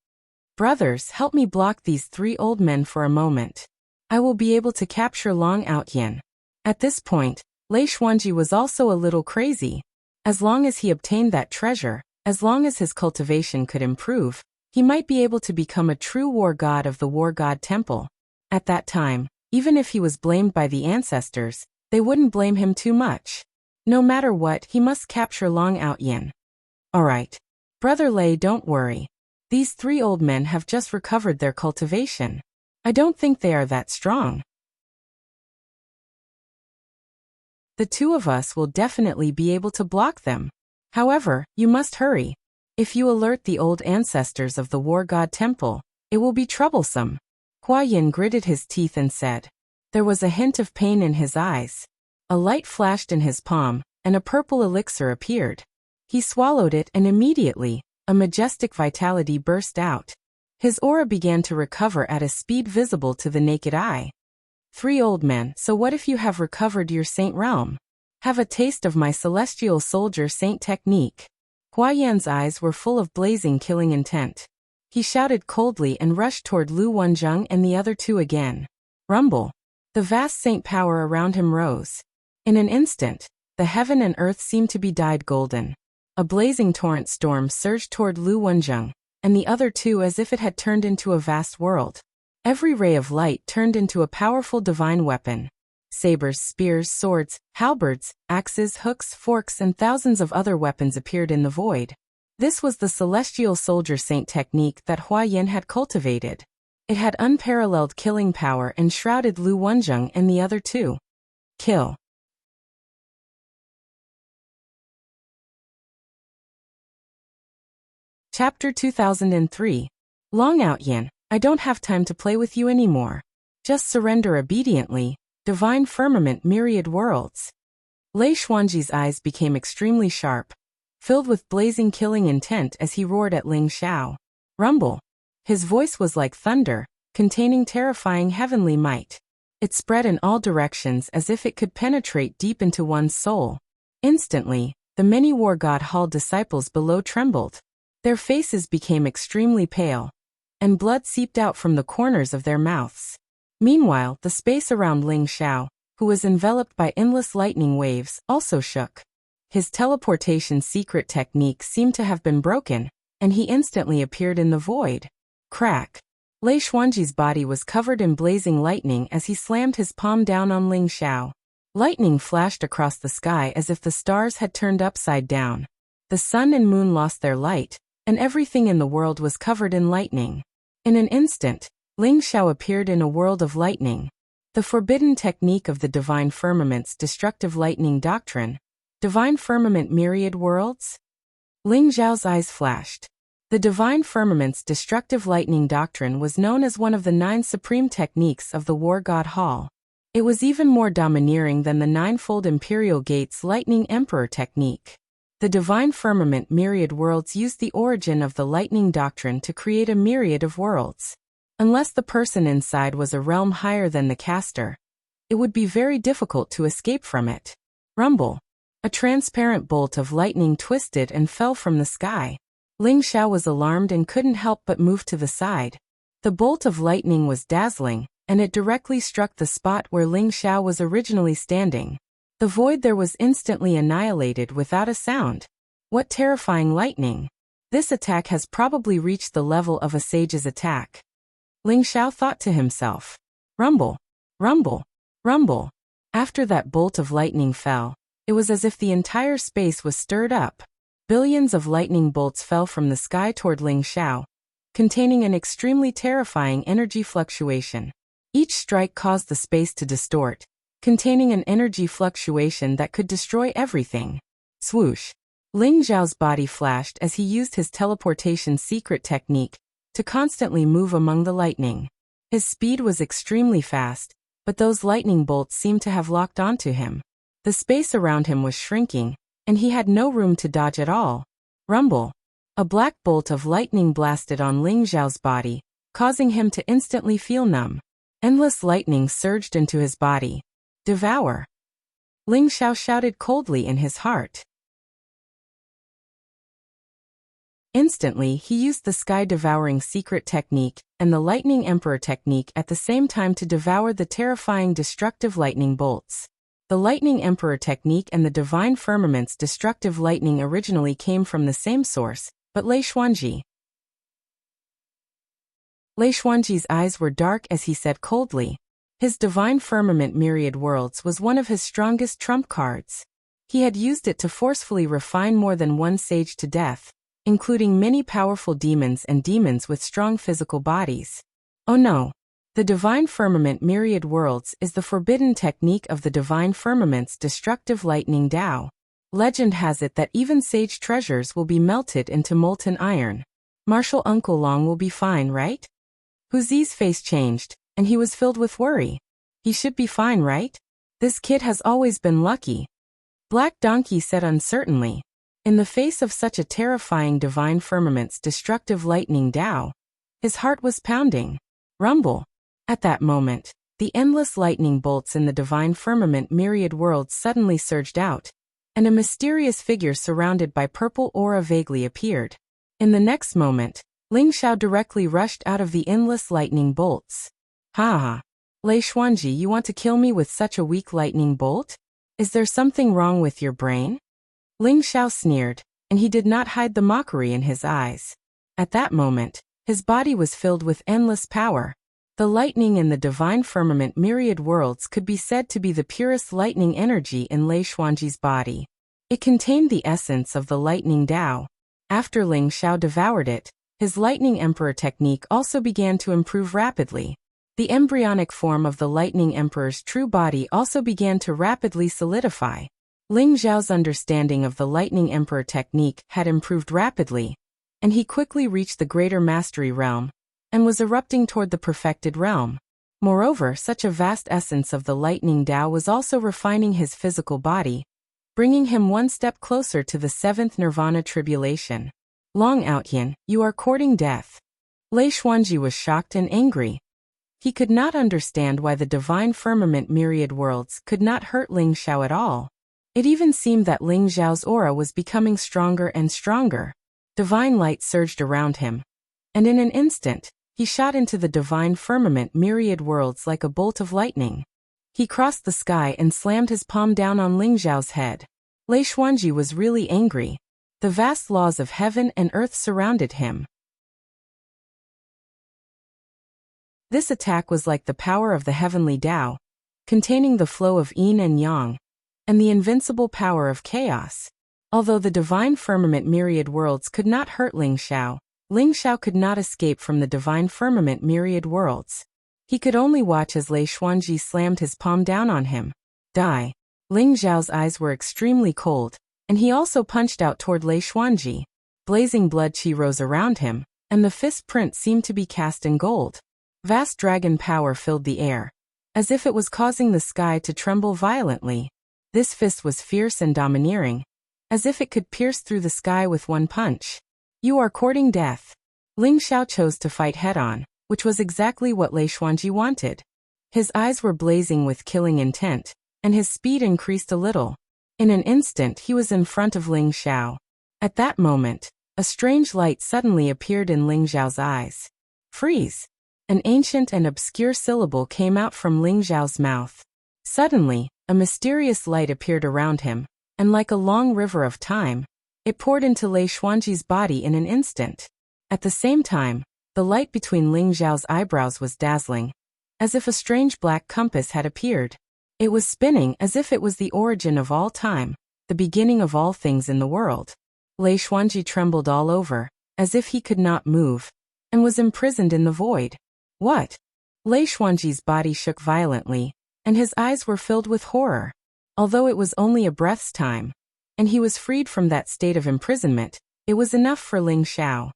Brothers, help me block these 3 old men for a moment. I will be able to capture Long Outyan. At this point, Lei Xuanji was also a little crazy. As long as he obtained that treasure, as long as his cultivation could improve, he might be able to become a true war god of the war god temple. At that time, even if he was blamed by the ancestors, they wouldn't blame him too much. No matter what, he must capture Long Outyan. Alright. Brother Lei, don't worry. These 3 old men have just recovered their cultivation. I don't think they are that strong. The 2 of us will definitely be able to block them. However, you must hurry. If you alert the old ancestors of the war god temple, it will be troublesome. Hua Yin gritted his teeth and said. There was a hint of pain in his eyes. A light flashed in his palm, and a purple elixir appeared. He swallowed it and immediately, a majestic vitality burst out. His aura began to recover at a speed visible to the naked eye. 3 old men, so what if you have recovered your saint realm? Have a taste of my celestial soldier saint technique. Hua Yan's eyes were full of blazing killing intent. He shouted coldly and rushed toward Lu Wenjing and the other 2 again. Rumble. The vast saint power around him rose. In an instant, the heaven and earth seemed to be dyed golden. A blazing torrent storm surged toward Lu Wenjing, and the other 2 as if it had turned into a vast world. Every ray of light turned into a powerful divine weapon. Sabers, spears, swords, halberds, axes, hooks, forks, and thousands of other weapons appeared in the void. This was the celestial soldier saint technique that Hua Yin had cultivated. It had unparalleled killing power and shrouded Lu Wenjing and the other 2. Kill. Chapter 2003. Long Outyan, I don't have time to play with you anymore. Just surrender obediently. Divine firmament, myriad worlds. Lei Xuanji's eyes became extremely sharp, filled with blazing killing intent as he roared at Ling Xiao. Rumble. His voice was like thunder, containing terrifying heavenly might. It spread in all directions as if it could penetrate deep into one's soul. Instantly, the many War God Hall disciples below trembled. Their faces became extremely pale, and blood seeped out from the corners of their mouths. Meanwhile, the space around Ling Xiao, who was enveloped by endless lightning waves, also shook. His teleportation secret technique seemed to have been broken, and he instantly appeared in the void. Crack. Lei Xuanji's body was covered in blazing lightning as he slammed his palm down on Ling Xiao. Lightning flashed across the sky as if the stars had turned upside down. The sun and moon lost their light, and everything in the world was covered in lightning. In an instant, Ling Xiao appeared in a world of lightning. The forbidden technique of the Divine Firmament's destructive lightning doctrine. Divine Firmament Myriad Worlds? Ling Xiao's eyes flashed. The Divine Firmament's destructive lightning doctrine was known as one of the 9 supreme techniques of the War God Hall. It was even more domineering than the ninefold Imperial Gates Lightning Emperor technique. The Divine Firmament Myriad Worlds used the origin of the lightning doctrine to create a myriad of worlds. Unless the person inside was a realm higher than the caster, it would be very difficult to escape from it. Rumble. A transparent bolt of lightning twisted and fell from the sky. Ling Xiao was alarmed and couldn't help but move to the side. The bolt of lightning was dazzling, and it directly struck the spot where Ling Xiao was originally standing. The void there was instantly annihilated without a sound. What terrifying lightning! This attack has probably reached the level of a sage's attack. Ling Xiao thought to himself. Rumble, rumble, rumble. After that bolt of lightning fell, it was as if the entire space was stirred up. Billions of lightning bolts fell from the sky toward Ling Xiao, containing an extremely terrifying energy fluctuation. Each strike caused the space to distort, containing an energy fluctuation that could destroy everything. Swoosh! Ling Xiao's body flashed as he used his teleportation secret technique to constantly move among the lightning. His speed was extremely fast, but those lightning bolts seemed to have locked onto him. The space around him was shrinking, and he had no room to dodge at all. Rumble! A black bolt of lightning blasted on Ling Xiao's body, causing him to instantly feel numb. Endless lightning surged into his body. Devour! Ling Xiao shouted coldly in his heart. Instantly, he used the sky-devouring secret technique and the lightning emperor technique at the same time to devour the terrifying destructive lightning bolts. The lightning emperor technique and the divine firmament's destructive lightning originally came from the same source, but Lei Xuanji. Lei Xuanji's eyes were dark as he said coldly. His divine firmament myriad worlds was one of his strongest trump cards. He had used it to forcefully refine more than one sage to death, including many powerful demons and demons with strong physical bodies. Oh no! The Divine Firmament Myriad Worlds is the forbidden technique of the Divine Firmament's destructive lightning Tao. Legend has it that even sage treasures will be melted into molten iron. Marshal Uncle Long will be fine, right? Huzi's face changed, and he was filled with worry. He should be fine, right? This kid has always been lucky. Black Donkey said uncertainly. In the face of such a terrifying Divine Firmament's destructive lightning Tao, his heart was pounding. Rumble! At that moment, the endless lightning bolts in the Divine Firmament Myriad Worlds suddenly surged out, and a mysterious figure surrounded by purple aura vaguely appeared. In the next moment, Ling Xiao directly rushed out of the endless lightning bolts. Ha ha! Lei Xuanji, you want to kill me with such a weak lightning bolt? Is there something wrong with your brain? Ling Xiao sneered, and he did not hide the mockery in his eyes. At that moment, his body was filled with endless power. The lightning in the Divine Firmament Myriad Worlds could be said to be the purest lightning energy in Lei Xuanji's body. It contained the essence of the lightning Tao. After Ling Xiao devoured it, his lightning emperor technique also began to improve rapidly. The embryonic form of the lightning emperor's true body also began to rapidly solidify. Ling Xiao's understanding of the lightning emperor technique had improved rapidly, and he quickly reached the greater mastery realm, and was erupting toward the perfected realm. Moreover, such a vast essence of the lightning Tao was also refining his physical body, bringing him one step closer to the 7th nirvana tribulation. Long Outyan, you are courting death. Lei Xuanji was shocked and angry. He could not understand why the Divine Firmament Myriad Worlds could not hurt Ling Xiao at all. It even seemed that Ling Xiao's aura was becoming stronger and stronger. Divine light surged around him, and in an instant, he shot into the Divine Firmament Myriad Worlds like a bolt of lightning. He crossed the sky and slammed his palm down on Ling Xiao's head. Lei Xuanji was really angry. The vast laws of heaven and earth surrounded him. This attack was like the power of the heavenly Tao, containing the flow of yin and yang, and the invincible power of chaos. Although the divine firmament myriad worlds could not hurt Ling Xiao could not escape from the divine firmament myriad worlds. He could only watch as Lei Xuanji slammed his palm down on him. Die. Ling Xiao's eyes were extremely cold, and he also punched out toward Lei Xuanji. Blazing blood chi rose around him, and the fist print seemed to be cast in gold. Vast dragon power filled the air, as if it was causing the sky to tremble violently. This fist was fierce and domineering, as if it could pierce through the sky with one punch. You are courting death. Ling Xiao chose to fight head-on, which was exactly what Lei Xuanji wanted. His eyes were blazing with killing intent, and his speed increased a little. In an instant he was in front of Ling Xiao. At that moment, a strange light suddenly appeared in Ling Xiao's eyes. Freeze! An ancient and obscure syllable came out from Ling Xiao's mouth. Suddenly, a mysterious light appeared around him, and like a long river of time, it poured into Lei Xuanji's body in an instant. At the same time, the light between Ling Xiao's eyebrows was dazzling, as if a strange black compass had appeared. It was spinning as if it was the origin of all time, the beginning of all things in the world. Lei Xuanji trembled all over, as if he could not move, and was imprisoned in the void. What? Lei Xuanji's body shook violently, and his eyes were filled with horror. Although it was only a breath's time, and he was freed from that state of imprisonment, it was enough for Ling Xiao.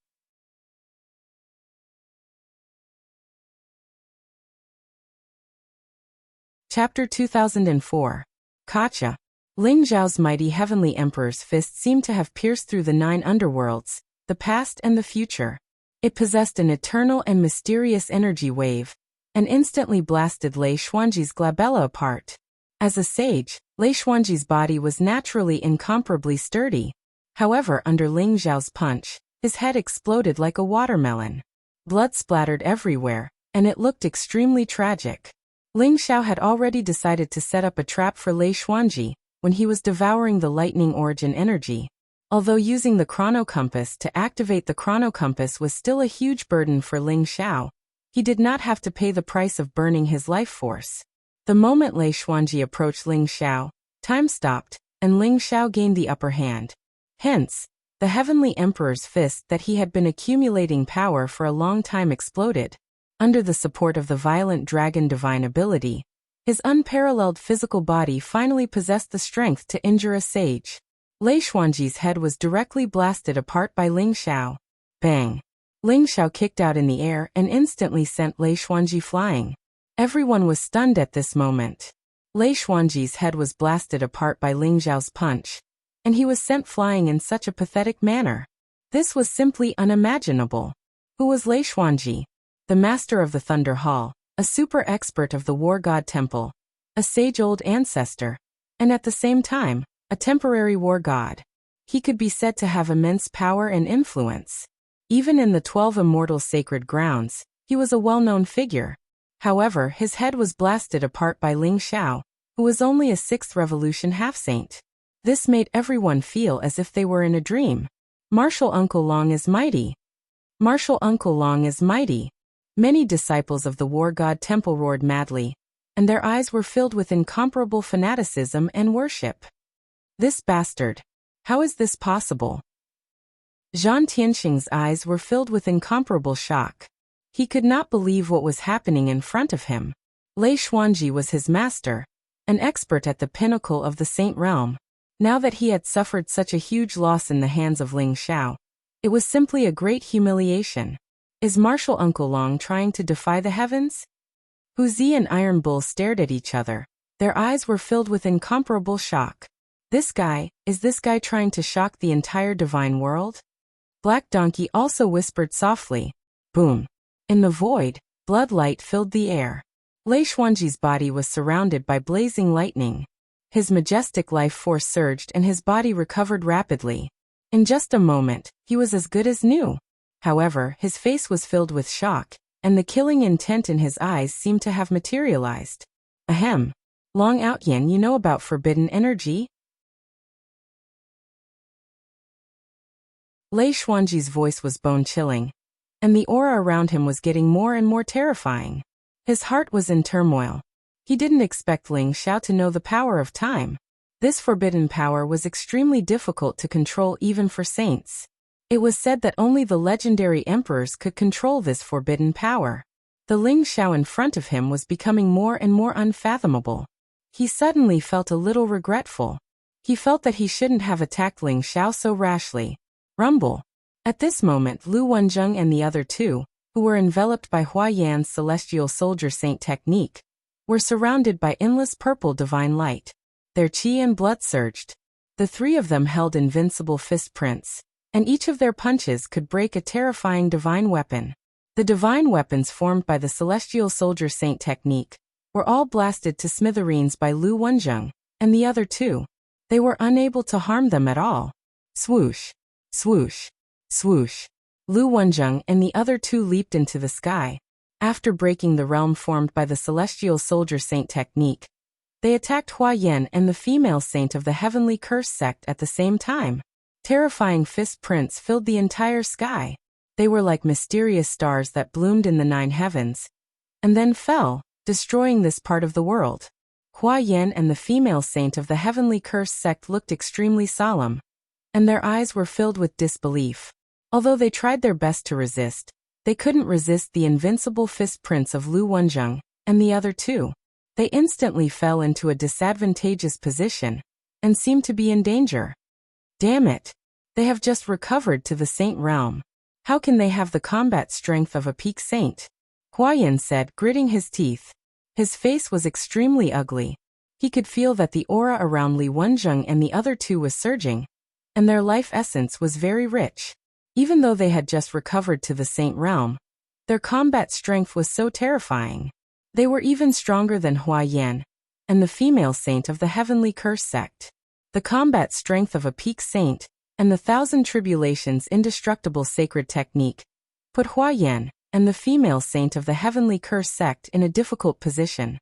Chapter 2004. Kacha. Ling Xiao's mighty heavenly emperor's fist seemed to have pierced through the 9 underworlds, the past and the future. It possessed an eternal and mysterious energy wave, and instantly blasted Lei Xuanji's glabella apart. As a sage, Lei Xuanji's body was naturally incomparably sturdy. However, under Ling Xiao's punch, his head exploded like a watermelon. Blood splattered everywhere, and it looked extremely tragic. Ling Xiao had already decided to set up a trap for Lei Xuanji when he was devouring the lightning origin energy. Although using the chronocompass to activate the chronocompass was still a huge burden for Ling Xiao, he did not have to pay the price of burning his life force. The moment Lei Xuanji approached Ling Xiao, time stopped, and Ling Xiao gained the upper hand. Hence, the heavenly emperor's fist that he had been accumulating power for a long time exploded. Under the support of the violent dragon divine ability, his unparalleled physical body finally possessed the strength to injure a sage. Lei Xuanji's head was directly blasted apart by Ling Xiao. Bang! Ling Xiao kicked out in the air and instantly sent Lei Xuanji flying. Everyone was stunned at this moment. Lei Xuanji's head was blasted apart by Ling Xiao's punch, and he was sent flying in such a pathetic manner. This was simply unimaginable. Who was Lei Xuanji? The master of the Thunder Hall, a super expert of the War God Temple, a sage old ancestor, and at the same time, a temporary war god. He could be said to have immense power and influence. Even in the 12 immortal sacred grounds, he was a well-known figure. However, his head was blasted apart by Ling Xiao, who was only a 6th revolution half-saint. This made everyone feel as if they were in a dream. Martial Uncle Long is mighty. Martial Uncle Long is mighty. Many disciples of the War God Temple roared madly, and their eyes were filled with incomparable fanaticism and worship. This bastard! How is this possible? Zhang Tianxing's eyes were filled with incomparable shock. He could not believe what was happening in front of him. Lei Xuanji was his master, an expert at the pinnacle of the Saint Realm. Now that he had suffered such a huge loss in the hands of Ling Xiao, it was simply a great humiliation. Is Martial Uncle Long trying to defy the heavens? Hu Zi and Iron Bull stared at each other. Their eyes were filled with incomparable shock. Is this guy trying to shock the entire divine world? Black Donkey also whispered softly. Boom. In the void, blood light filled the air. Lei Xuanji's body was surrounded by blazing lightning. His majestic life force surged and his body recovered rapidly. In just a moment, he was as good as new. However, his face was filled with shock, and the killing intent in his eyes seemed to have materialized. Ahem. Long Outyan, you know about forbidden energy? Lei Xuanji's voice was bone-chilling, and the aura around him was getting more and more terrifying. His heart was in turmoil. He didn't expect Ling Xiao to know the power of time. This forbidden power was extremely difficult to control even for saints. It was said that only the legendary emperors could control this forbidden power. The Ling Xiao in front of him was becoming more and more unfathomable. He suddenly felt a little regretful. He felt that he shouldn't have attacked Ling Xiao so rashly. Rumble. At this moment, Lu Wenzheng and the other two, who were enveloped by Hua Yan's celestial soldier saint technique, were surrounded by endless purple divine light. Their qi and blood surged. The three of them held invincible fist prints, and each of their punches could break a terrifying divine weapon. The divine weapons formed by the celestial soldier saint technique were all blasted to smithereens by Lu Wenzheng and the other two. They were unable to harm them at all. Swoosh, swoosh, swoosh. Lu Wenzheng and the other two leaped into the sky. After breaking the realm formed by the celestial soldier saint technique, they attacked Hua Yan and the female saint of the heavenly curse sect at the same time. Terrifying fist prints filled the entire sky. They were like mysterious stars that bloomed in the 9 heavens, and then fell, destroying this part of the world. Hua Yan and the female saint of the heavenly curse sect looked extremely solemn, and their eyes were filled with disbelief. Although they tried their best to resist, they couldn't resist the invincible fist prints of Lu Wenzheng and the other two. They instantly fell into a disadvantageous position and seemed to be in danger. Damn it! They have just recovered to the saint realm. How can they have the combat strength of a peak saint? Hua Yan said, gritting his teeth. His face was extremely ugly. He could feel that the aura around Li Wenzheng and the other two was surging, and their life essence was very rich. Even though they had just recovered to the saint realm, their combat strength was so terrifying. They were even stronger than Hua Yan and the female saint of the heavenly curse sect. The combat strength of a peak saint and the 1,000 tribulations indestructible sacred technique put Hua Yan and the female saint of the heavenly curse sect in a difficult position.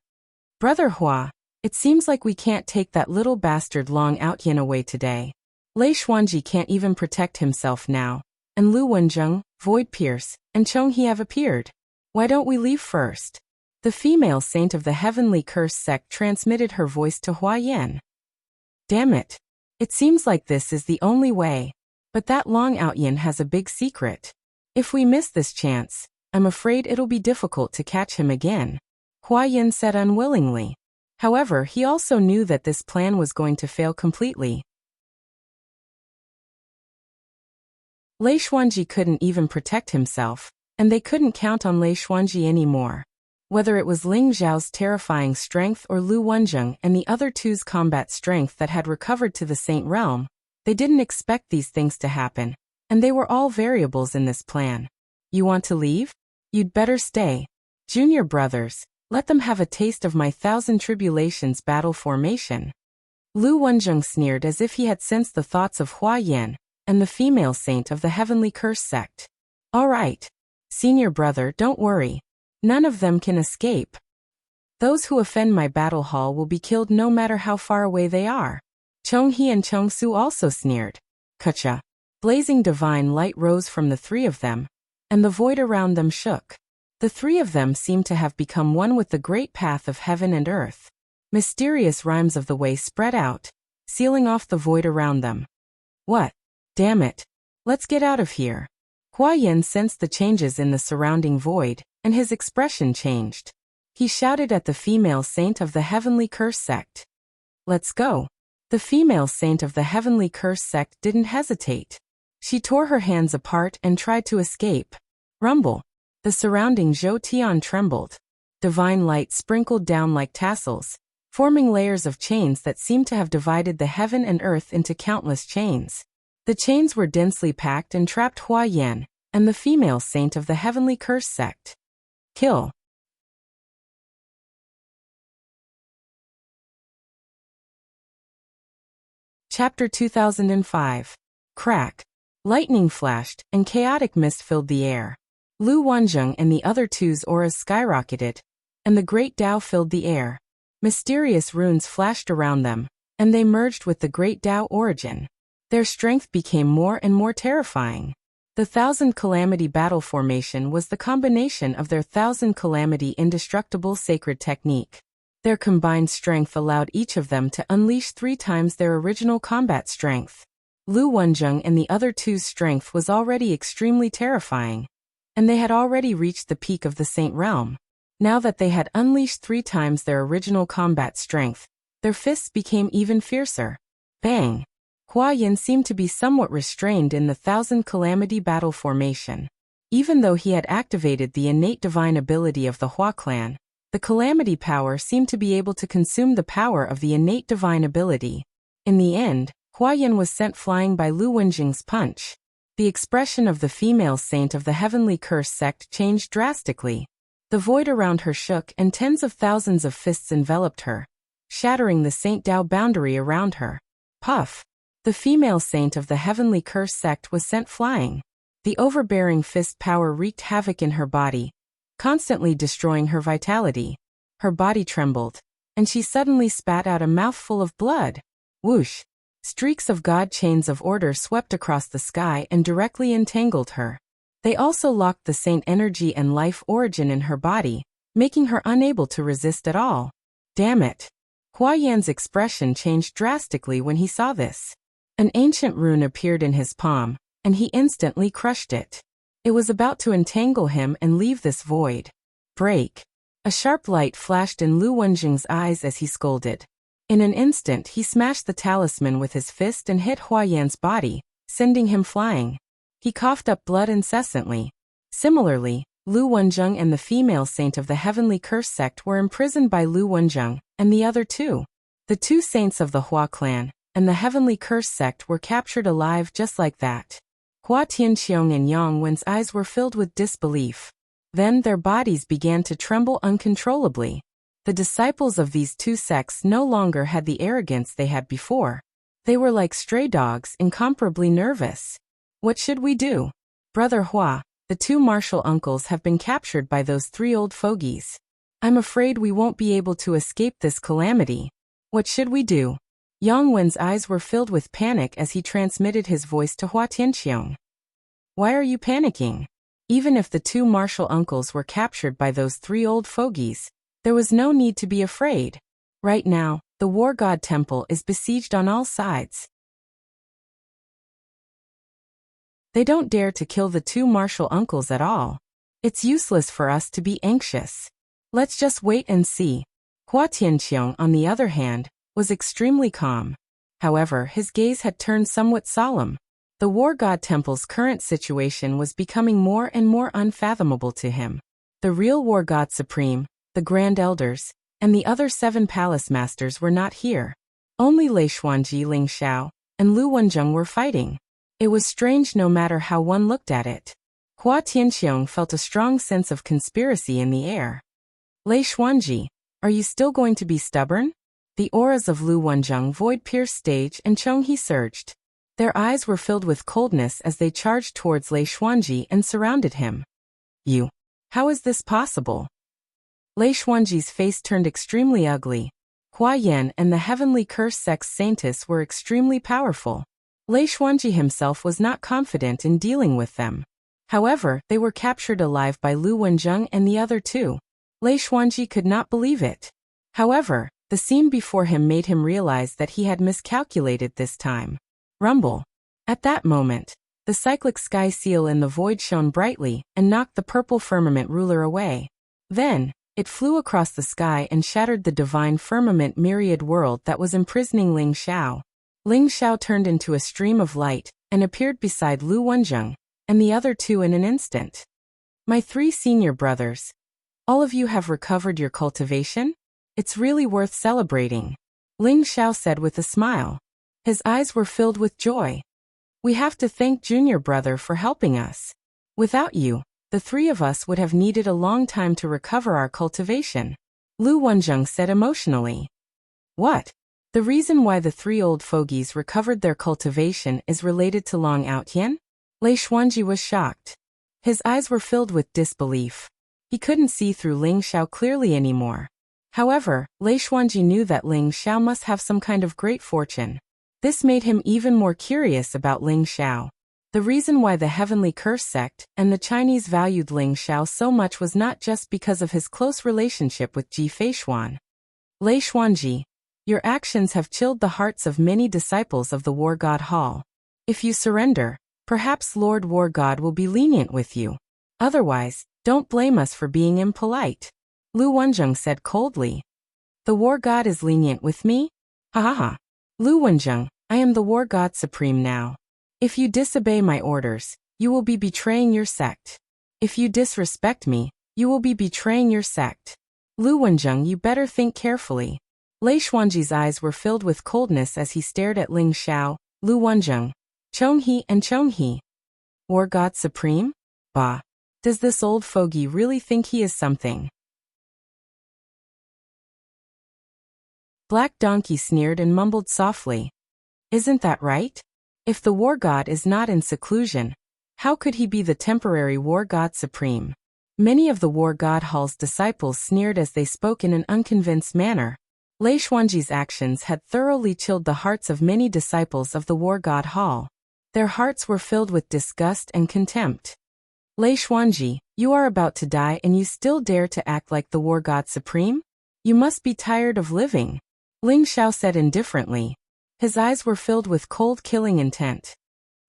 Brother Hua, it seems like we can't take that little bastard Long Outyin away today. Lei Xuanji can't even protect himself now, and Lu Wenzheng, Void Pierce, and Chong He have appeared. Why don't we leave first? The female saint of the heavenly curse sect transmitted her voice to Hua Yan. Damn it. It seems like this is the only way. But that Long Outyin has a big secret. If we miss this chance, I'm afraid it'll be difficult to catch him again. Hua Yan said unwillingly. However, he also knew that this plan was going to fail completely. Lei Xuanji couldn't even protect himself, and they couldn't count on Lei Xuanji anymore. Whether it was Ling Zhao's terrifying strength or Lu Wenzheng and the other two's combat strength that had recovered to the saint realm, they didn't expect these things to happen, and they were all variables in this plan. You want to leave? You'd better stay. Junior brothers, let them have a taste of my 1,000 tribulations battle formation. Lu Wenzheng sneered as if he had sensed the thoughts of Hua Yan and the female saint of the heavenly curse sect. All right. Senior brother, don't worry. None of them can escape. Those who offend my battle hall will be killed no matter how far away they are. Chong He and Chong Su also sneered. Kacha. Blazing divine light rose from the three of them, and the void around them shook. The three of them seemed to have become one with the great path of heaven and earth. Mysterious rhymes of the way spread out, sealing off the void around them. What? Damn it. Let's get out of here. Hua Yan sensed the changes in the surrounding void, and his expression changed. He shouted at the female saint of the heavenly curse sect. Let's go. The female saint of the heavenly curse sect didn't hesitate. She tore her hands apart and tried to escape. Rumble. The surrounding Zhou Tian trembled. Divine light sprinkled down like tassels, forming layers of chains that seemed to have divided the heaven and earth into countless chains. The chains were densely packed and trapped Hua Yan and the female saint of the heavenly curse sect. Kill. Chapter 2005. Crack. Lightning flashed, and chaotic mist filled the air. Lu Wenzheng and the other two's auras skyrocketed, and the great Tao filled the air. Mysterious runes flashed around them, and they merged with the great Tao origin. Their strength became more and more terrifying. The 1,000 Calamity battle formation was the combination of their 1,000 Calamity indestructible sacred technique. Their combined strength allowed each of them to unleash 3 times their original combat strength. Lu Wenzheng and the other two's strength was already extremely terrifying, and they had already reached the peak of the Saint Realm. Now that they had unleashed 3 times their original combat strength, their fists became even fiercer. Bang! Hua Yin seemed to be somewhat restrained in the Thousand Calamity battle formation. Even though he had activated the innate divine ability of the Hua clan, the Calamity power seemed to be able to consume the power of the innate divine ability. In the end, Hua Yin was sent flying by Lu Wenzheng's punch. The expression of the female saint of the Heavenly Curse sect changed drastically. The void around her shook and tens of thousands of fists enveloped her, shattering the Saint Dao boundary around her. Puff! The female saint of the Heavenly Curse sect was sent flying. The overbearing fist power wreaked havoc in her body, constantly destroying her vitality. Her body trembled, and she suddenly spat out a mouthful of blood. Whoosh! Streaks of God chains of order swept across the sky and directly entangled her. They also locked the saint energy and life origin in her body, making her unable to resist at all. Damn it! Hua Yan's expression changed drastically when he saw this. An ancient rune appeared in his palm, and he instantly crushed it. It was about to entangle him and leave this void. Break! A sharp light flashed in Lu Wenzheng's eyes as he scolded. In an instant he smashed the talisman with his fist and hit Hua Yan's body, sending him flying. He coughed up blood incessantly. Similarly, Lu Wenzheng and the female saint of the Heavenly Curse sect were imprisoned by Lu Wenzheng and the other two. The 2 saints of the Hua clan and the Heavenly Curse sect were captured alive just like that. Hua Tianqiong and Yang Wen's eyes were filled with disbelief. Then their bodies began to tremble uncontrollably. The disciples of these 2 sects no longer had the arrogance they had before. They were like stray dogs, incomparably nervous. What should we do? Brother Hua, the 2 martial uncles have been captured by those 3 old fogies. I'm afraid we won't be able to escape this calamity. What should we do? Yang Wen's eyes were filled with panic as he transmitted his voice to Hua Tianqiong. Why are you panicking? Even if the 2 martial uncles were captured by those 3 old fogies, there was no need to be afraid. Right now, the War God Temple is besieged on all sides. They don't dare to kill the 2 martial uncles at all. It's useless for us to be anxious. Let's just wait and see. Hua Tianqiong, on the other hand, was extremely calm. However, his gaze had turned somewhat solemn. The War God Temple's current situation was becoming more and more unfathomable to him. The real War God Supreme, the Grand Elders, and the other 7 Palace Masters were not here. Only Lei Xuanji, Ling Xiao, and Lu Wenzheng were fighting. It was strange no matter how one looked at it. Hua Tianqiong felt a strong sense of conspiracy in the air. Lei Xuanji, are you still going to be stubborn? The auras of Lu Wenzheng void-pierced stage and Chonghe surged. Their eyes were filled with coldness as they charged towards Lei Xuanji and surrounded him. You. How is this possible? Lei Xuanji's face turned extremely ugly. Hua Yan and the Heavenly Curse sect's saintess were extremely powerful. Lei Xuanji himself was not confident in dealing with them. However, they were captured alive by Lu Wenzheng and the other 2. Lei Xuanji could not believe it. However, the scene before him made him realize that he had miscalculated this time. Rumble. At that moment, the cyclic sky seal in the void shone brightly and knocked the purple firmament ruler away. Then, it flew across the sky and shattered the divine firmament myriad world that was imprisoning Ling Xiao. Ling Xiao turned into a stream of light and appeared beside Lu Wenzheng and the other 2 in an instant. My 3 senior brothers. All of you have recovered your cultivation? It's really worth celebrating. Ling Xiao said with a smile. His eyes were filled with joy. We have to thank Junior Brother for helping us. Without you, the 3 of us would have needed a long time to recover our cultivation. Lu Wenzheng said emotionally. What? The reason why the 3 old fogies recovered their cultivation is related to Long Outyan? Lei Xuanji was shocked. His eyes were filled with disbelief. He couldn't see through Ling Xiao clearly anymore. However, Lei Xuanji knew that Ling Xiao must have some kind of great fortune. This made him even more curious about Ling Xiao. The reason why the Heavenly Curse sect and the Chinese valued Ling Xiao so much was not just because of his close relationship with Ji Feishuan. Lei Xuanji, your actions have chilled the hearts of many disciples of the War God Hall. If you surrender, perhaps Lord War God will be lenient with you. Otherwise, don't blame us for being impolite. Lu Wenjing said coldly. The War God is lenient with me? Ha ha ha. Lu Wenjing, I am the War God Supreme now. If you disobey my orders, you will be betraying your sect. If you disrespect me, you will be betraying your sect. Lu Wenjing, you better think carefully. Lei Xuanji's eyes were filled with coldness as he stared at Ling Xiao, Lu Wenjing, Chonghe and Chonghe. War God Supreme? Bah. Does this old fogey really think he is something? Black Donkey sneered and mumbled softly. Isn't that right? If the War God is not in seclusion, how could he be the temporary War God Supreme? Many of the War God Hall's disciples sneered as they spoke in an unconvinced manner. Lei Xuanji's actions had thoroughly chilled the hearts of many disciples of the War God Hall. Their hearts were filled with disgust and contempt. Lei Xuanji, you are about to die and you still dare to act like the War God Supreme? You must be tired of living. Ling Xiao said indifferently. His eyes were filled with cold killing intent.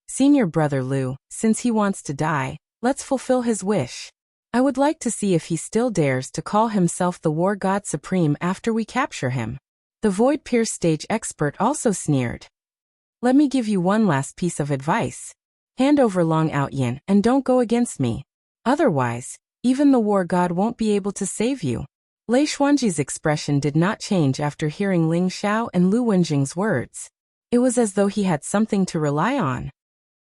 Senior brother Lu, since he wants to die, let's fulfill his wish. I would like to see if he still dares to call himself the War God Supreme after we capture him. The Void Pierce stage expert also sneered. Let me give you one last piece of advice. Hand over Long Outyin and don't go against me. Otherwise, even the War God won't be able to save you. Lei Xuanji's expression did not change after hearing Ling Xiao and Lu Wenjing's words. It was as though he had something to rely on.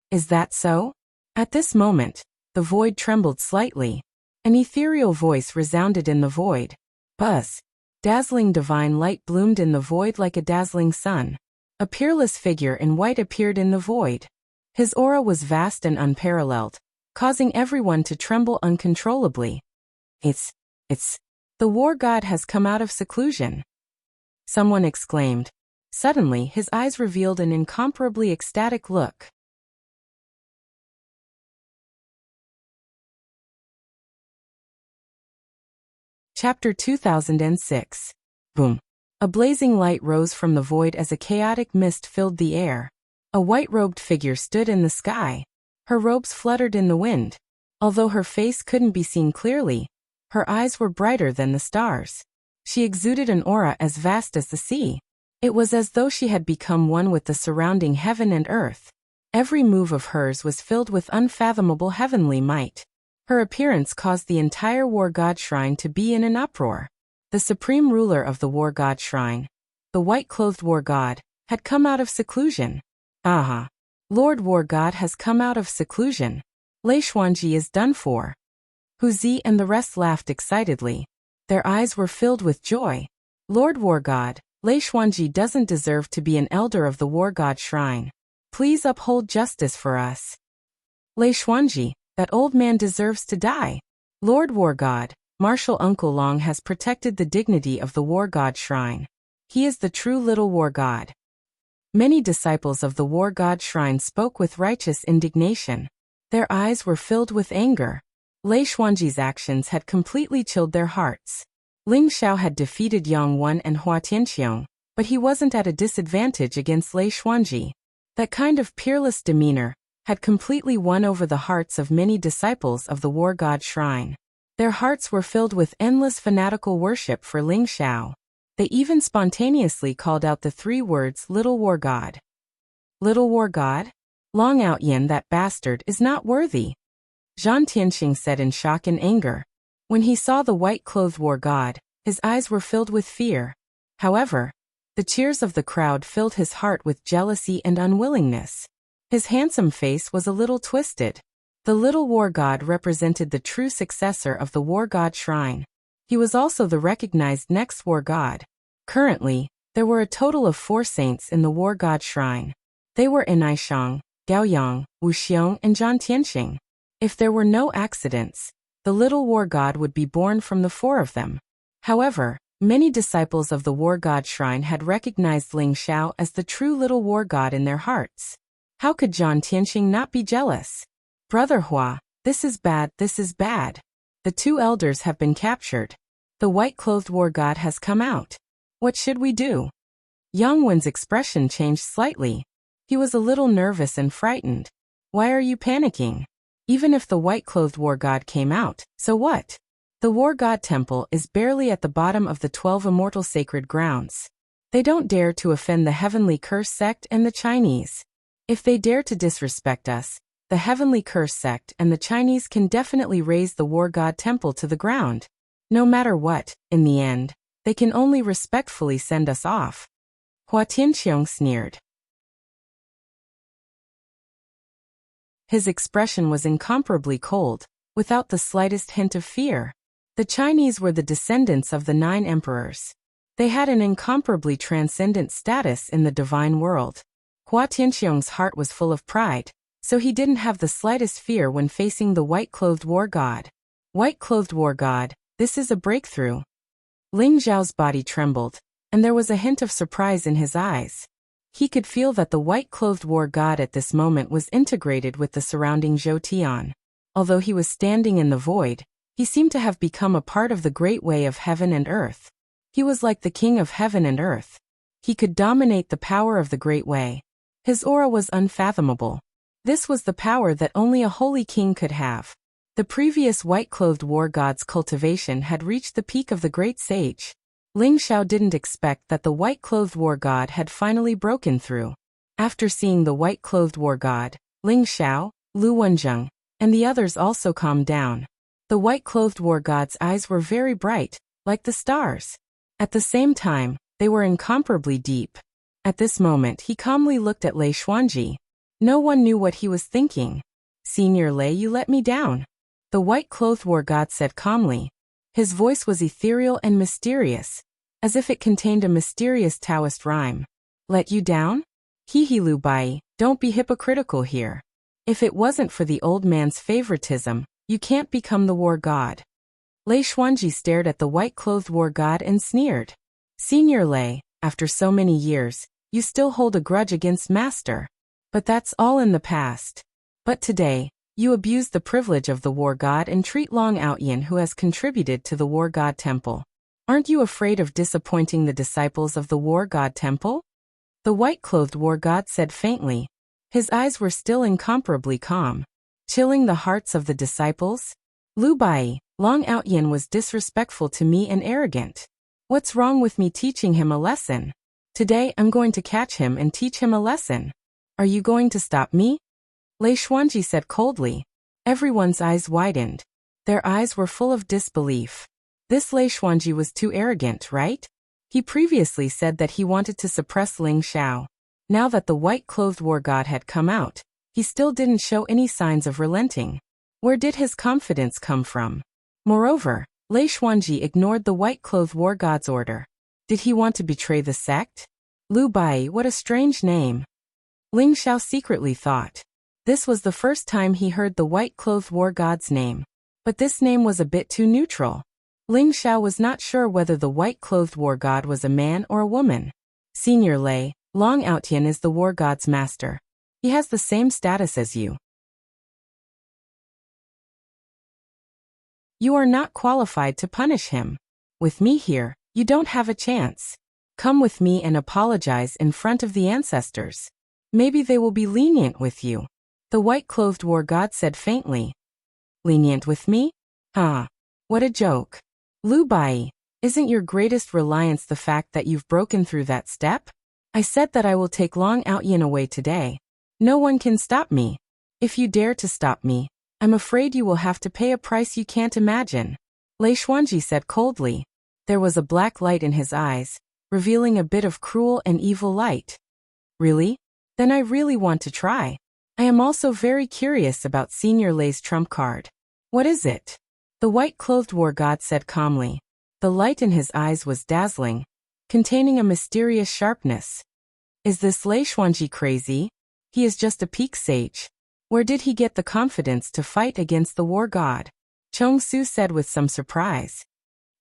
Is that so? At this moment, the void trembled slightly. An ethereal voice resounded in the void. Buzz. Dazzling divine light bloomed in the void like a dazzling sun. A peerless figure in white appeared in the void. His aura was vast and unparalleled, causing everyone to tremble uncontrollably. It's the War God has come out of seclusion. Someone exclaimed. Suddenly, his eyes revealed an incomparably ecstatic look. Chapter 2006. Boom. A blazing light rose from the void as a chaotic mist filled the air. A white-robed figure stood in the sky. Her robes fluttered in the wind. Although her face couldn't be seen clearly, her eyes were brighter than the stars. She exuded an aura as vast as the sea. It was as though she had become one with the surrounding heaven and earth. Every move of hers was filled with unfathomable heavenly might. Her appearance caused the entire War God Shrine to be in an uproar. The supreme ruler of the War God Shrine, the white-clothed War God, had come out of seclusion. Aha! Lord War God has come out of seclusion. Lei Xuanji is done for. Hu Zi and the rest laughed excitedly. Their eyes were filled with joy. Lord War God, Lei Xuanji doesn't deserve to be an elder of the War God Shrine. Please uphold justice for us. Lei Xuanji, that old man deserves to die. Lord War God, Martial Uncle Long has protected the dignity of the War God Shrine. He is the true little War God. Many disciples of the War God Shrine spoke with righteous indignation. Their eyes were filled with anger. Lei Xuanji's actions had completely chilled their hearts. Ling Xiao had defeated Yang Wen and Hua Tianqiong, but he wasn't at a disadvantage against Lei Xuanji. That kind of peerless demeanor had completely won over the hearts of many disciples of the War God Shrine. Their hearts were filled with endless fanatical worship for Ling Xiao. They even spontaneously called out the three words Little War God. Little War God? Long Outyin, that bastard, is not worthy. Zhan Tianxing said in shock and anger. When he saw the white-clothed War God, his eyes were filled with fear. However, the cheers of the crowd filled his heart with jealousy and unwillingness. His handsome face was a little twisted. The little War God represented the true successor of the War God Shrine. He was also the recognized next War God. Currently, there were a total of 4 saints in the War God Shrine. They were Enaishang, Gaoyang, Wuxiong, and Zhan Tianxing. If there were no accidents, the little War God would be born from the 4 of them. However, many disciples of the War God Shrine had recognized Ling Xiao as the true little War God in their hearts. How could Zhan Tianxing not be jealous? Brother Hua, this is bad, this is bad. The 2 elders have been captured. The white-clothed War God has come out. What should we do? Yang Wen's expression changed slightly. He was a little nervous and frightened. Why are you panicking? Even if the white-clothed war god came out, so what? The war god temple is barely at the bottom of the 12 immortal sacred grounds. They don't dare to offend the heavenly curse sect and the Chinese. If they dare to disrespect us, the heavenly curse sect and the Chinese can definitely raise the war god temple to the ground. No matter what, in the end, they can only respectfully send us off. Hua Tianqiong sneered. His expression was incomparably cold, without the slightest hint of fear. The Chinese were the descendants of the 9 emperors. They had an incomparably transcendent status in the divine world. Hua Tianqiong's heart was full of pride, so he didn't have the slightest fear when facing the white-clothed war god. White-clothed war god, this is a breakthrough. Ling Zhao's body trembled, and there was a hint of surprise in his eyes. He could feel that the white-clothed war god at this moment was integrated with the surrounding Zhou Tian. Although he was standing in the void, he seemed to have become a part of the great way of heaven and earth. He was like the king of heaven and earth. He could dominate the power of the great way. His aura was unfathomable. This was the power that only a holy king could have. The previous white-clothed war god's cultivation had reached the peak of the great sage. Ling Xiao didn't expect that the white-clothed war god had finally broken through. After seeing the white-clothed war god, Ling Xiao, Lu Wenzheng, and the others also calmed down. The white-clothed war god's eyes were very bright, like the stars. At the same time, they were incomparably deep. At this moment he calmly looked at Lei Xuanji. No one knew what he was thinking. "Senior Lei, you let me down," the white-clothed war god said calmly. His voice was ethereal and mysterious, as if it contained a mysterious Taoist rhyme. "Let you down? Hehe Lu Bai, don't be hypocritical here. If it wasn't for the old man's favoritism, you can't become the war god." Lei Xuanji stared at the white-clothed war god and sneered. "Senior Lei, after so many years, you still hold a grudge against Master. But that's all in the past. But today, you abuse the privilege of the war god and treat Long Outyin, who has contributed to the war god temple. Aren't you afraid of disappointing the disciples of the war god temple?" The white-clothed war god said faintly. His eyes were still incomparably calm. "Chilling the hearts of the disciples? Lu Bai, Long Outyin was disrespectful to me and arrogant. What's wrong with me teaching him a lesson? Today I'm going to catch him and teach him a lesson. Are you going to stop me?" Lei Xuanji said coldly. Everyone's eyes widened. Their eyes were full of disbelief. This Lei Xuanji was too arrogant, right? He previously said that he wanted to suppress Ling Xiao. Now that the white-clothed war god had come out, he still didn't show any signs of relenting. Where did his confidence come from? Moreover, Lei Xuanji ignored the white-clothed war god's order. Did he want to betray the sect? Lu Bai, what a strange name. Ling Xiao secretly thought. This was the first time he heard the white-clothed war god's name. But this name was a bit too neutral. Ling Xiao was not sure whether the white-clothed war god was a man or a woman. "Senior Lei, Long Outyin is the war god's master. He has the same status as you. You are not qualified to punish him. With me here, you don't have a chance. Come with me and apologize in front of the ancestors. Maybe they will be lenient with you," the white-clothed war god said faintly. "Lenient with me? Huh. What a joke. Lu Bai, isn't your greatest reliance the fact that you've broken through that step? I said that I will take Long Outyin away today. No one can stop me. If you dare to stop me, I'm afraid you will have to pay a price you can't imagine," Lei Xuanji said coldly. There was a black light in his eyes, revealing a bit of cruel and evil light. "Really? Then I really want to try. I am also very curious about Senior Lei's trump card. What is it?" The white-clothed war god said calmly. The light in his eyes was dazzling, containing a mysterious sharpness. "Is this Lei Xuanji crazy? He is just a peak sage. Where did he get the confidence to fight against the war god?" Chong Su said with some surprise.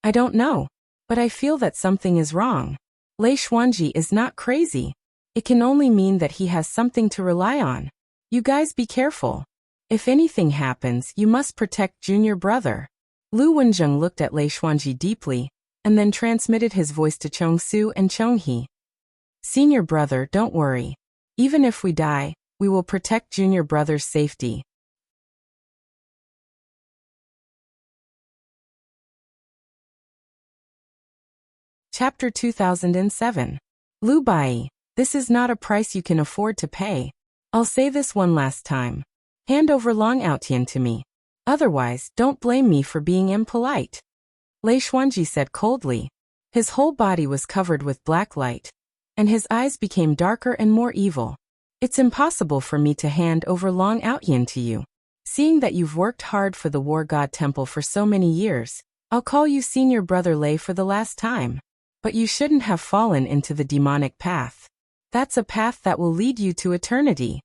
"I don't know, but I feel that something is wrong. Lei Xuanji is not crazy. It can only mean that he has something to rely on. You guys be careful. If anything happens, you must protect junior brother." Lu Wenzheng looked at Lei Xuanji deeply. and then transmitted his voice to Chong-su and Chong-hee. Senior brother, don't worry. Even if we die, we will protect junior brother's safety. Chapter 2007. Lu Bai, this is not a price you can afford to pay. I'll say this one last time. Hand over Long Outtian to me. Otherwise, don't blame me for being impolite. Lei Xuanji said coldly. His whole body was covered with black light, and his eyes became darker and more evil. It's impossible for me to hand over Long Outtian to you. Seeing that you've worked hard for the War God Temple for so many years, I'll call you Senior Brother Lei for the last time. But you shouldn't have fallen into the demonic path. That's a path that will lead you to eternity.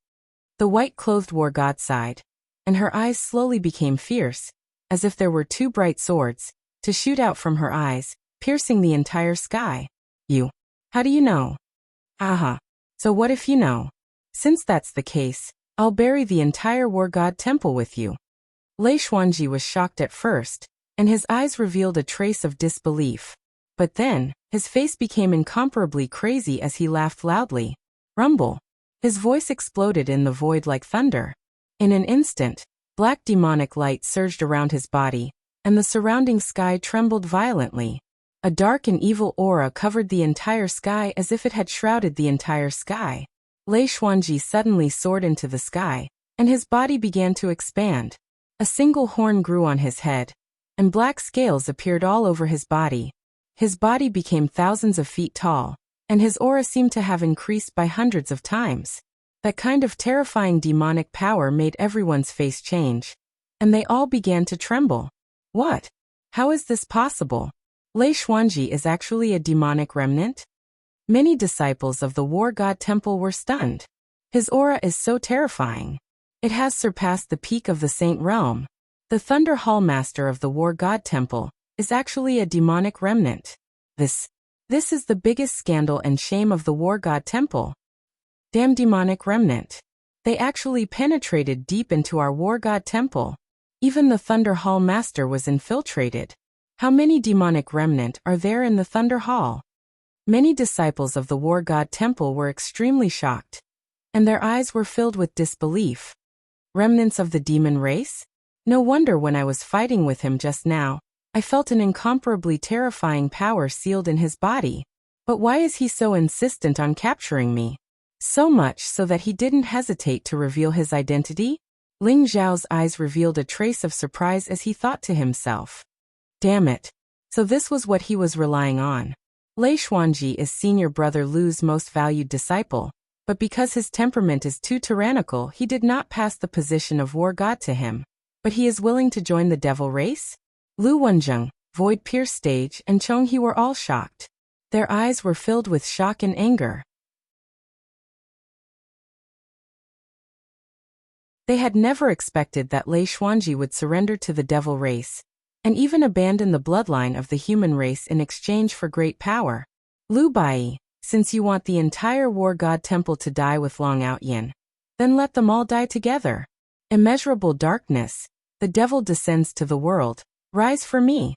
The white-clothed war god sighed, and her eyes slowly became fierce, as if there were two bright swords, to shoot out from her eyes, piercing the entire sky. You. How do you know? Aha. So what if you know? Since that's the case, I'll bury the entire war god temple with you. Lei Xuanji was shocked at first, and his eyes revealed a trace of disbelief. But then, his face became incomparably crazy as he laughed loudly. Rumble. His voice exploded in the void like thunder. In an instant, black demonic light surged around his body, and the surrounding sky trembled violently. A dark and evil aura covered the entire sky as if it had shrouded the entire sky. Lei Xuanji suddenly soared into the sky, and his body began to expand. A single horn grew on his head, and black scales appeared all over his body. His body became thousands of feet tall, and his aura seemed to have increased by hundreds of times. That kind of terrifying demonic power made everyone's face change, and they all began to tremble. What? How is this possible? Lei Xuanji is actually a demonic remnant? Many disciples of the War God Temple were stunned. His aura is so terrifying. It has surpassed the peak of the Saint Realm. The Thunder Hall Master of the War God Temple is actually a demonic remnant. This is the biggest scandal and shame of the War God Temple. Damn demonic remnant. They actually penetrated deep into our War God Temple. Even the Thunder Hall Master was infiltrated. How many demonic remnant are there in the Thunder Hall? Many disciples of the War God Temple were extremely shocked, and their eyes were filled with disbelief. Remnants of the demon race? No wonder when I was fighting with him just now, I felt an incomparably terrifying power sealed in his body. But why is he so insistent on capturing me? So much so that he didn't hesitate to reveal his identity? Ling Zhao's eyes revealed a trace of surprise as he thought to himself. Damn it. So this was what he was relying on. Lei Xuanji is Senior Brother Lu's most valued disciple, but because his temperament is too tyrannical, he did not pass the position of war god to him. But he is willing to join the devil race? Lu Wenzheng, Void Pierce Stage, and Chong-hee were all shocked. Their eyes were filled with shock and anger. They had never expected that Lei Xuanji would surrender to the devil race, and even abandon the bloodline of the human race in exchange for great power. Lu Bai, since you want the entire War God Temple to die with Long Outyin, then let them all die together. Immeasurable darkness, the devil descends to the world. Rise for me.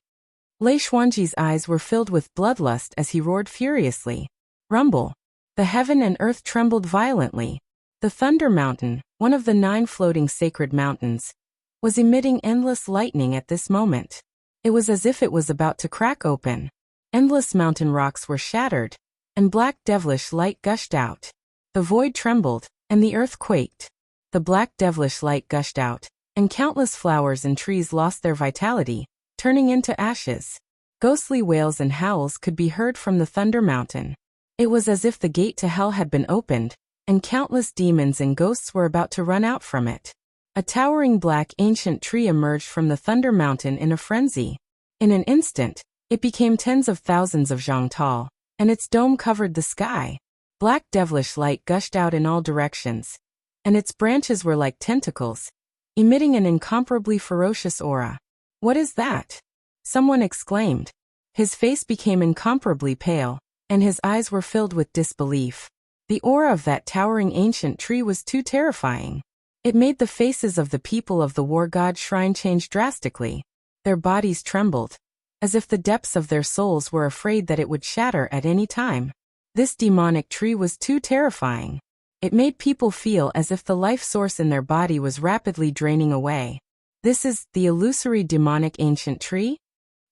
Lei Xuanji's eyes were filled with bloodlust as he roared furiously. Rumble. The heaven and earth trembled violently. The Thunder Mountain, one of the 9 floating sacred mountains, was emitting endless lightning at this moment. It was as if it was about to crack open. Endless mountain rocks were shattered, and black devilish light gushed out. The void trembled, and the earth quaked. The black devilish light gushed out, and countless flowers and trees lost their vitality, turning into ashes. Ghostly wails and howls could be heard from the Thunder Mountain. It was as if the gate to hell had been opened, and countless demons and ghosts were about to run out from it. A towering black ancient tree emerged from the Thunder Mountain in a frenzy. In an instant, it became tens of thousands of zhang tall, and its dome covered the sky. Black devilish light gushed out in all directions, and its branches were like tentacles, emitting an incomparably ferocious aura. What is that? Someone exclaimed. His face became incomparably pale, and his eyes were filled with disbelief. The aura of that towering ancient tree was too terrifying. It made the faces of the people of the War God Shrine change drastically. Their bodies trembled, as if the depths of their souls were afraid that it would shatter at any time. This demonic tree was too terrifying. It made people feel as if the life source in their body was rapidly draining away. This is the illusory demonic ancient tree?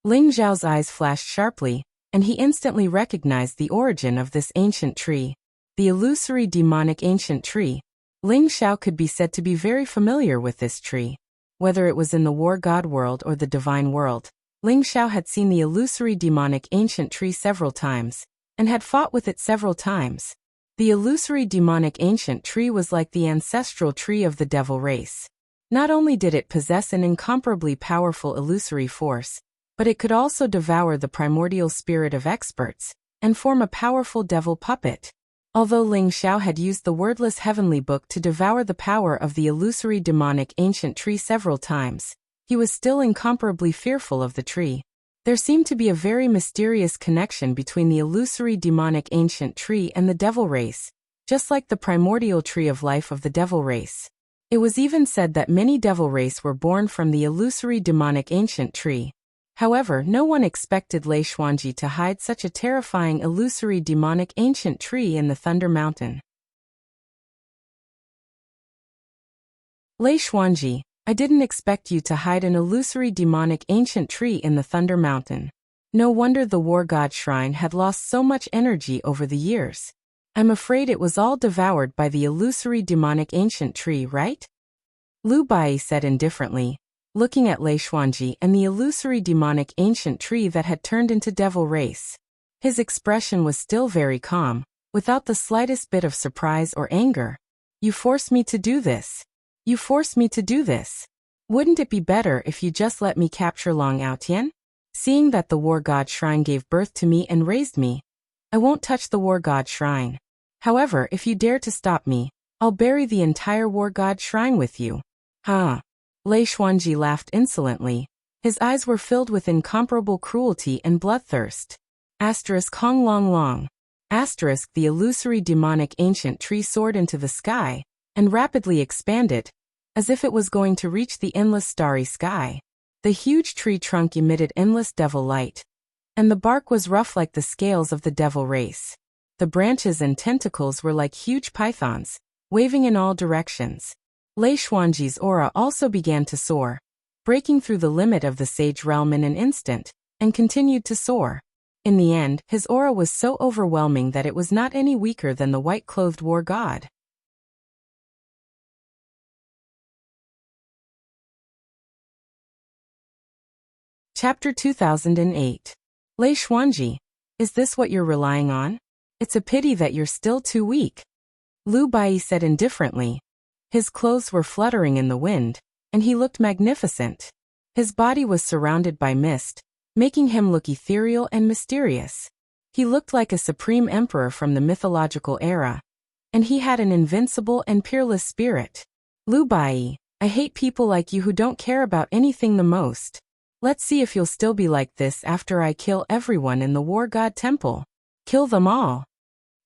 Ling Zhao's eyes flashed sharply, and he instantly recognized the origin of this ancient tree. The illusory demonic ancient tree. Ling Zhao could be said to be very familiar with this tree. Whether it was in the war god world or the divine world, Ling Zhao had seen the illusory demonic ancient tree several times, and had fought with it several times. The illusory demonic ancient tree was like the ancestral tree of the devil race. Not only did it possess an incomparably powerful illusory force, but it could also devour the primordial spirit of experts, and form a powerful devil puppet. Although Ling Zhao had used the wordless heavenly book to devour the power of the illusory demonic ancient tree several times, he was still incomparably fearful of the tree. There seemed to be a very mysterious connection between the illusory demonic ancient tree and the devil race, just like the primordial tree of life of the devil race. It was even said that many devil race were born from the illusory demonic ancient tree. However, no one expected Lei Xuanji to hide such a terrifying illusory demonic ancient tree in the Thunder Mountain. Lei Xuanji, I didn't expect you to hide an illusory demonic ancient tree in the Thunder Mountain. No wonder the War God Shrine had lost so much energy over the years. I'm afraid it was all devoured by the illusory demonic ancient tree, right? Lu Bai said indifferently, looking at Lei Xuanji and the illusory demonic ancient tree that had turned into devil race. His expression was still very calm, without the slightest bit of surprise or anger. You forced me to do this. You forced me to do this. Wouldn't it be better if you just let me capture Long Aotian? Seeing that the War God Shrine gave birth to me and raised me, I won't touch the War God Shrine. However, if you dare to stop me, I'll bury the entire War God Shrine with you. Huh? Lei Xuanji laughed insolently. His eyes were filled with incomparable cruelty and bloodthirst. Hong Long Long. The illusory demonic ancient tree soared into the sky, and rapidly expanded, as if it was going to reach the endless starry sky. The huge tree trunk emitted endless devil light, and the bark was rough like the scales of the devil race. The branches and tentacles were like huge pythons, waving in all directions. Lei Xuanji's aura also began to soar, breaking through the limit of the sage realm in an instant, and continued to soar. In the end, his aura was so overwhelming that it was not any weaker than the white-clothed war god. Chapter 2008. Lei Xuanji, is this what you're relying on? It's a pity that you're still too weak. Lu Bai said indifferently. His clothes were fluttering in the wind, and he looked magnificent. His body was surrounded by mist, making him look ethereal and mysterious. He looked like a supreme emperor from the mythological era, and he had an invincible and peerless spirit. Lu Bai, I hate people like you who don't care about anything the most. Let's see if you'll still be like this after I kill everyone in the War God Temple. Kill them all.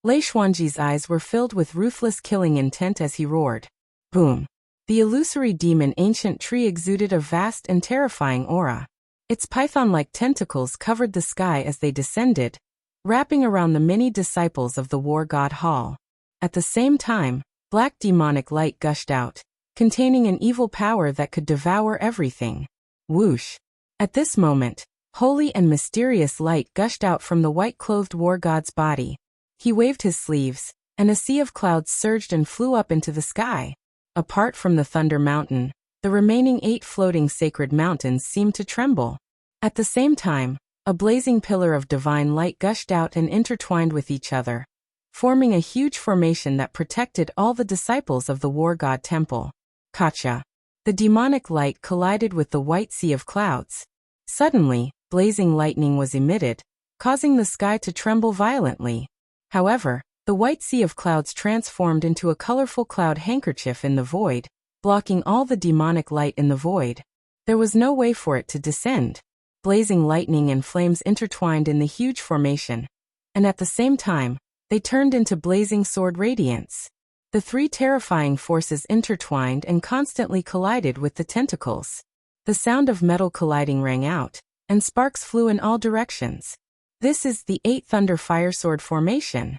Lei Xuanji's eyes were filled with ruthless killing intent as he roared. Boom. The illusory demon ancient tree exuded a vast and terrifying aura. Its python-like tentacles covered the sky as they descended, wrapping around the many disciples of the War God Hall. At the same time, black demonic light gushed out, containing an evil power that could devour everything. Whoosh. At this moment, holy and mysterious light gushed out from the white-clothed war god's body. He waved his sleeves, and a sea of clouds surged and flew up into the sky. Apart from the Thunder Mountain, the remaining 8 floating sacred mountains seemed to tremble. At the same time, a blazing pillar of divine light gushed out and intertwined with each other, forming a huge formation that protected all the disciples of the War God Temple. Kacha. The demonic light collided with the white sea of clouds. Suddenly, blazing lightning was emitted, causing the sky to tremble violently. However, the white sea of clouds transformed into a colorful cloud handkerchief in the void, blocking all the demonic light in the void. There was no way for it to descend. Blazing lightning and flames intertwined in the huge formation, and at the same time, they turned into blazing sword radiance. The 3 terrifying forces intertwined and constantly collided with the tentacles. The sound of metal colliding rang out, and sparks flew in all directions. This is the 8 Thunder Fire Sword formation.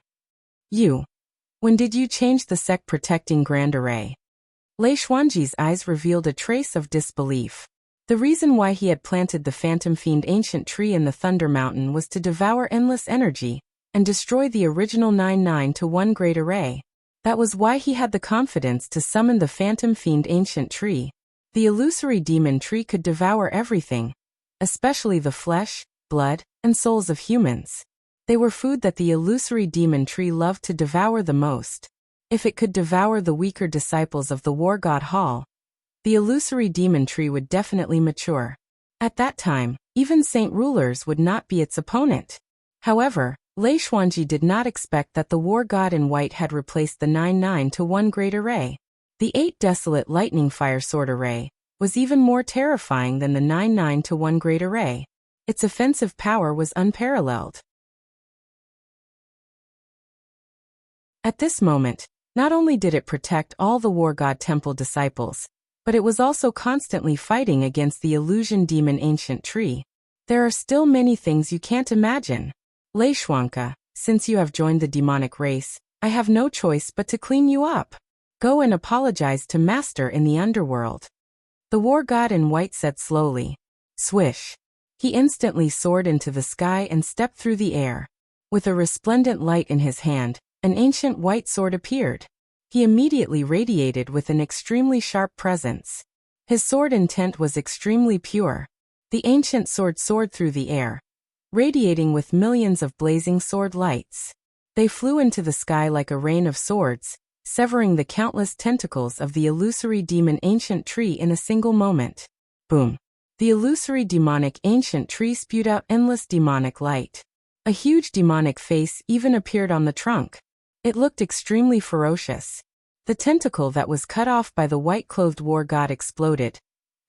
When did you change the sect protecting Grand Array? Lei Xuanji's eyes revealed a trace of disbelief. The reason why he had planted the Phantom Fiend ancient tree in the Thunder Mountain was to devour endless energy and destroy the original 9-9 to 1 Great Array. That was why he had the confidence to summon the Phantom Fiend ancient tree. The illusory demon tree could devour everything, especially the flesh, blood, and souls of humans. They were food that the illusory demon tree loved to devour the most. If it could devour the weaker disciples of the War God Hall, the illusory demon tree would definitely mature. At that time, even saint rulers would not be its opponent. However, Lei Xuanji did not expect that the War God in White had replaced the 9-9 to 1 Great Array. The 8 Desolate Lightning Fire Sword Array was even more terrifying than the 9-9 to 1 Great Array. Its offensive power was unparalleled. At this moment, not only did it protect all the War God Temple disciples, but it was also constantly fighting against the illusion demon ancient tree. There are still many things you can't imagine. Lei Xuanka, since you have joined the demonic race, I have no choice but to clean you up. Go and apologize to Master in the underworld. The War God in White said slowly. Swish. He instantly soared into the sky and stepped through the air. With a resplendent light in his hand, an ancient white sword appeared. He immediately radiated with an extremely sharp presence. His sword intent was extremely pure. The ancient sword soared through the air, radiating with millions of blazing sword lights. They flew into the sky like a rain of swords, severing the countless tentacles of the illusory demon ancient tree in a single moment. Boom! The illusory demonic ancient tree spewed out endless demonic light. A huge demonic face even appeared on the trunk. It looked extremely ferocious. The tentacle that was cut off by the white-clothed war god exploded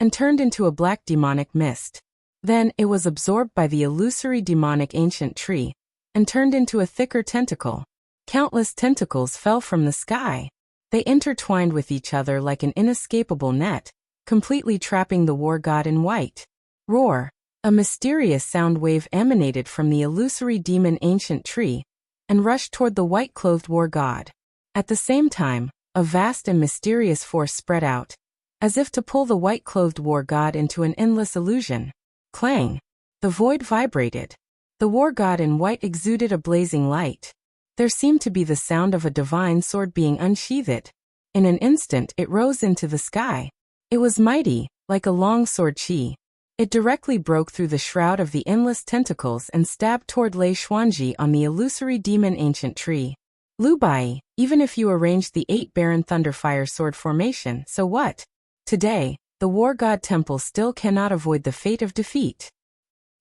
and turned into a black demonic mist. Then it was absorbed by the illusory demonic ancient tree and turned into a thicker tentacle. Countless tentacles fell from the sky. They intertwined with each other like an inescapable net, completely trapping the war god in white. Roar! A mysterious sound wave emanated from the illusory demon ancient tree and rushed toward the white-clothed war god. At the same time, a vast and mysterious force spread out, as if to pull the white-clothed war god into an endless illusion. Clang! The void vibrated. The war god in white exuded a blazing light. There seemed to be the sound of a divine sword being unsheathed. In an instant it rose into the sky. It was mighty, like a long sword chi. It directly broke through the shroud of the endless tentacles and stabbed toward Lei Xuanji on the illusory demon ancient tree. Lu Bai, even if you arranged the 8 Baron Thunderfire sword formation, so what? Today, the War God Temple still cannot avoid the fate of defeat.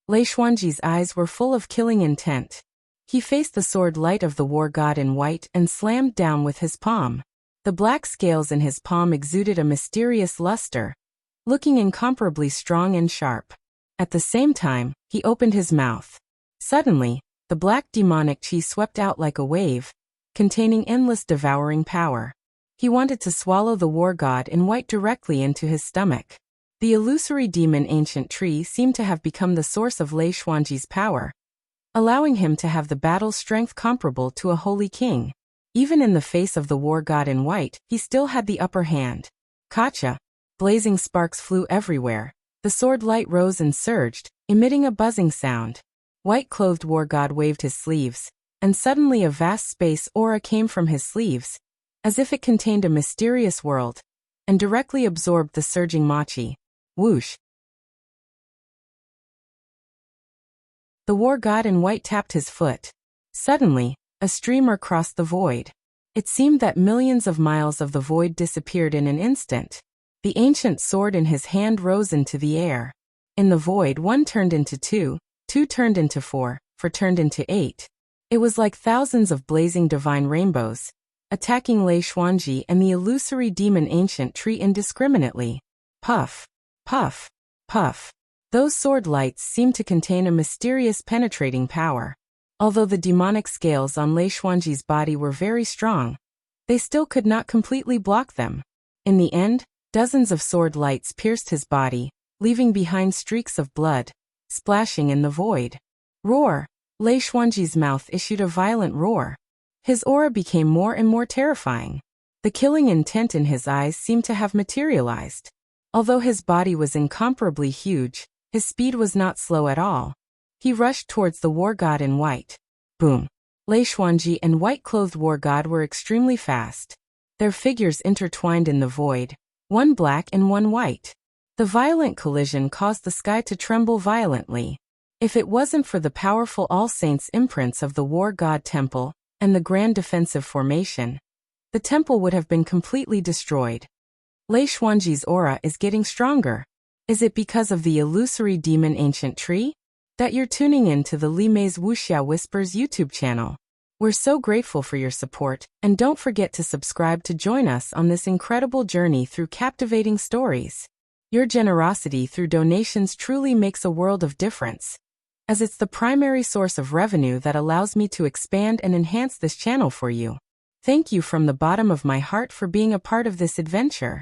Lei Xuanji's eyes were full of killing intent. He faced the sword light of the War God in white and slammed down with his palm. The black scales in his palm exuded a mysterious luster, looking incomparably strong and sharp. At the same time, he opened his mouth. Suddenly, the black demonic chi swept out like a wave, containing endless devouring power. He wanted to swallow the war god in white directly into his stomach. The illusory demon ancient tree seemed to have become the source of Lei Xuanji's power, allowing him to have the battle strength comparable to a holy king. Even in the face of the war god in white, he still had the upper hand. Kacha! Blazing sparks flew everywhere. The sword light rose and surged, emitting a buzzing sound. White-clothed war god waved his sleeves, and suddenly a vast space aura came from his sleeves, as if it contained a mysterious world, and directly absorbed the surging machi. Whoosh! The war god in white tapped his foot. Suddenly, a streamer crossed the void. It seemed that millions of miles of the void disappeared in an instant. The ancient sword in his hand rose into the air. In the void 1 turned into 2, 2 turned into 4, 4 turned into 8. It was like thousands of blazing divine rainbows, attacking Lei Xuanji and the illusory demon ancient tree indiscriminately. Puff! Puff! Puff! Those sword lights seemed to contain a mysterious penetrating power. Although the demonic scales on Lei Xuanji's body were very strong, they still could not completely block them. In the end, dozens of sword lights pierced his body, leaving behind streaks of blood, splashing in the void. Roar! Lei Xuanji's mouth issued a violent roar. His aura became more and more terrifying. The killing intent in his eyes seemed to have materialized. Although his body was incomparably huge, his speed was not slow at all. He rushed towards the war god in white. Boom! Lei Xuanji and white-clothed war god were extremely fast. Their figures intertwined in the void, one black and one white. The violent collision caused the sky to tremble violently. If it wasn't for the powerful All Saints imprints of the War God Temple and the Grand Defensive Formation, the temple would have been completely destroyed. Lei Xuanji's aura is getting stronger. Is it because of the illusory demon ancient tree? That you're tuning in to the Li Mei's Wuxia Whispers YouTube channel. We're so grateful for your support, and don't forget to subscribe to join us on this incredible journey through captivating stories. Your generosity through donations truly makes a world of difference, as it's the primary source of revenue that allows me to expand and enhance this channel for you. Thank you from the bottom of my heart for being a part of this adventure.